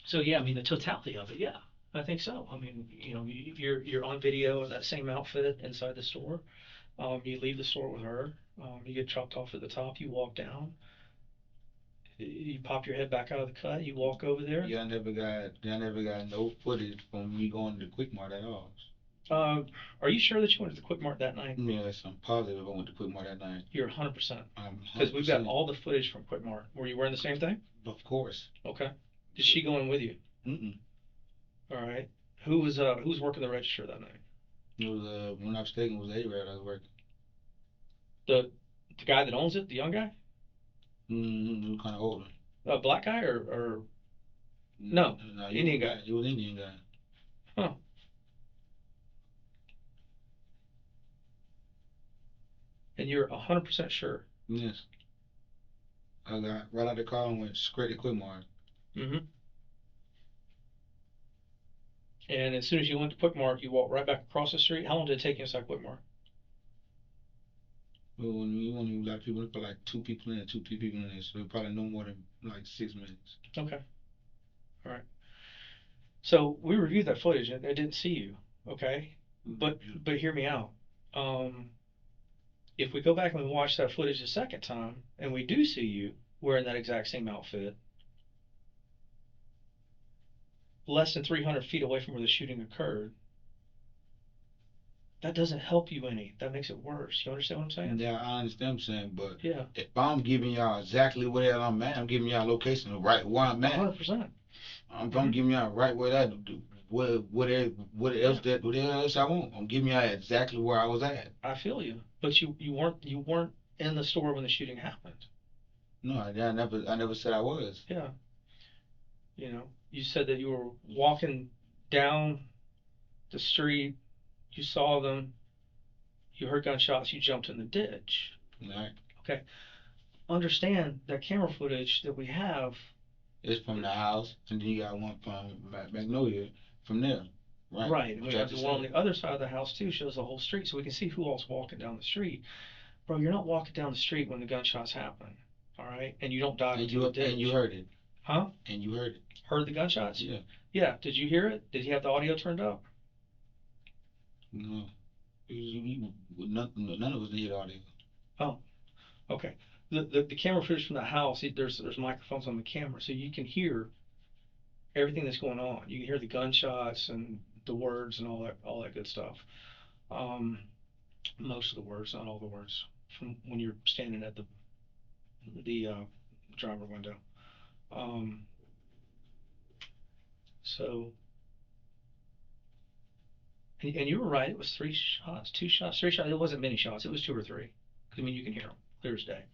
Speaker 6: So yeah, I mean the totality of it, yeah, I think so. I mean, you know, you're on video in that same outfit inside the store. You leave the store with her. You get dropped off at the top. You walk down. You pop your head back out of the cut. You walk over there.
Speaker 3: Y'all never got no footage from me going to QuickMart at all.
Speaker 6: Are you sure that you went to the QuickMart that night?
Speaker 3: Yes, I'm positive I went to QuickMart that night.
Speaker 6: You're 100%.
Speaker 3: I'm 100%.
Speaker 6: Because we've got all the footage from QuickMart. Were you wearing the same thing?
Speaker 3: Of course.
Speaker 6: Okay. Did she go in with you?
Speaker 3: Mm-mm.
Speaker 6: All right. Who was working the register that night?
Speaker 3: It was when I was taking, it was A-Rad I was working.
Speaker 6: The guy that owns it, the young guy?
Speaker 3: Mm-hmm. He was kind of older.
Speaker 6: A black guy or no, Indian guy.
Speaker 3: He was Indian guy.
Speaker 6: Huh. And you're 100% sure?
Speaker 3: Yes. I got right out the car and went straight to QuickMart.
Speaker 6: Mm-hmm. And as soon as you went to QuickMart, you walked right back across the street. How long did it take you inside QuickMart?
Speaker 3: Well, when you a lot of people, put like 2 people in there, 2, 3 people in there, so probably no more than like 6 minutes.
Speaker 6: Okay. All right. So we reviewed that footage and I didn't see you. Okay. But hear me out. If we go back and we watch that footage a second time and we do see you wearing that exact same outfit, less than 300 feet away from where the shooting occurred, that doesn't help you any. That makes it worse. You understand what I'm saying?
Speaker 3: Yeah, I understand what I'm saying, but
Speaker 6: yeah,
Speaker 3: if I'm giving y'all exactly where I'm at, I'm giving y'all location right where I'm at.
Speaker 6: 100%.
Speaker 3: I'm giving y'all right where that, what else I want. I'm giving y'all exactly where I was at.
Speaker 6: I feel you, but you weren't in the store when the shooting happened.
Speaker 3: No, I never said I was.
Speaker 6: Yeah. You know, you said that you were walking down the street, you saw them, you heard gunshots, you jumped in the ditch.
Speaker 3: Right.
Speaker 6: Okay. Understand that camera footage that we have
Speaker 3: is from the house, and then you got one from Magnolia from there. Right.
Speaker 6: Right. And we have the one on the other side of the house too, shows the whole street, so we can see who else walking down the street. Bro, you're not walking down the street when the gunshots happen. All right? And you don't dive into the ditch.
Speaker 3: And you heard it.
Speaker 6: Huh?
Speaker 3: And you heard it.
Speaker 6: Heard the gunshots?
Speaker 3: Yeah.
Speaker 6: Yeah. Did you hear it? Did you have the audio turned up?
Speaker 3: No. None of us did audio.
Speaker 6: Oh, okay. The camera footage from the house, there's microphones on the camera, so you can hear everything that's going on. You can hear the gunshots and the words and all that good stuff. Most of the words, not all the words, from when you're standing at the driver window. So, and you were right. It was 3 shots, 2 shots, 3 shots. It wasn't many shots. It was 2 or 3. I mean, you can hear them clear as day.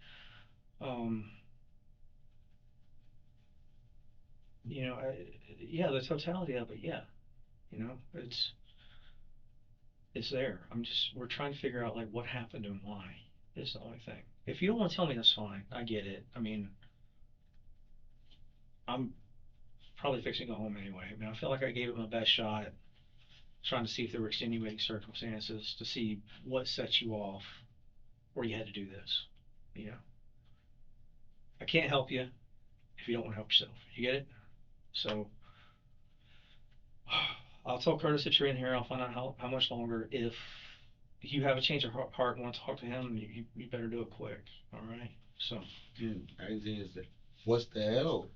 Speaker 6: You know, yeah, the totality of it, yeah. You know, it's there. We're trying to figure out like what happened and why. It's the only thing. If you don't want to tell me, that's fine. I get it. I mean, I'm probably fixing to go home anyway. I mean, I feel like I gave it my best shot, trying to see if there were extenuating circumstances, to see what sets you off, where you had to do this. You know, I can't help you if you don't want to help yourself. You get it? So I'll tell Curtis that you're in here. I'll find out how much longer. If you have a change of heart and want to talk to him, you better do it quick. All right? So.
Speaker 3: What's the hell?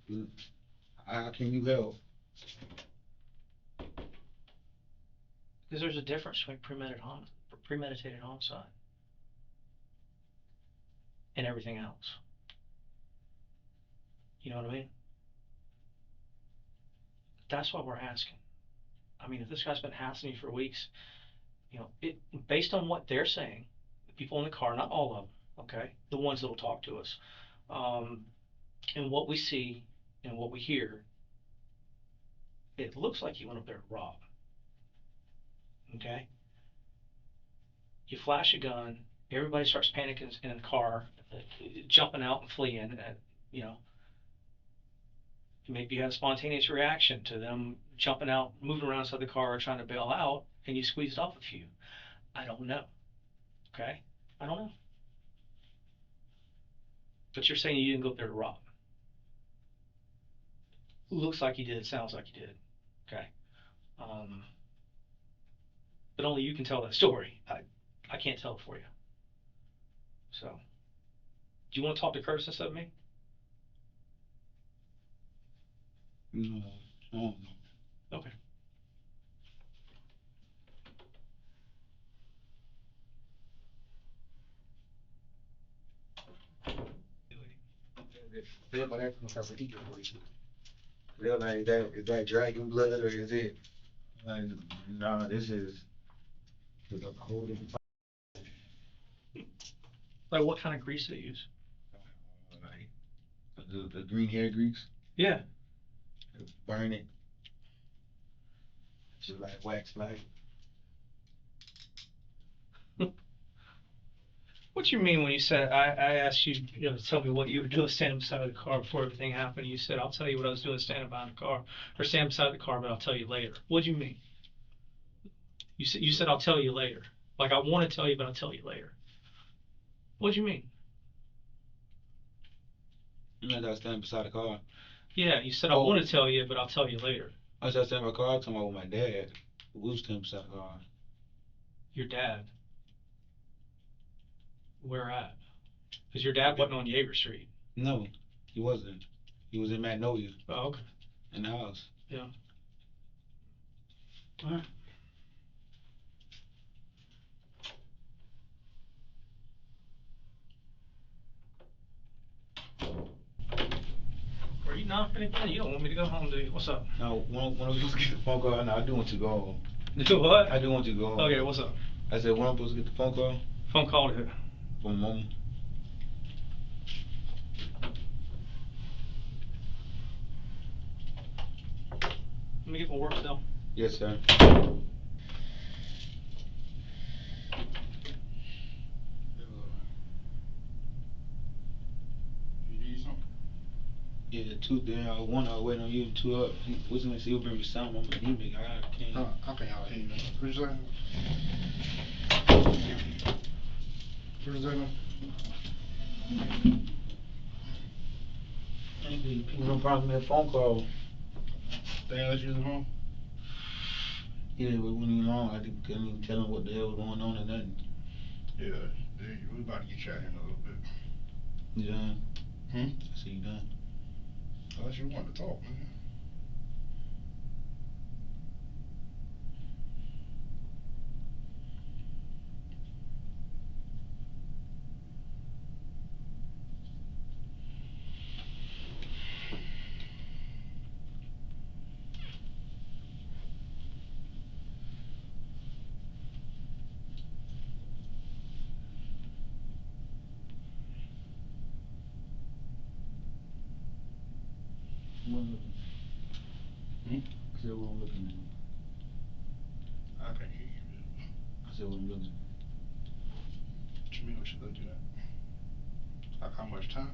Speaker 3: How can you help?
Speaker 6: Because there's a difference between premeditated homicide and everything else. You know what I mean? That's what we're asking. I mean, if this guy's been hassling you for weeks, you know, based on what they're saying, the people in the car, not all of them, okay? The ones that'll talk to us. And what we see and what we hear, it looks like you went up there to rob, okay? You flash a gun, everybody starts panicking in the car, jumping out and fleeing, you know. Maybe you had a spontaneous reaction to them jumping out, moving around inside the car, trying to bail out, and you squeezed off a few. I don't know. Okay? I don't know. But you're saying you didn't go up there to rob. Looks like you did, sounds like you did. Okay? But only you can tell that story. I can't tell it for you. So, do you want to talk to Curtis instead of me?
Speaker 3: No, I don't know.
Speaker 6: Okay.
Speaker 3: They're like, is that dragon blood or is it like, nah, this is a whole different
Speaker 6: Like, what kind of grease do they use?
Speaker 3: like the green hair grease.
Speaker 6: Yeah.
Speaker 3: Burn it. Just like wax like.
Speaker 6: What you mean when you said I asked you, to tell me what you were doing standing beside the car before everything happened? You said I'll tell you what I was doing standing behind the car or standing beside the car, but I'll tell you later. What do you mean? You said I'll tell you later. Like I want to tell you, but I'll tell you later. What do you mean?
Speaker 3: You know that standing beside the car.
Speaker 6: Yeah, you said I want to tell you, but I'll tell you later.
Speaker 3: I said standing by the car. I talking about with my dad. We was standing beside the car.
Speaker 6: Your dad. Where at? Because your dad wasn't on Yeager Street.
Speaker 3: No, he wasn't. He was in Magnolia.
Speaker 6: Oh, okay.
Speaker 3: In the house.
Speaker 6: Yeah. All right. Are you knocking again? You don't want me to go home, do you? What's up?
Speaker 3: No, when I was supposed to get the phone call, no, I do want you to go home.
Speaker 6: Do what?
Speaker 3: I do want you to go home.
Speaker 6: Okay, what's up?
Speaker 3: I said, when I'm supposed to get the phone call?
Speaker 6: Phone call to who?
Speaker 3: From Mama.
Speaker 6: Let me get my work still.
Speaker 3: Yes, sir.
Speaker 5: You need something?
Speaker 3: Yeah, two there. One I was waiting on you. Two up. What's gonna see? He'll bring me something. I'm anemic. I can't.
Speaker 5: I can't hear you. What you saying? What you saying?
Speaker 3: People don't promise me a phone call.
Speaker 5: They ain't let you use the phone?
Speaker 3: Yeah, but when you long, I couldn't even tell them what the hell was going on and nothing.
Speaker 5: Yeah, we about to get you out here in a little bit.
Speaker 3: You done?
Speaker 5: I
Speaker 3: said you done.
Speaker 5: Unless you want to talk, man.
Speaker 3: What I'm looking at? I said what I'm looking at.
Speaker 5: I can't hear you.
Speaker 3: I said what I'm looking at.
Speaker 5: What you mean what you looking at? Like how much time?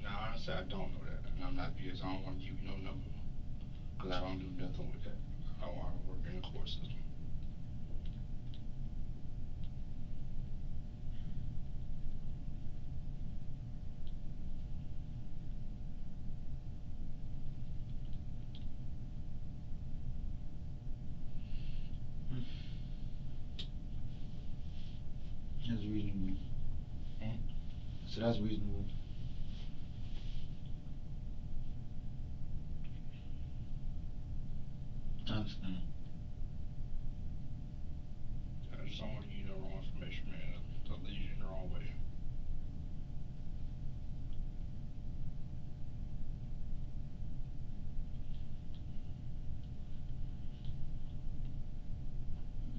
Speaker 5: Nah, honestly, I don't know that. And I'm not because I don't want to give you no number. Because I don't do nothing with that. I want to work in the court system.
Speaker 3: That's reasonable. So that's reasonable. I understand.
Speaker 5: I just don't want to give you no wrong information, man. It'll lead you in the wrong way.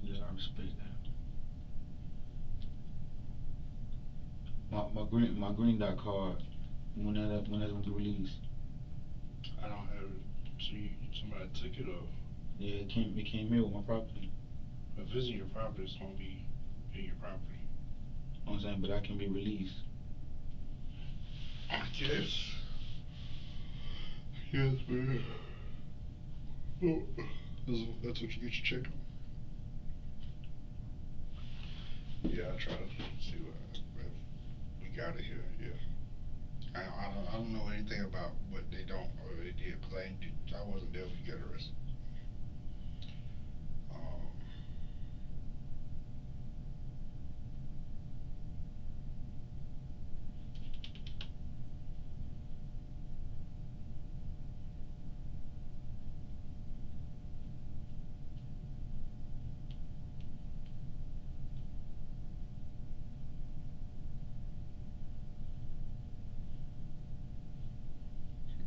Speaker 3: Yeah, I respect that. my green dot card when that's gonna be released.
Speaker 2: I don't have it. So somebody took it, or
Speaker 3: Yeah, it came in with my property.
Speaker 2: if it's in your property, it's gonna be in your property.
Speaker 3: You know what I'm saying? But I can be released.
Speaker 2: I guess. Yes, man. Oh, that's what you get your check on. Yeah, I try to see what we got it here. Yeah, I don't know anything about what they don't or they did, because I wasn't there when you got arrested.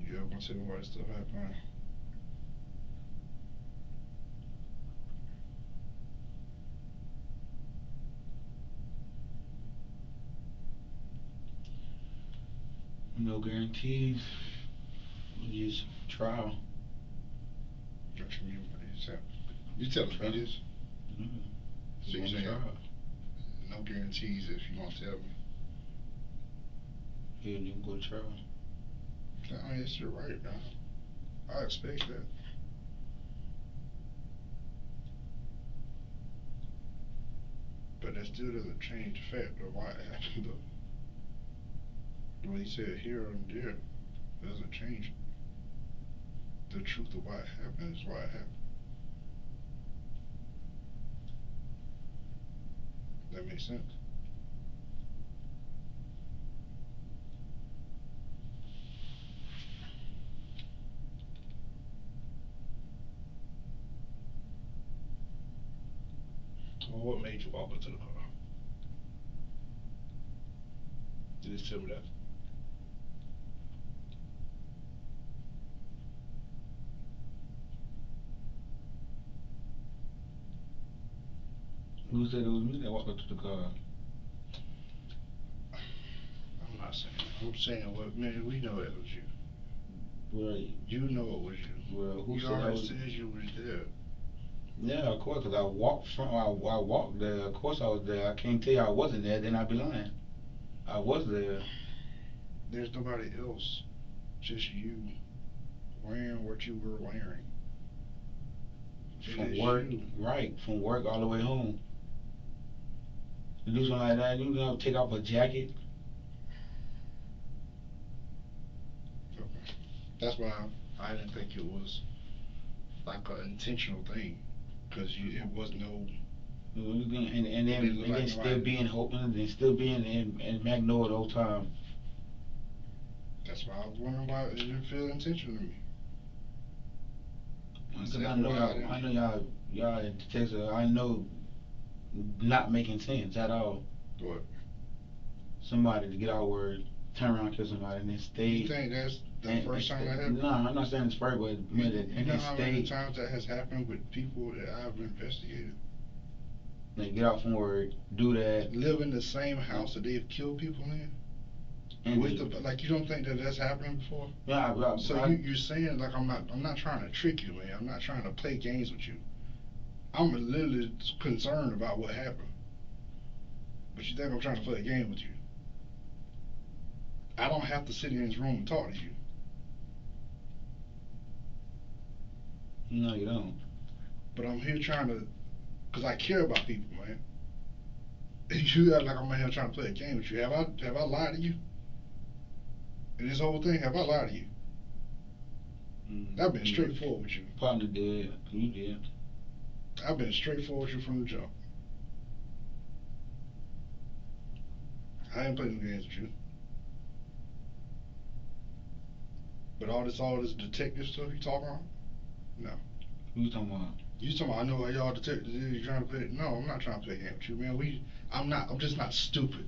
Speaker 2: You ever want to tell me why this stuff happened?
Speaker 3: No guarantees. Just trial.
Speaker 2: What you mean by this? You telling me this?
Speaker 3: Mm-hmm.
Speaker 2: So you saying
Speaker 3: trial.
Speaker 2: No guarantees if you won't tell me?
Speaker 3: Yeah, you can go to trial.
Speaker 2: I mean, you're right, man. I expect that. But that still doesn't change the fact of why it happened, though. When he said here and there, doesn't change the truth of why it happened is why it happened. That makes sense. Well, what made you walk into the car? You just tell me that.
Speaker 3: Who said it was me that walked up to the car?
Speaker 2: I'm not saying that. I'm saying, well, man, we know that was you.
Speaker 3: Well,
Speaker 2: you know it was you.
Speaker 3: Well, who
Speaker 2: you
Speaker 3: said
Speaker 2: already said you was there.
Speaker 3: Yeah, of course, because I walked there. Of course I was there. I can't tell you I wasn't there, then I'd be lying. I was there.
Speaker 2: There's nobody else, just you wearing what you were wearing.
Speaker 3: From work,
Speaker 2: you.
Speaker 3: right, from work all the way home. To do something like that, you know, take off a jacket.
Speaker 2: Okay. That's why I didn't think it was like an intentional thing, because it was no.
Speaker 3: And then still being hoping and still being in Magnolia the whole time.
Speaker 2: That's why I was wondering why it didn't feel intentional to me.
Speaker 3: Because I know y'all in Texas, I know not making sense at all.
Speaker 2: What?
Speaker 3: Somebody to get our word, turn around, kill somebody, and then stay.
Speaker 2: You think that's the first time that happened?
Speaker 3: No, I'm not saying it's first, but
Speaker 2: you know how many times that has happened with people that I've investigated?
Speaker 3: They get out from work, do that.
Speaker 2: Live in the same house that they've killed people in? And like, you don't think that that's happening before?
Speaker 3: Yeah,
Speaker 2: you're saying, like, I'm not trying to trick you, man. I'm not trying to play games with you. I'm literally concerned about what happened. But you think I'm trying to play a game with you? I don't have to sit in this room and talk to you.
Speaker 3: No, you don't.
Speaker 2: But I'm here trying to, because I care about people, man. You act like I'm here trying to play a game with you. Have I lied to you? In this whole thing, have I lied to you? I've been straightforward with you.
Speaker 3: Partner did. You did.
Speaker 2: I've been straightforward with you from the jump. I ain't playing no games with you. But all this detective stuff you talking about? No.
Speaker 3: Who you talking about?
Speaker 2: You talking about, I know how y'all detectives is, you trying to play. No, I'm not trying to play a game with you, man. I'm just not stupid.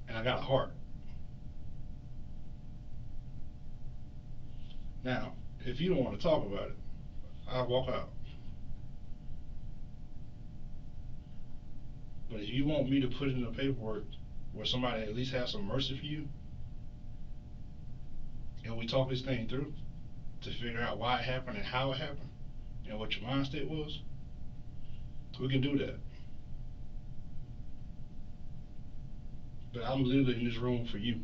Speaker 2: And I got a heart. Now, if you don't want to talk about it, I'll walk out. But if you want me to put in the paperwork where somebody at least has some mercy for you, and we talk this thing through to figure out why it happened and how it happened and what your mind state was, we can do that. But I'm literally in this room for you.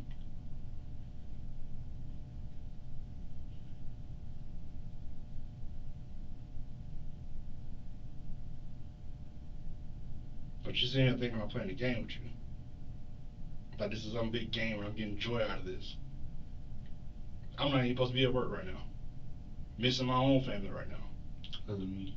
Speaker 2: But you're sitting here thinking I'm playing a game with you. Like this is some big game where I'm getting joy out of this. I'm not even supposed to be at work right now. Missing my own family right now.
Speaker 3: Other than me.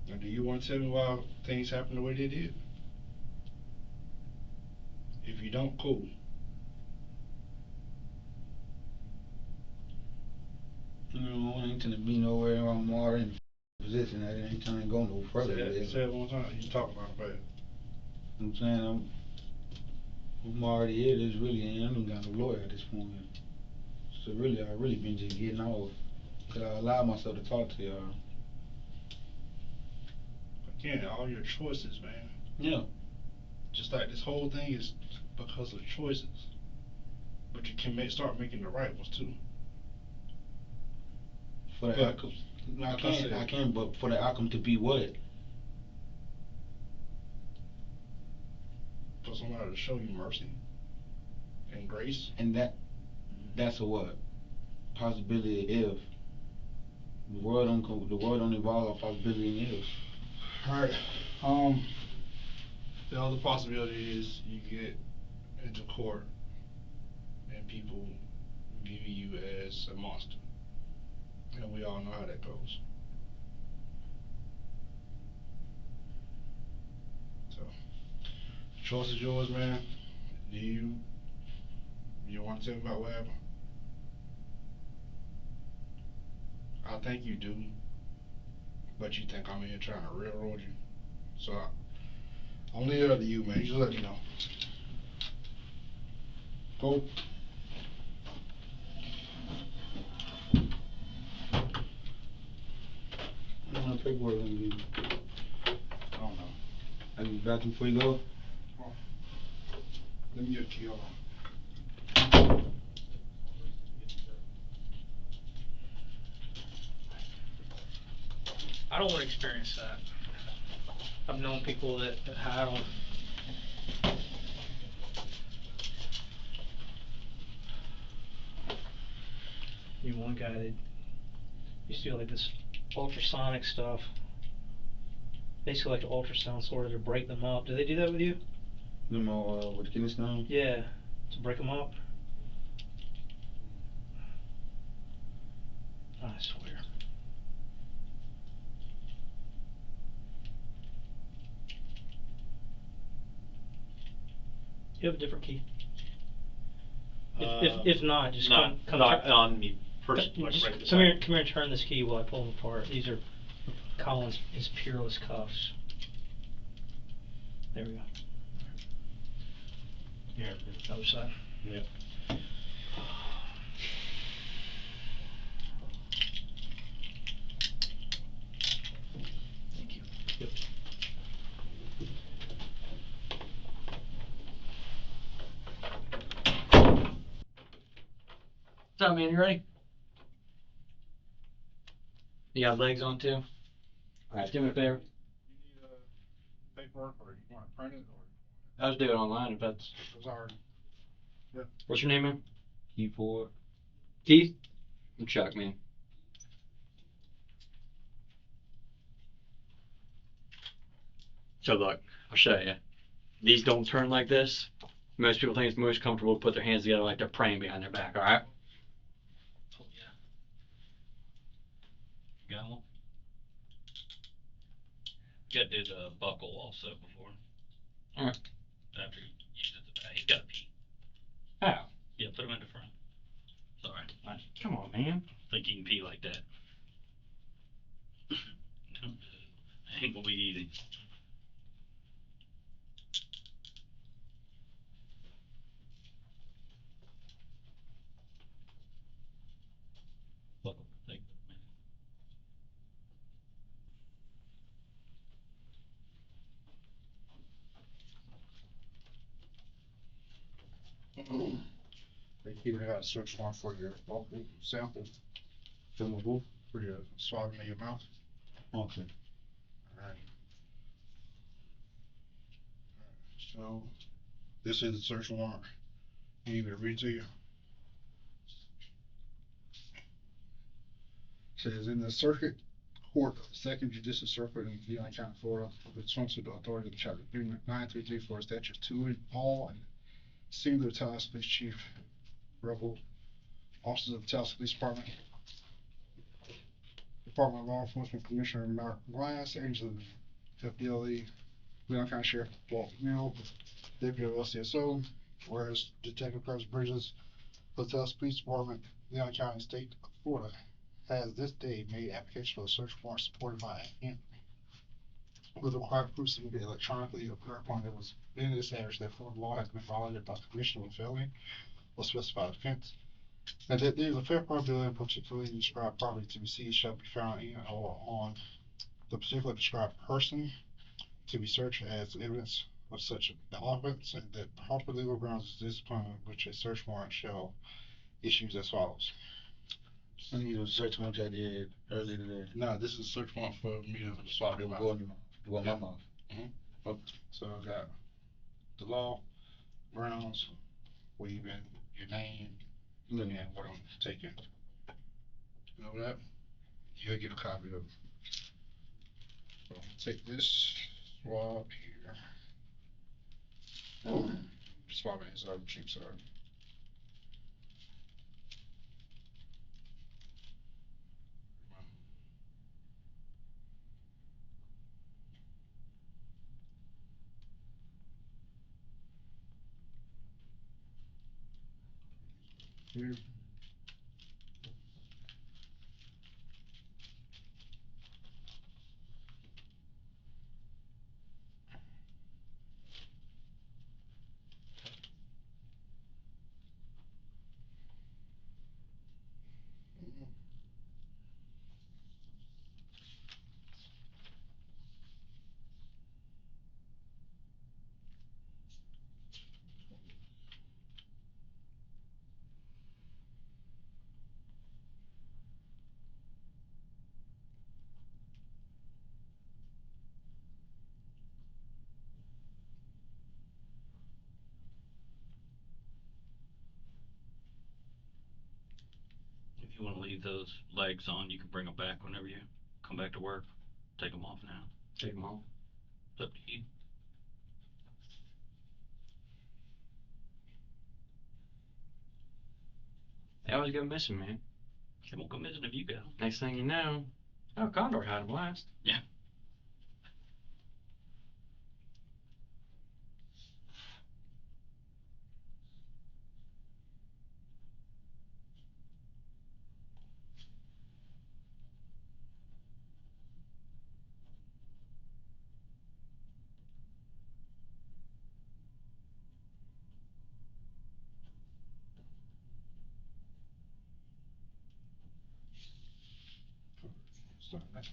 Speaker 2: Now, do you want to tell me why things happen the way they did? If you don't, cool.
Speaker 3: You know, I ain't gonna be nowhere. I'm already in a position. I ain't trying to go no further.
Speaker 2: Say it one time. You talk about it, but
Speaker 3: I'm saying I'm already here. There's really ain't even got no lawyer at this point. So really, I really been just getting off. Cause I allow myself to talk to y'all.
Speaker 2: again, all your choices, man.
Speaker 3: Yeah.
Speaker 2: Just like this whole thing is because of choices. But you can start making the right ones too.
Speaker 3: For the outcome, I can, but for the outcome to be what?
Speaker 2: For somebody to show you mercy and grace.
Speaker 3: And that's a what? Possibility if the world don't evolve a possibility in if.
Speaker 2: Alright. The other possibility is you get into court and people view you as a monster. And we all know how that goes. So, the choice is yours, man. Do you want to tell me about what happened? I think you do, but you think I'm in here trying to railroad you. So, I'll leave it up to you, man. You just let me know. Go.
Speaker 3: How much paperwork gonna be?
Speaker 2: I don't know.
Speaker 3: I can back before you go.
Speaker 2: Well, let me get a key on.
Speaker 4: I don't want to experience that. I've known people that had them. One guy that used to do like this ultrasonic stuff, basically like an ultrasound sort of to break them up. Do they do that with you?
Speaker 3: You know, with the kidney stone?
Speaker 4: Yeah, to break them up. I swear. You have a different key. If not, just come
Speaker 6: not on me personally.
Speaker 4: Just
Speaker 6: right
Speaker 4: come here and turn this key while I pull them apart. These are his Peerless cuffs. There we go.
Speaker 6: Here,
Speaker 4: other side.
Speaker 6: Yep.
Speaker 4: Thank you. Yep.
Speaker 6: What's up, man? You ready? You got legs on too? Alright, do me a favor.
Speaker 2: You need paperwork, or you want to print it, or?
Speaker 6: I'll just do it online if that's.
Speaker 2: Sorry. Yeah.
Speaker 6: What's your name, man?
Speaker 3: Keith Ford.
Speaker 6: Keith? I'm Chuck, man. So look, I'll show you. These don't turn like this. Most people think it's most comfortable to put their hands together like they're praying behind their back, alright?
Speaker 4: Oh, yeah.
Speaker 6: Got one? You gotta do the buckle also before. Alright. After you use it the back. He's gotta pee. How? Yeah, put him in the front. Sorry. Right. Come on, man. Think you can pee like that. I ain't Will be easy. Welcome. Thank
Speaker 2: They even got a search warrant for your local sample for your swabbing in your mouth.
Speaker 3: Okay.
Speaker 2: Alright. So, this is the search warrant. You need me to read to you? Says in the circuit court of the Second Judicial Circuit in Leon County, Florida, pursuant to the authority of Chapter 933 for Statute 2 and all and singular Tallahassee Police Chief Rebel, officers of the Tallahassee Police Department, Department of Law Enforcement Commissioner Mark Glass, agents of FDLE, Leon County Sheriff Walt Mill, Deputy of LCSO, whereas Detective Chris Bridges, of the Tallahassee Police Department, Leon County, State of Florida, has this day made application for a search warrant supported by with required proofs to be electronically appear upon it was been established that Florida law has been violated by the commission of a felony or specified offense, and that there is a fair probability of particularly described property to be seized shall be found in or on the particular described person to be searched as evidence of such offense, and that proper legal grounds exist upon which a search warrant shall issue as follows.
Speaker 3: I need a search warrant I did earlier today.
Speaker 2: No, this is a search warrant for me to swab your mouth.
Speaker 3: Go in my mouth.
Speaker 2: Okay. So I got the law, grounds, where you been, your name, and what I'm taking. You know that? You'll get a copy of it. So I'm gonna take this swab here. Swabbing is our cheap side. Here.
Speaker 6: If you want to leave those legs on, you can bring them back whenever you come back to work. Take them off now.
Speaker 3: Take them off.
Speaker 6: It's up to you.
Speaker 7: They always go missing, man.
Speaker 6: They won't go missing if you go.
Speaker 7: Next thing you know, oh, Condor had them last.
Speaker 6: Yeah.
Speaker 2: Start that.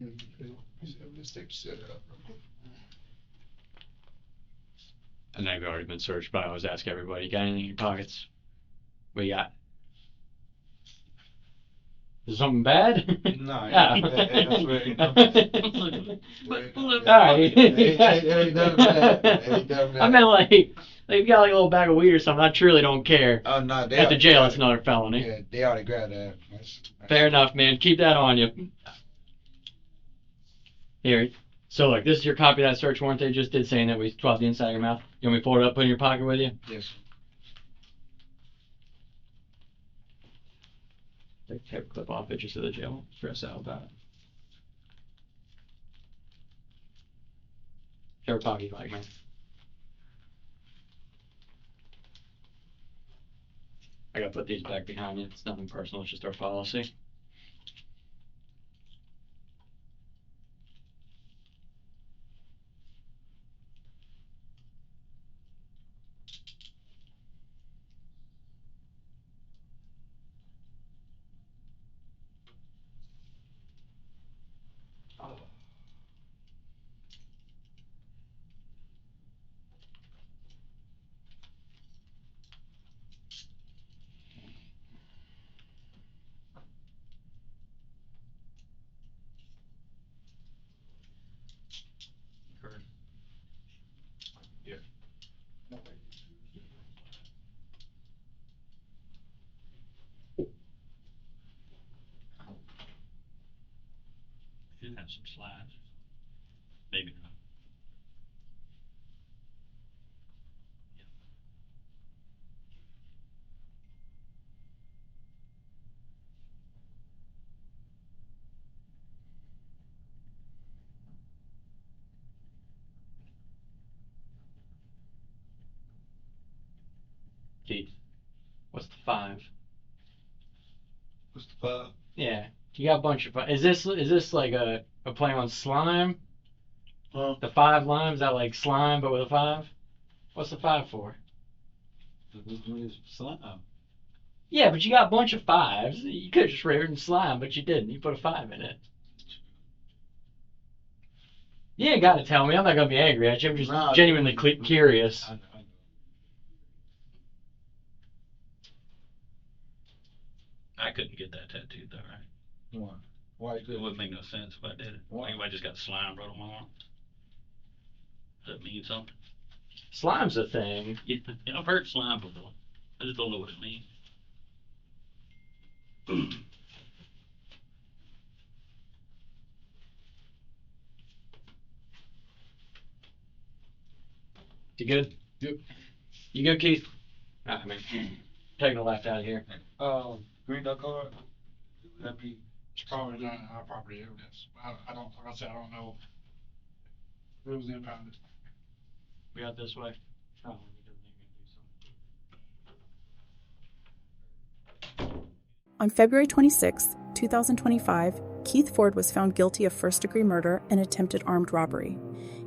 Speaker 2: Let's take the set up.
Speaker 7: I know you've already been searched, but I always ask everybody, you got anything in your pockets? What you got? Is something bad?
Speaker 3: No,
Speaker 7: Yeah.
Speaker 3: that's
Speaker 7: Alright.
Speaker 3: Ain't nothing bad. Ain't nothing bad.
Speaker 7: I meant like you got like a little bag of weed or something. I truly don't care.
Speaker 3: Oh no, they
Speaker 7: At the jail,
Speaker 3: already-
Speaker 7: it's another felony.
Speaker 3: Yeah, they already grabbed that.
Speaker 7: Fair enough, man. Keep that on you. Here. So look, this is your copy of that search warrant they just did, saying that we swabbed the inside of your mouth. You want me to fold it up, put it in your pocket with you?
Speaker 3: Yes.
Speaker 7: Take a clip off it just so the jail won't stress out about it. Whichever pocket you like, man. I gotta put these back behind you. It's nothing personal, it's just our policy.
Speaker 6: Should have some slides. Maybe not.
Speaker 7: Keith, what's the 5?
Speaker 3: What's the 5?
Speaker 7: Yeah, you got a bunch of. Is this like a play on slime?
Speaker 3: Huh?
Speaker 7: The 5 lime, is that like slime but with a 5? What's the 5 for?
Speaker 3: Slime.
Speaker 7: Yeah, but you got a bunch of 5s. You could have just written slime, but you didn't. You put a 5 in it. You ain't got to tell me. I'm not gonna be angry at you. I'm just
Speaker 3: No,
Speaker 7: genuinely curious.
Speaker 3: I know.
Speaker 6: I couldn't get that tattooed though, right?
Speaker 3: Why? Why you
Speaker 6: It
Speaker 3: couldn't?
Speaker 6: wouldn't make no sense if I did it.
Speaker 3: Why?
Speaker 6: Like if I just got slime right on my arm. Does that mean something?
Speaker 7: Slime's a thing.
Speaker 6: Yeah, I've heard slime before. I just don't know what it means.
Speaker 7: You good?
Speaker 2: Yep.
Speaker 7: You good, Keith? I mean, taking a left out of here.
Speaker 3: Green dot card. That'd be.
Speaker 2: It's probably not our property evidence. I don't, like I said, I don't know if it was impounded.
Speaker 7: We got this way. Oh,
Speaker 1: On February 26, 2025, Keith Ford was found guilty of first-degree murder and attempted armed robbery.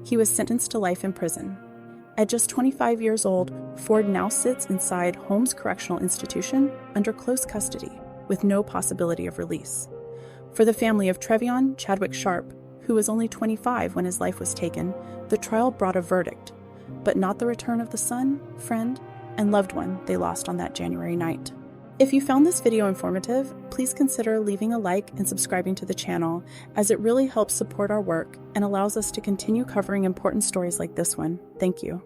Speaker 1: He was sentenced to life in prison. At just 25 years old, Ford now sits inside Holmes Correctional Institution under close custody, with no possibility of release. For the family of Trevion Chadwick Sharp, who was only 25 when his life was taken, the trial brought a verdict, but not the return of the son, friend, and loved one they lost on that January night. If you found this video informative, please consider leaving a like and subscribing to the channel, as it really helps support our work and allows us to continue covering important stories like this one. Thank you.